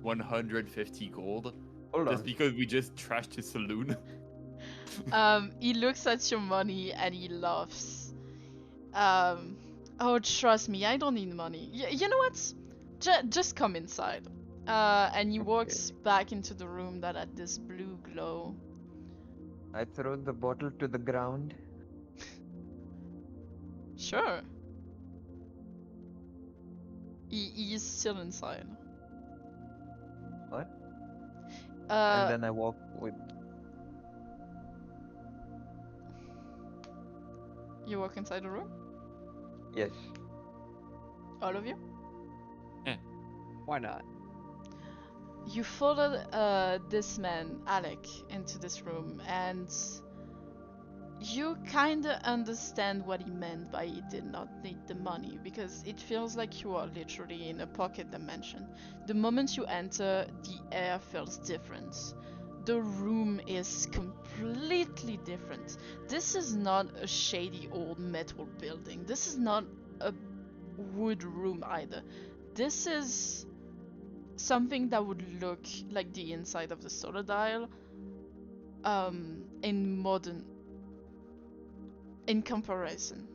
150 gold Hold just on. because we just trashed his saloon. He looks at your money and he laughs. Oh, trust me, I don't need money. You know what? Just come inside. And he walks back into the room that had this blue glow. I throw the bottle to the ground. Sure. He is still inside. What? Uh, And then I walk with. you walk inside the room? Yes. All of you? Why not? You followed this man, Alec, into this room, and you kinda understand what he meant by he did not need the money, because it feels like you are literally in a pocket dimension. The moment you enter, the air feels different. The room is completely different. This is not a shady old metal building. This is not a wood room either. This is something that would look like the inside of the solar dial in modern in comparison.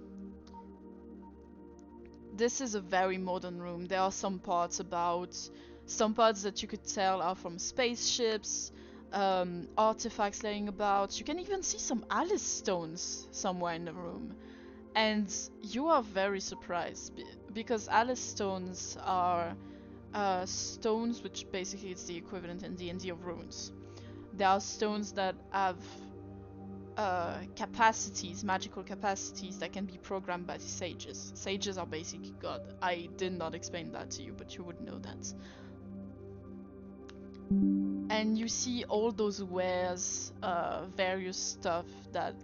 This is a very modern room. There are some parts that you could tell are from spaceships, artifacts laying about. You can even see some Alice stones somewhere in the room. And you are very surprised because Alice stones are stones, which basically is the equivalent in D&D of runes. There are stones that have capacities, magical capacities that can be programmed by sages. Sages are basically God. I did not explain that to you, but you would know that. And you see all those wares, various stuff that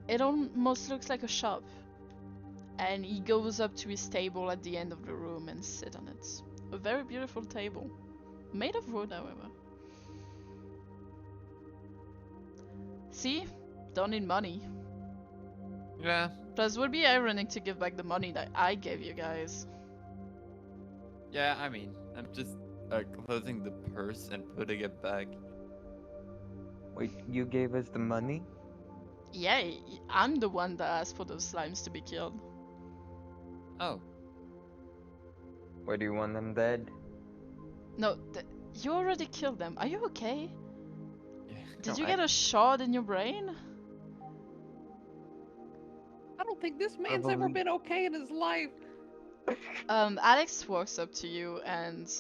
it almost looks like a shop. And he goes up to his table at the end of the room and sits on it. A very beautiful table. Made of wood, however. See? Don't need money. Yeah. Plus, it would be ironic to give back the money that I gave you guys. Yeah, I mean, I'm just closing the purse and putting it back. Wait, you gave us the money? Yeah, I'm the one that asked for those slimes to be killed. Oh. Why do you want them dead? No, you already killed them. Are you okay? Yeah, Did no, you get a shard in your brain? I don't think this man's ever Probably. been okay in his life. Alex walks up to you and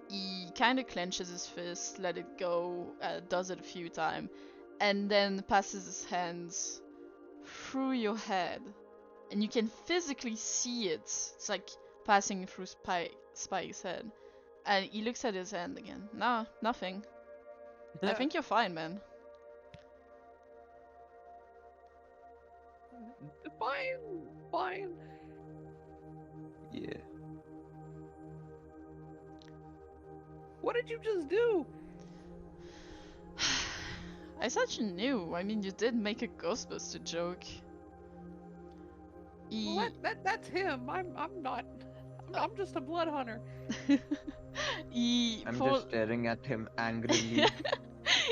he kind of clenches his fist, let it go, does it a few times, and then passes his hands through your head. And you can physically see it. It's like passing through Spike's head. And he looks at his hand again. Nah, nothing. I think you're fine, man. Fine. Yeah. What did you just do? I thought you knew. I mean, you did make a Ghostbuster joke. Well, that's him. I'm not. I'm just a blood hunter. I'm just staring at him angrily.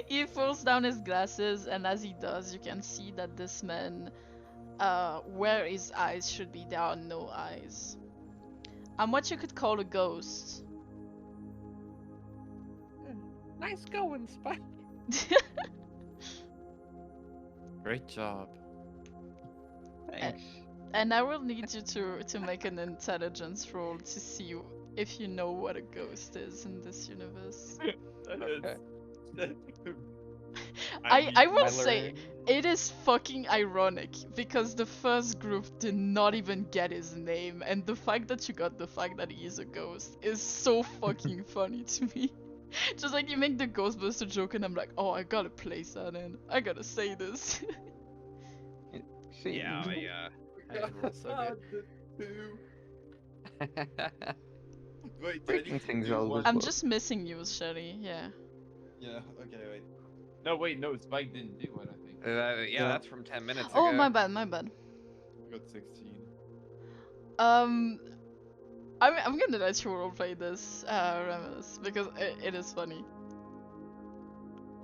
He pulls down his glasses, and as he does, you can see that this man, where his eyes should be, there are no eyes. I'm what you could call a ghost. Nice going, Spike. Great job. Thanks. And I will need you to make an intelligence roll to see if you know what a ghost is in this universe. Okay. I will say it is fucking ironic because the first group did not even get his name, and the fact that you got the fact that he is a ghost is so fucking funny to me. Just like you make the Ghostbuster joke and I'm like, oh, I gotta place that in. I gotta say this. See, Yeah, I rolled so good. Wait, breaking things always I'm work. just missing you, Shelly. Yeah. Yeah, okay, wait. No, wait, no, Spike didn't do it, I think. Yeah, that's from 10 minutes Oh, ago. my bad, my bad. I got 16. I'm gonna let you roleplay this, Remus, because it is funny.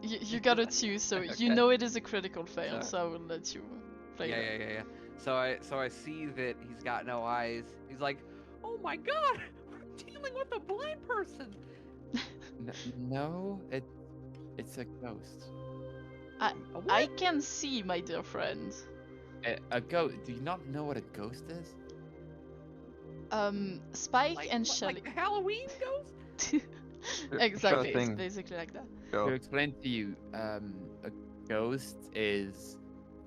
You got a 2, so you Okay. know it is a critical fail, So- so I will let you play that. Yeah. So I see that he's got no eyes. He's like, Oh my god! We're dealing with a blind person! No, it's a ghost. A I what? can see, my dear friend. A ghost. Do you not know what a ghost is? Spike and Like Shelly. the Halloween ghost? Exactly, it's thing. basically like that. To Sure. explain to you, a ghost is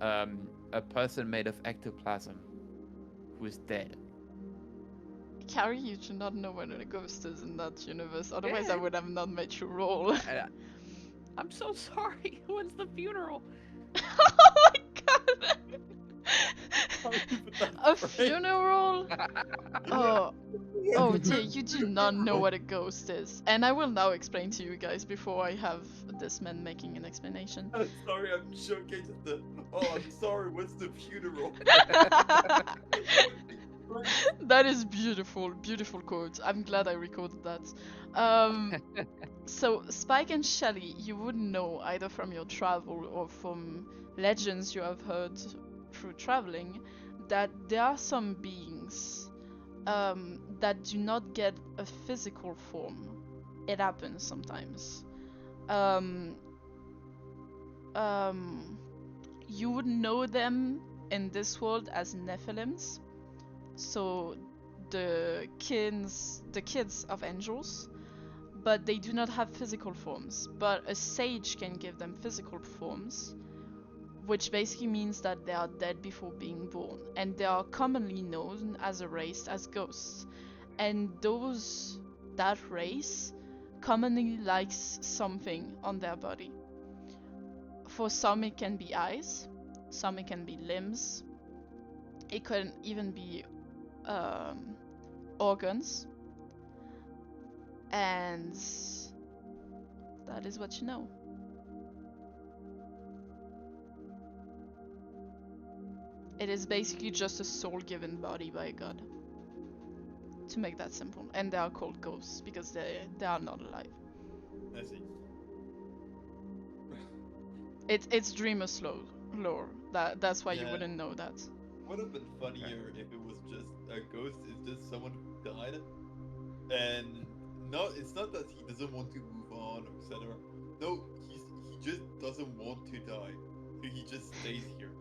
a person made of ectoplasm who's dead. Carrie, you do not know what a ghost is in that universe, otherwise I Yeah. would have not made you roll. I'm so sorry. When's the funeral? Oh my god! Sorry, but that's A right. funeral? Oh dear, you do not know what a ghost is. And I will now explain to you guys before I have this man making an explanation. I'm sorry, I'm showcasing the. Oh, I'm sorry. What's the funeral? That is beautiful, beautiful quote. I'm glad I recorded that. So Spike and Shelly, you wouldn't know either from your travel or from legends you have heard through traveling that there are some beings that do not get a physical form. It happens sometimes. You would know them in this world as Nephilims. So the kids of angels, but they do not have physical forms. But a sage can give them physical forms, which basically means that they are dead before being born, and they are commonly known as a race as ghosts. And that race commonly likes something on their body. For some it can be eyes, some it can be limbs, it can even be organs, and that is what you know. It is basically just a soul given body by God. To make that simple. And they are called ghosts because they are not alive. I see. It's dreamer's lore. That's why you Yeah. wouldn't know that. Would have been funnier if it was just a ghost is just someone who died, and no, it's not that he doesn't want to move on, etc. No, he just doesn't want to die, so he just stays here.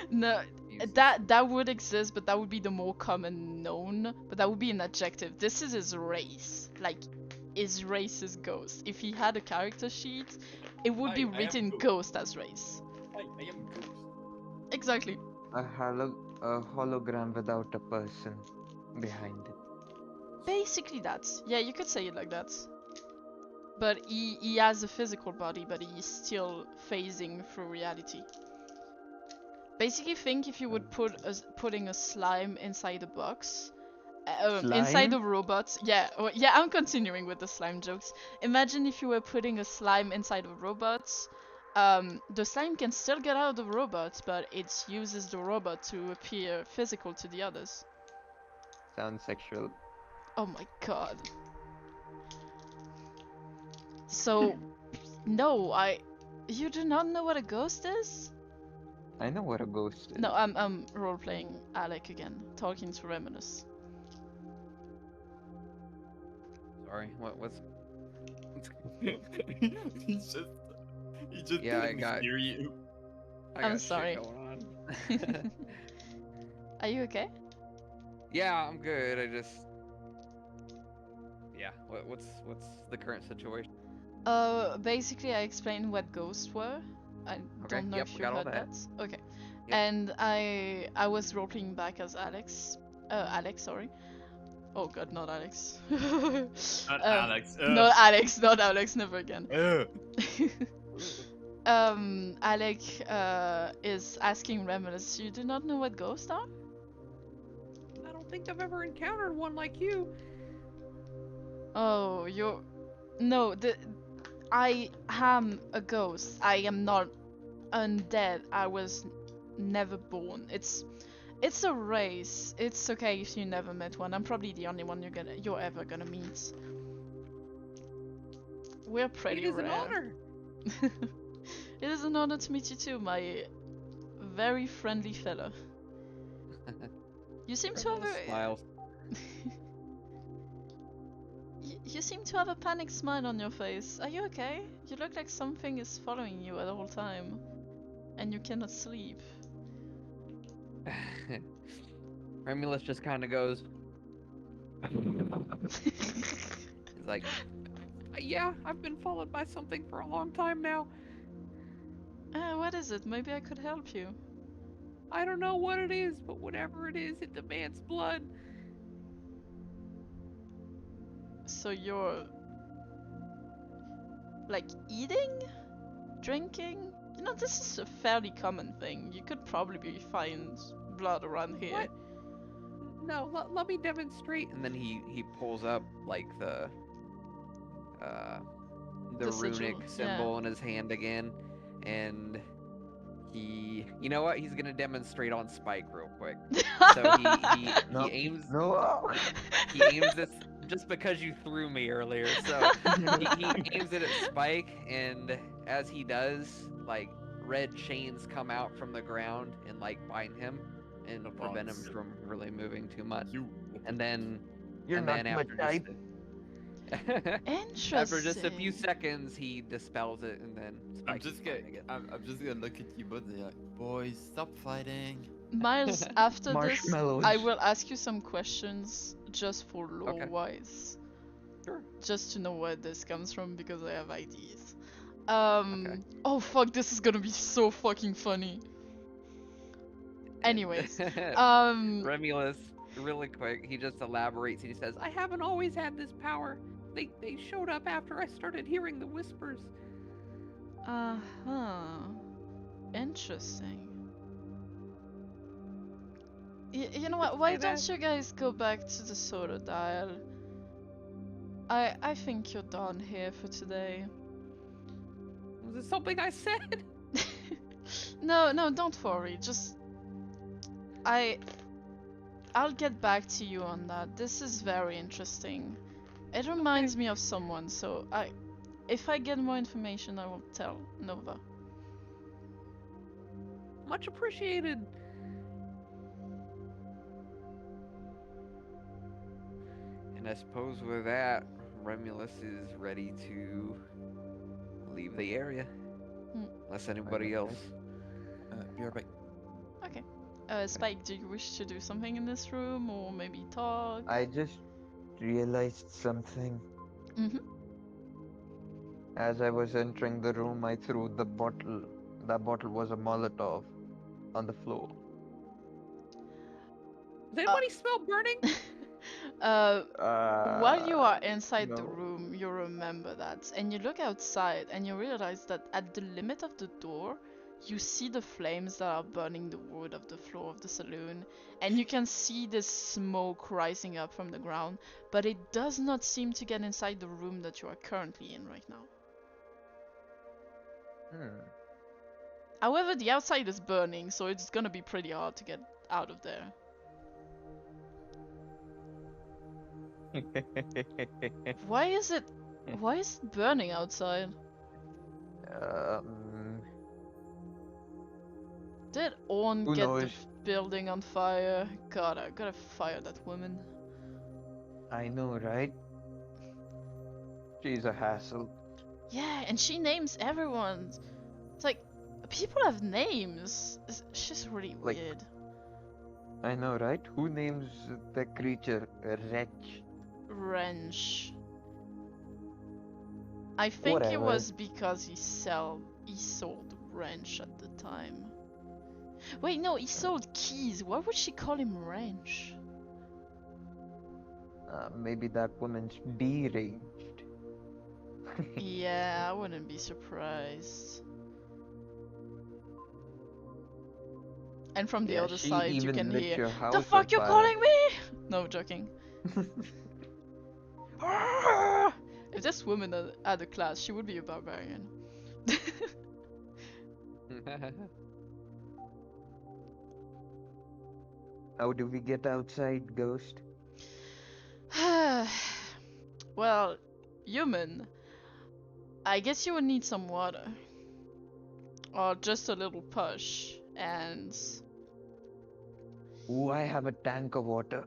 No, Jesus. that would exist, but that would be the more common known. But that would be an adjective. This is his race. Like, his race is ghost. If he had a character sheet, it would be I am written ghost. ghost as race. I am ghost. Exactly. A hologram without a person behind it. Basically that. Yeah, you could say it like that. But he has a physical body, but he's still phasing through reality. Basically, think if you would putting a slime inside a box, inside a Slime? robot. Yeah, yeah. I'm continuing with the slime jokes. Imagine if you were putting a slime inside a robot. The slime can still get out of the robot, but it uses the robot to appear physical to the others. Sounds sexual. Oh my god. So, no, you do not know what a ghost is? I know what a ghost is. No, I'm role playing Alec again, talking to Reminus. Sorry, what's... he just Yeah, I didn't got- hear you. I I'm got shit sorry. going on. Are you okay? Yeah, I'm good. I just... Yeah, what's the current situation? Basically I explained what ghosts were. I Okay, don't know yep, if we you got all heard that. that. Okay. Yep. And I was roleplaying back as Alex. Alex, sorry. Oh god, not Alex. Not Alex. Not Alex, not Alex, never again. Alec is asking Remulus, you do not know what ghosts are? I don't think I've ever encountered one like you. Oh, you're... No, I am a ghost. I am not undead, I was never born. It's a race. It's okay if you never met one. I'm probably the only one you're ever gonna meet. We're pretty It is an rare. honor. It is an honor to meet you too, my very friendly fellow. You seem to have a Smiles. you seem to have a panicked smile on your face. Are you okay? You look like something is following you at the whole time, and you cannot sleep. Remulus just kind of goes. He's like, Yeah, I've been followed by something for a long time now. What is it? Maybe I could help you. I don't know what it is, but whatever it is, it demands blood. So you're like eating? Drinking? You know, this is a fairly common thing. You could probably find blood around here. What? No, let me demonstrate. and then he pulls up like the The sigil, runic symbol in his hand again, and you know what? He's gonna demonstrate on Spike real quick. So he No. aims No. he aims this just because you threw me earlier. So he aims it at Spike, and as he does, like red chains come out from the ground and like bind him and prevent him Boss. from really moving too much. You. And then You're and not then my after type. Interesting. after just a few seconds, he dispels it, and then I'm Spike just is gonna. fine again. I'm just gonna look at you both and be like, boys, stop fighting. Miles, after this, Marshmallows. I will ask you some questions just for lore Okay. wise. Sure. Just to know where this comes from because I have ideas. Okay. Oh fuck, this is gonna be so fucking funny. Anyways, Remulus, really quick, he just elaborates and he says, I haven't always had this power. They showed up after I started hearing the whispers. Interesting. You know what? Could Why say don't that. you guys go back to the soda dial? I think you're done here for today. Was this something I said? No, don't worry. Just I'll get back to you on that. This is very interesting. It reminds me of someone, so if I get more information, I will tell Nova. Much appreciated. and I suppose with that, Remulus is ready to leave the area. Unless anybody else. Be right back. Okay. Spike, do you wish to do something in this room, or maybe talk? I just realized something. Mm-hmm. As I was entering the room, I threw the bottle. That bottle was a Molotov on the floor. Does anybody smell burning? While you are inside the no. room, you remember that, and you look outside, and you realize that at the limit of the door, you see the flames that are burning the wood of the floor of the saloon, and you can see this smoke rising up from the ground, but it does not seem to get inside the room that you are currently in right now. However, the outside is burning, so it's gonna be pretty hard to get out of there. Why is it burning outside? Did Orn Who get the knows? building on fire? God, I gotta fire that woman. I know, right? She's a hassle. Yeah, and she names everyone. It's like, people have names. She's really Like- weird. I know, right? Who names the creature Wretch? Wrench. I think it Whatever. was because he sold Wrench at the time. Wait, no, he sold keys. Why would she call him Wrench? Maybe that woman's deranged. Yeah, I wouldn't be surprised. And from the Yeah, other she side, you even can lit hear, your house "The on fuck you fire." calling me?" No, joking. If this woman had a class, she would be a barbarian. How do we get outside, Ghost? Well, human, I guess you would need some water. Or just a little push. And Ooh, I have a tank of water.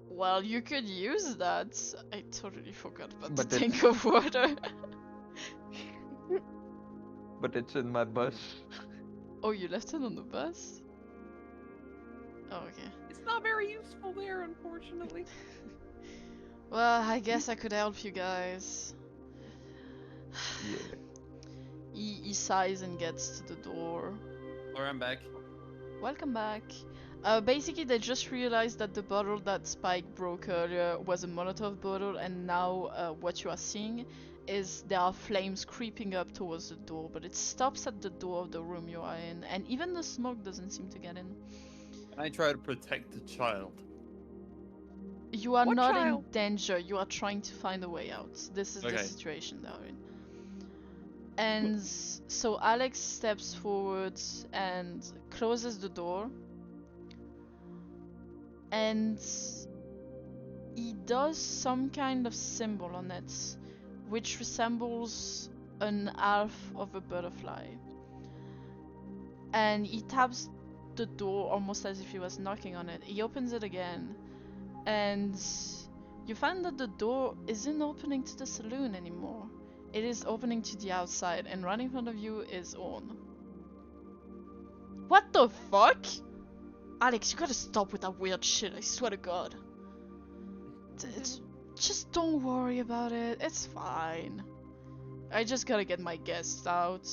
well, you could use that. I totally forgot about But the it's- tank of water. But it's in my bus. Oh, you left it on the bus? Oh, okay. It's not very useful there, unfortunately. Well, I guess I could help you guys. Yeah. He sighs and gets to the door. Or I'm back. Welcome back. Basically, they just realized that the bottle that Spike broke earlier was a Molotov bottle, and now what you are seeing is there are flames creeping up towards the door, but it stops at the door of the room you are in, and even the smoke doesn't seem to get in. I try to protect the child. You are What not in child? danger, you are trying to find a way out. This is the Okay. situation they are in. And so Alex steps forward and closes the door. And he does some kind of symbol on it, which resembles an half of a butterfly. And he taps the door almost as if he was knocking on it. He opens it again, and you find that the door isn't opening to the saloon anymore. It is opening to the outside, and right in front of you is Orn. What the fuck? Alex, you gotta stop with that weird shit, I swear to God. Just don't worry about it, it's fine. I just gotta get my guests out.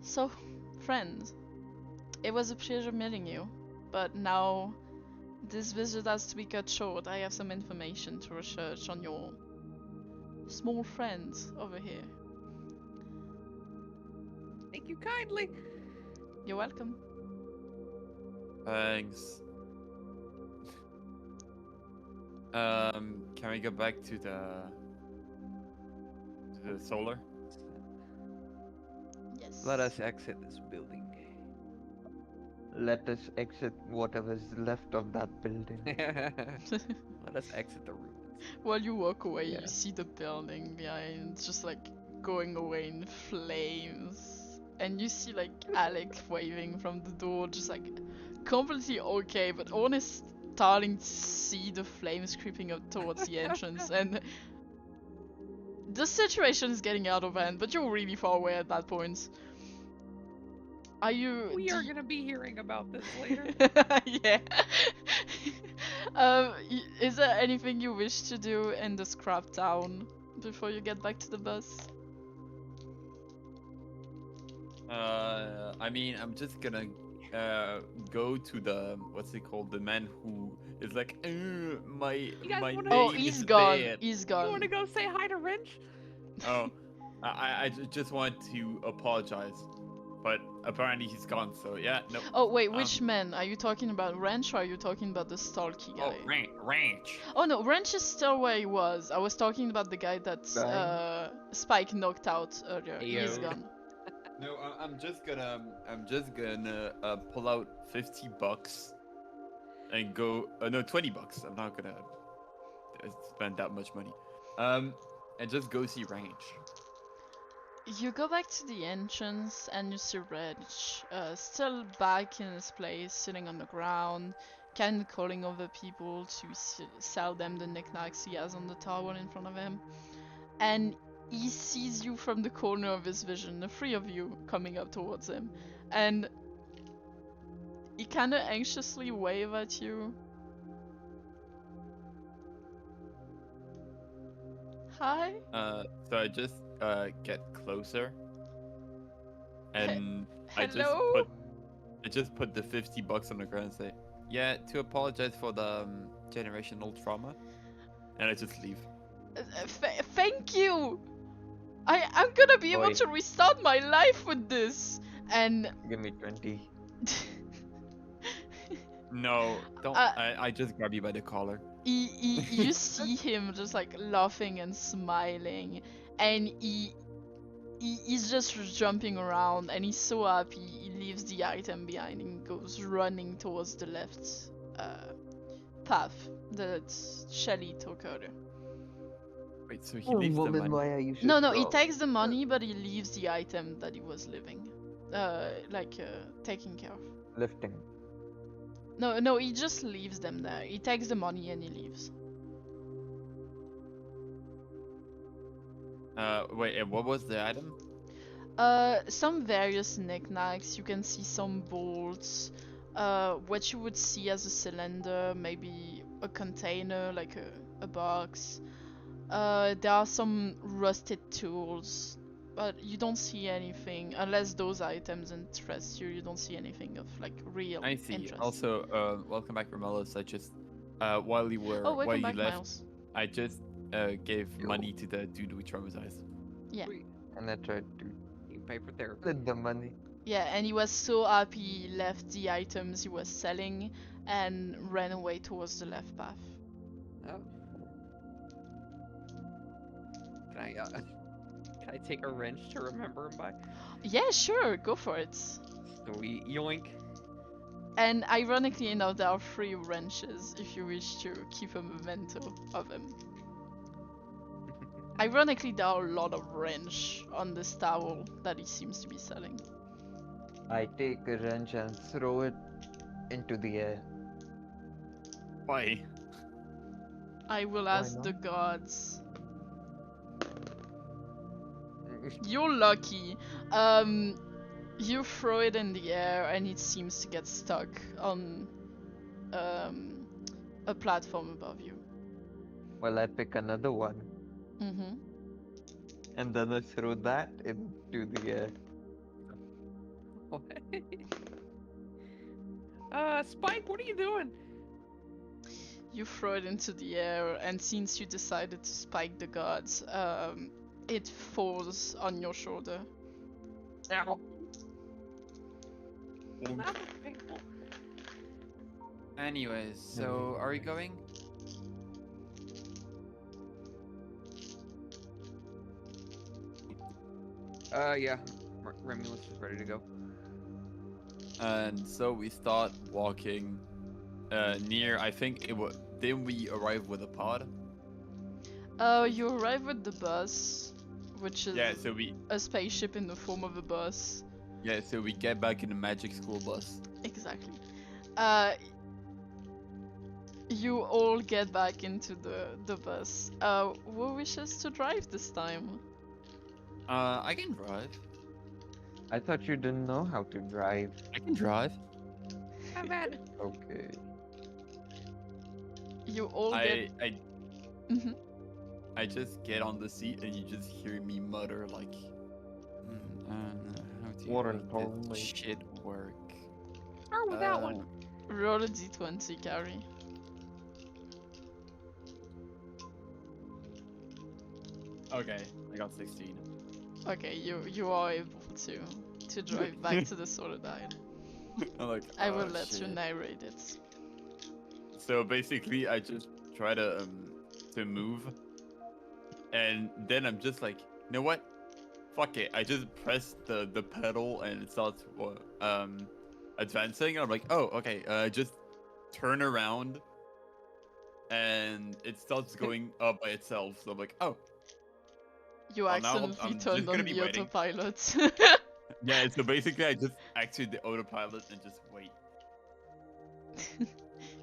So, friend, it was a pleasure meeting you, but now this visit has to be cut short. I have some information to research on your small friend over here. Thank you kindly. You're welcome. Thanks. Can we go back to the solar? Yes. Let us exit this building. Let us exit whatever's left of that building. Let us exit the ruins. While you walk away, Yeah. you see the building behind just like going away in flames. And you see like Alec waving from the door, just like completely okay, but Orn is starting to see the flames creeping up towards the entrance, and the situation is getting out of hand, but you're really far away at that point. Are you... We are gonna be hearing about this later. Yeah. Is there anything you wish to do in the scrap town before you get back to the bus? I mean, I'm just gonna go to the what's it called? The man who is like, my guys my wanna- Oh, name he's is gone. bad." He's You gone. wanna go say hi to Wrench? Oh, just want to apologize, but apparently he's gone. So yeah, no. Oh wait, which man? Are you talking about Wrench or are you talking about the stalky guy? Oh, ranch. Oh no, Wrench is still where he was. I was talking about the guy that Right. Spike knocked out earlier. He is Ayo. gone. No, I'm just gonna pull out $50 and go. No, $20. I'm not gonna spend that much money. And just go see ranch. You go back to the entrance and you see Reg, still back in his place, sitting on the ground, kind of calling over people to sell them the knickknacks he has on the towel in front of him. And he sees you from the corner of his vision, the three of you coming up towards him. And he kind of anxiously wave at you. Hi? So I just get closer, and Hello? I just put the $50 on the ground and say, yeah, to apologize for the generational trauma, and I just leave. Thank you! I'm gonna be able Oi. to restart my life with this! And Give me 20. No, don't. I just grab you by the collar. you see him just like laughing and smiling, and he he's just jumping around and he's so happy he leaves the item behind and goes running towards the left path that Shelly took earlier. Wait, so he Oh, leaves the woman, money. why are you so No, he strong? takes the money but he leaves the item that he was living. Taking care of. Lifting. No, he just leaves them there. He takes the money and he leaves. Wait, and what was the item? Some various knickknacks. You can see some bolts. What you would see as a cylinder, maybe a container, like a box. There are some rusted tools, but you don't see anything unless those items interest you. You don't see anything of like real I see. interest. Also, welcome back, Romelos. I just, while you were, Oh, while welcome you back, left, Miles. I just gave Yo. money to the dude we traumatized. Yeah. Sweet. And I tried to You pay for therapy. split the money. Yeah, and he was so happy he left the items he was selling and ran away towards the left path. Oh. Can I take a wrench to remember him by? Yeah, sure, go for it. Sweet yoink. And ironically enough, there are 3 wrenches if you wish to keep a memento of him. Ironically, there are a lot of wrench on this towel that he seems to be selling. I take a wrench and throw it into the air. Why? I will Why ask the not? gods. You're lucky. You throw it in the air and it seems to get stuck on a platform above you. Well, I pick another one. Mm-hmm. And then I throw that into the air. What? Spike, what are you doing? You throw it into the air, and since you decided to spike the gods, it falls on your shoulder. Ow. Boom. That was painful. Anyways, so are we going? Yeah. Remulus is ready to go. And so we start walking near. I think it was. Didn't we arrive with a pod? You arrive at the bus, which is Yeah. So we. a spaceship in the form of a bus. Yeah. So we get back in the magic school bus. Exactly. You all get back into the bus. Who wishes to drive this time? I can drive. I thought you didn't know how to drive. I can drive. How bad? Okay. You all get. Mhm. I just get on the seat and you just hear me mutter like, how do What make an only- this shit work? Or without one. Roll a d20, Carrie. Okay, I got 16. Okay, you are able to drive back to the Solar Isle. I'm like, I will "Oh, let you shit." narrate it. So basically, I just try to move, and then I'm just like, you know what? Fuck it. I just press the pedal and it starts advancing. And I'm like, oh, okay. Just turn around, and it starts going up by itself. So I'm like, oh, You Well, now accidentally I'm just turned gonna on be the waiting. autopilot. yeah. So basically, I just activate the autopilot and just wait.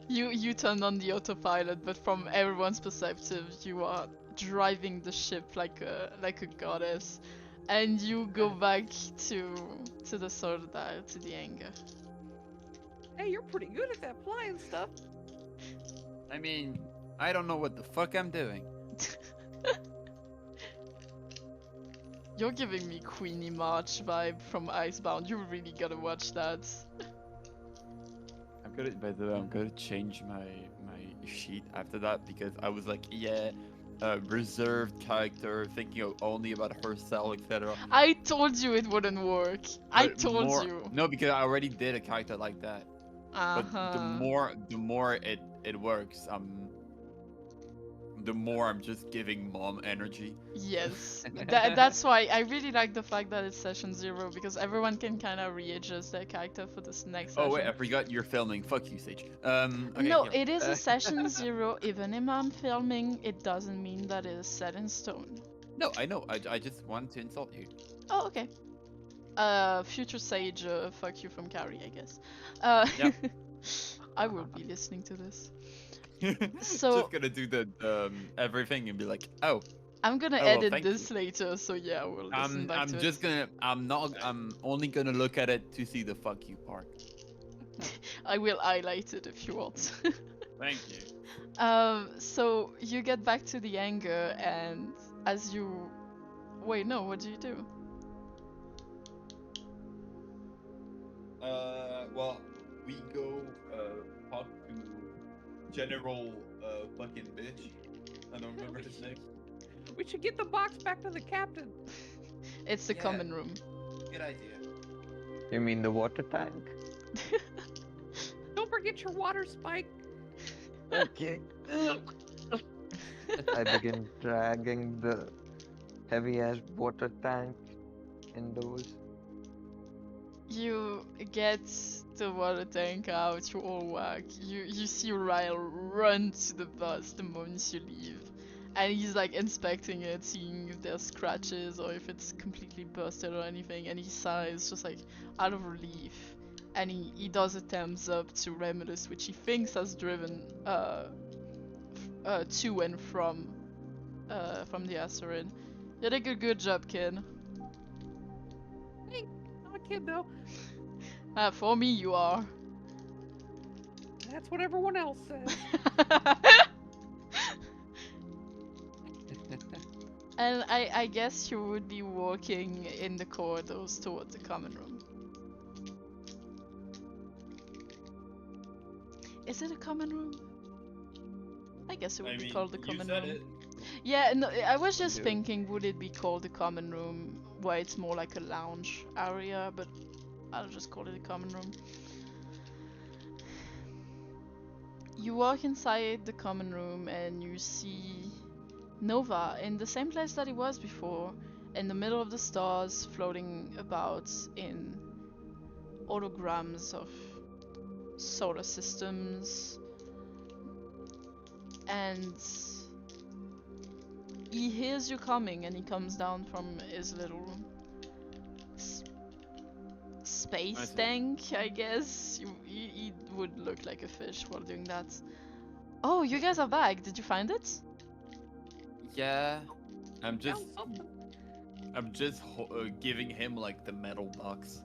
You turned on the autopilot, but from everyone's perspective, you are driving the ship like a goddess, and you go back to the Solar Isle, to the hangar. Hey, you're pretty good at that flying stuff. I mean, I don't know what the fuck I'm doing. You're giving me Queenie March vibe from Icebound. You really gotta watch that. I'm gonna, by the way, I'm gonna change my sheet after that because I was like, yeah, reserved character, thinking only about herself, etc. I told you it wouldn't work. I But told more- you. No, because I already did a character like that. But the more it works, the more I'm just giving mom energy. Yes, that's why I really like the fact that it's session 0 because everyone can kind of readjust their character for this next session. Oh wait, I forgot you're filming. Fuck you, Sage. Okay, No, yeah. it is a session 0. Even if I'm filming, it doesn't mean that it is set in stone. No, I know. I just wanted to insult you. Oh, okay. Future Sage, fuck you from Carrie, I guess. Yep. I will be listening to this. So- Just gonna do the everything and be like, oh, I'm gonna Oh, well, edit thank this later, so yeah, we'll listen back I'm to just it. gonna I'm only gonna look at it to see the fuck you part. I will highlight it if you want. Thank you. So you get back to the anger, and as you... Wait, no, what do you do? Well, we go talk to General fucking bitch. I don't remember his name. We should get the box back to the captain. It's the Yeah. common room. Good idea. You mean the water tank? Don't forget your water spike. Okay. I begin dragging the heavy ass water tank indoors. You get the water tank out, you all work. You see Ryle run to the bus the moment you leave. And he's like inspecting it, seeing if there's scratches or if it's completely busted or anything, and he sighs just like out of relief. And he does a thumbs up to Remulus, which he thinks has driven to and from the asteroid. You did a good job, kid. I'm a kid though. For me, you are. That's what everyone else says. And I guess you would be walking in the corridors toward the common room. Is it a common room? I guess it would be called the common room. Yeah, no, I was just do. thinking, would it be called the common room, where it's more like a lounge area, but I'll just call it a common room. You walk inside the common room and you see Nova in the same place that he was before, in the middle of the stars, floating about in holograms of solar systems. And he hears you coming and he comes down from his little space tank, I guess. He would look like a fish while doing that. Oh, you guys are back. Did you find it? Yeah. I'm just Found something. giving him like the metal box.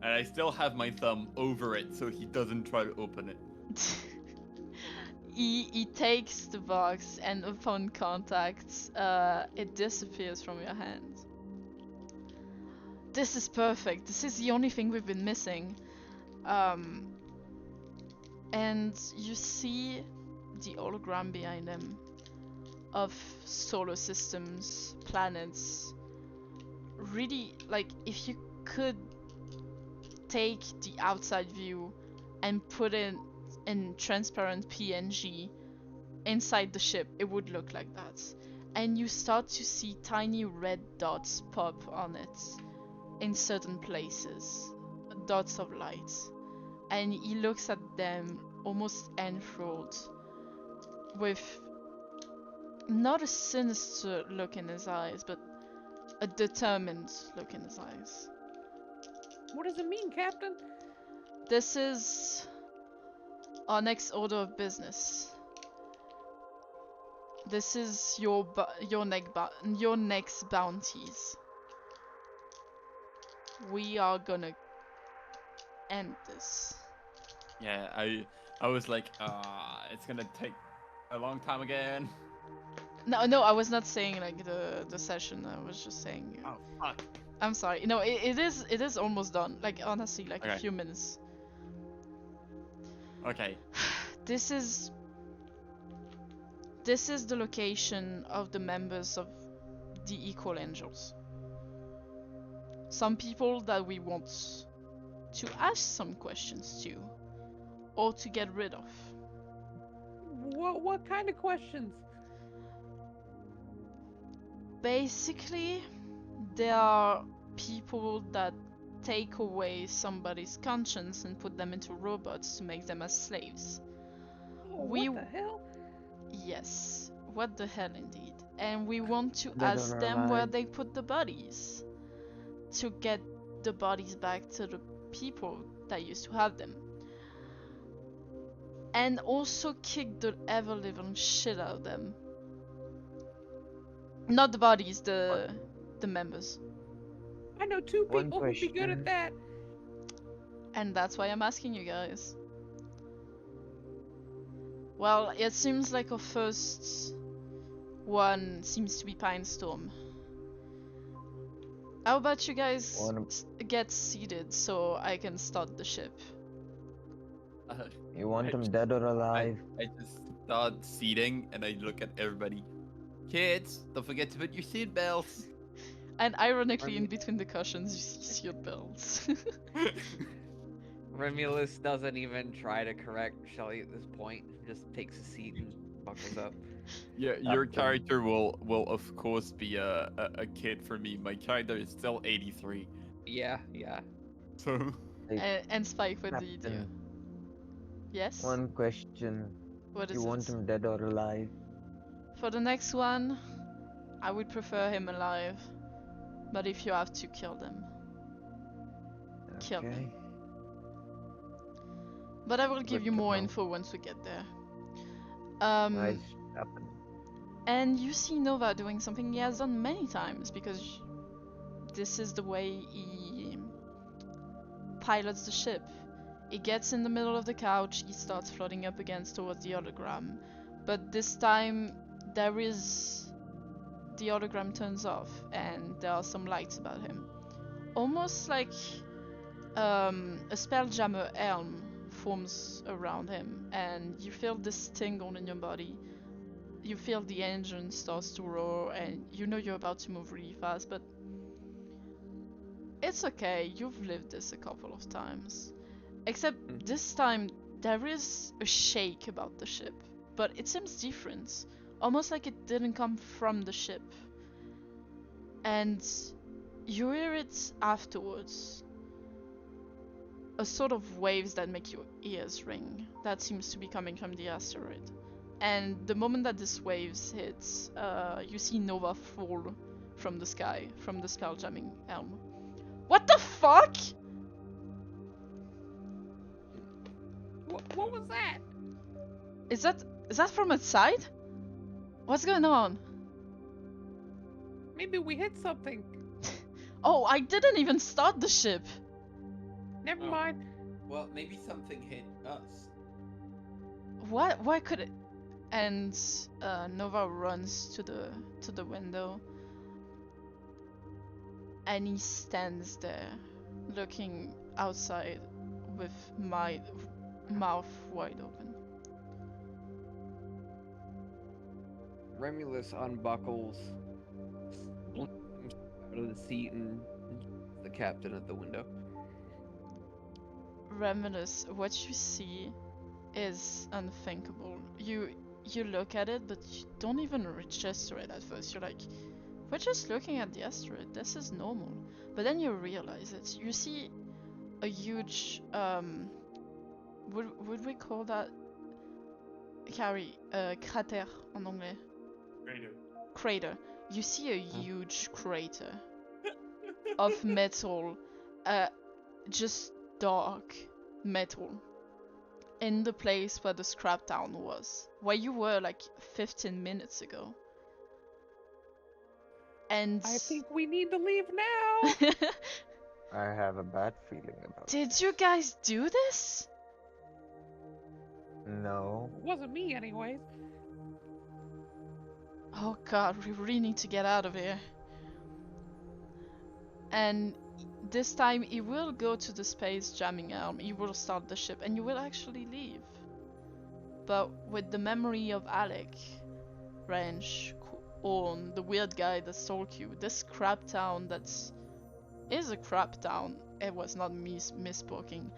And I still have my thumb over it so he doesn't try to open it. He takes the box and upon contact, it disappears from your hand. This is perfect. This is the only thing we've been missing. And you see the hologram behind him of solar systems, planets. Really, like, if you could take the outside view and put it in transparent PNG inside the ship, it would look like that. And you start to see tiny red dots pop on it in certain places, dots of light. And he looks at them almost enthralled, with not a sinister look in his eyes, but a determined look in his eyes. What does it mean, Captain? This is our next order of business. This is your next bounties. We are gonna end this. Yeah, I was like, it's gonna take a long time again. No, I was not saying like the session. I was just saying. Oh fuck. I'm sorry. No, it is almost done. Like honestly, like a Okay. few minutes. Okay. This is the location of the members of the Equal Angels. Some people that we want to ask some questions to, or to get rid of. Whoa, What kind of questions? Basically, there are people that take away somebody's conscience and put them into robots to make them as slaves. Oh, We- what the hell? Yes, what the hell indeed. And we want to Dead ask or them where alive. they put the bodies to get the bodies back to the people that used to have them. And also kick the ever living shit out of them. Not the bodies, the members. I know two One people who'd be good question. at that. And that's why I'm asking you guys. Well, it seems like our first one seems to be Pine Storm. How about you guys One- get seated so I can start the ship? You want I him just- dead or alive? I just start seating and I look at everybody. Kids, don't forget to put your seat belts. And ironically, in between the cushions, you see seat belts. Remulus doesn't even try to correct Shelly at this point. Just takes a seat and buckles up. Yeah, your character will of course be a kid for me. My character is still 83. Yeah. So And Spike, what do you do? Captain, Yes? one question. What is You want it? him dead or alive? For the next one, I would prefer him alive. But if you have to kill them, kill them. Okay. But I will give Good you to more know. info once we get there. Nice, Captain. And you see Nova doing something he has done many times because this is the way he pilots the ship. He gets in the middle of the couch, he starts floating up against towards the hologram. But this time the hologram turns off and there are some lights about him. Almost like a spelljammer helm forms around him and you feel this tingle in your body. You feel the engine starts to roar and you know you're about to move really fast, but it's okay, you've lived this a couple of times. Except this time there is a shake about the ship, but it seems different. Almost like it didn't come from the ship. And you hear it afterwards. A sort of waves that make your ears ring. That seems to be coming from the asteroid. And the moment that this waves hits, you see Nova fall from the sky, from the spelljamming helm. What the fuck? What was that? Is that from outside? What's going on? Maybe we hit something. Oh, I didn't even start the ship. Never Oh. mind. well, maybe something hit us. What? Why could it? And Nova runs to the window, and he stands there, looking outside with my mouth wide open. Remulus unbuckles, out of the seat, and the captain at the window. Remulus, what you see is unthinkable. You look at it, but you don't even register it at first. You're like, we're just looking at the asteroid. This is normal. But then you realize it. You see a huge would we call that, Carrie, crater en anglais? Crater. You see a huge crater of metal, just dark metal, in the place where the scrap town was, where you were like 15 minutes ago. And I think we need to leave now. I have a bad feeling about it. did you guys do this? No. Wasn't me, anyways. Oh god, we really need to get out of here. And this time he will go to the space jamming arm, he will start the ship, and you will actually leave. But with the memory of Alec, Wrench, Orn, the weird guy that stalked you, this crap town is a crap town. It was not me misspeaking.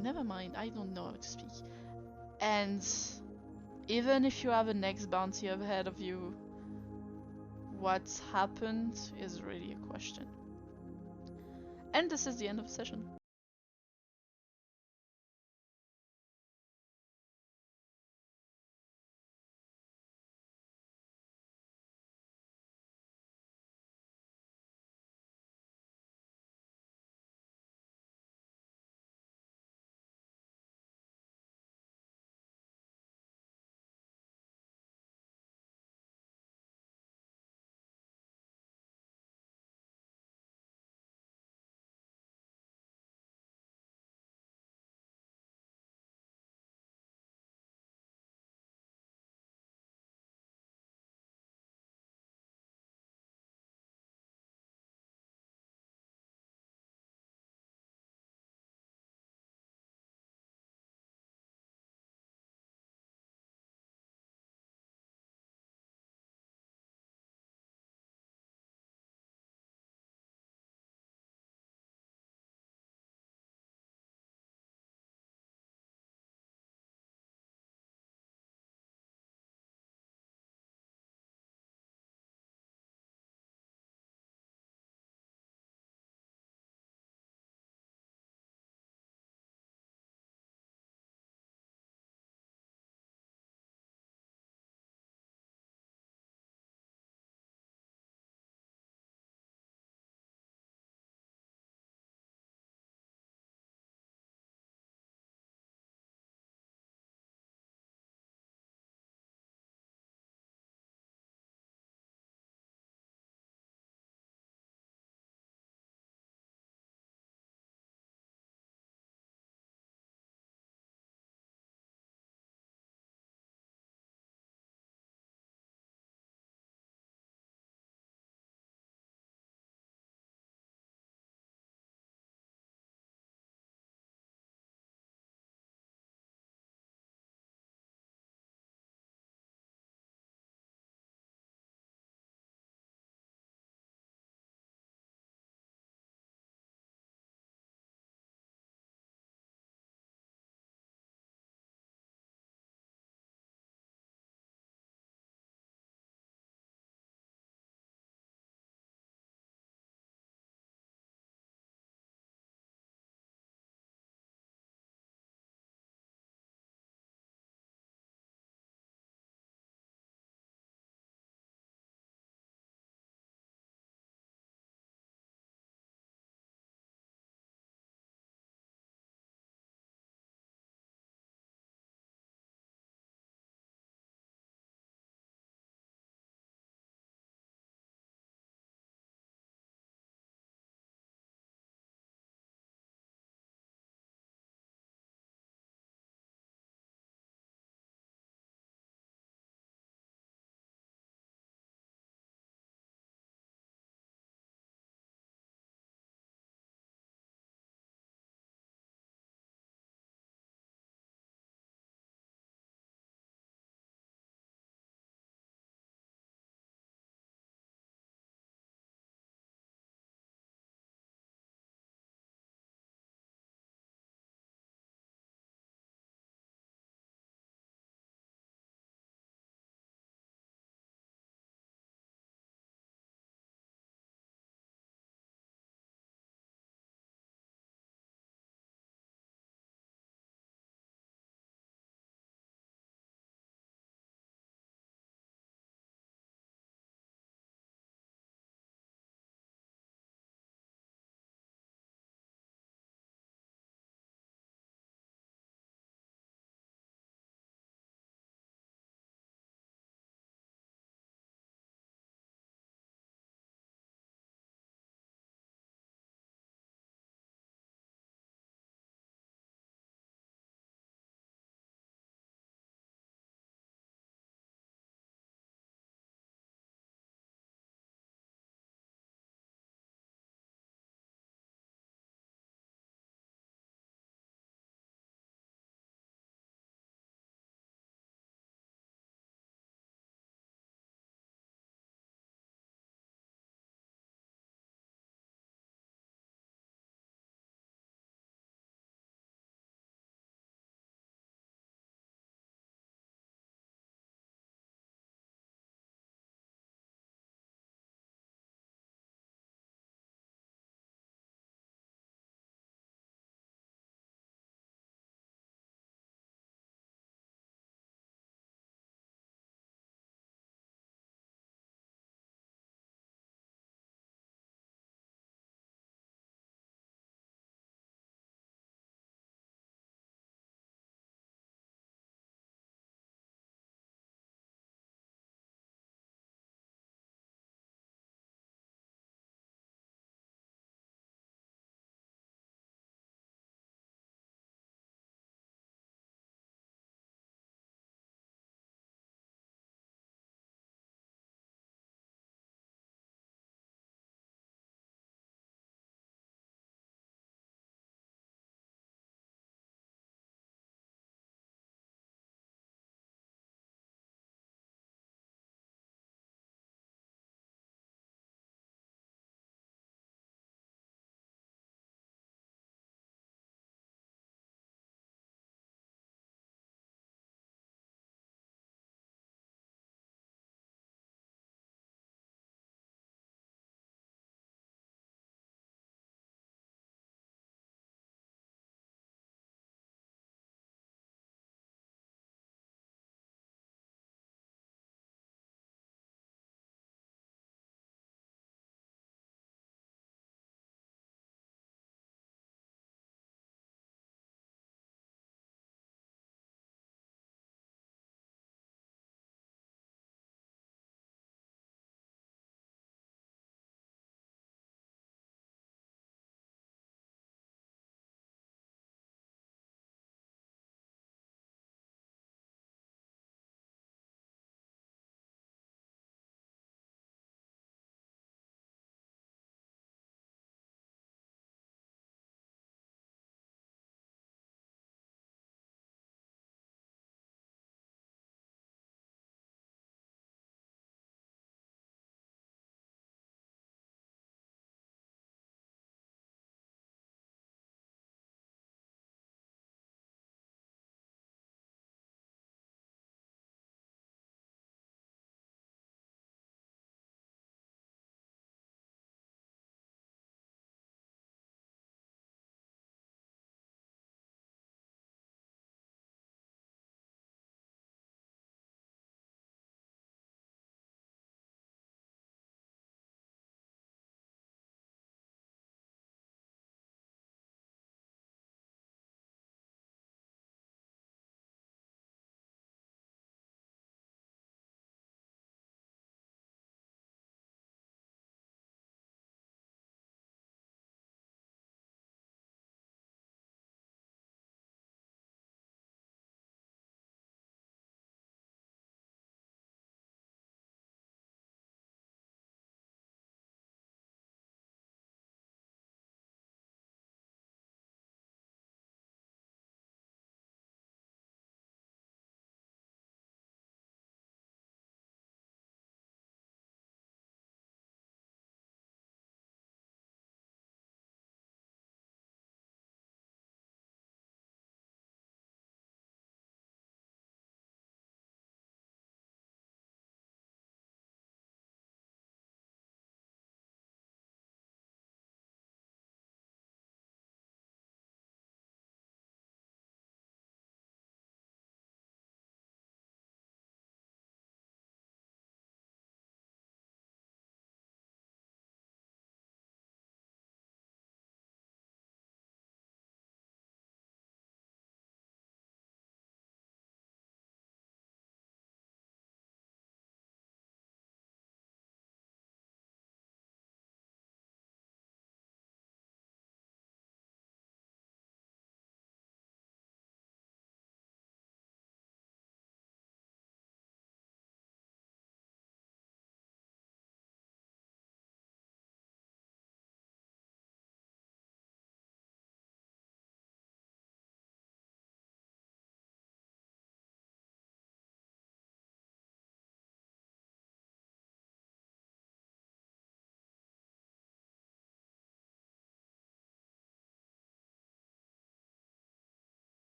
Never mind, I don't know how to speak. And even if you have a next bounty ahead of you, what's happened is really a question. And this is the end of the session.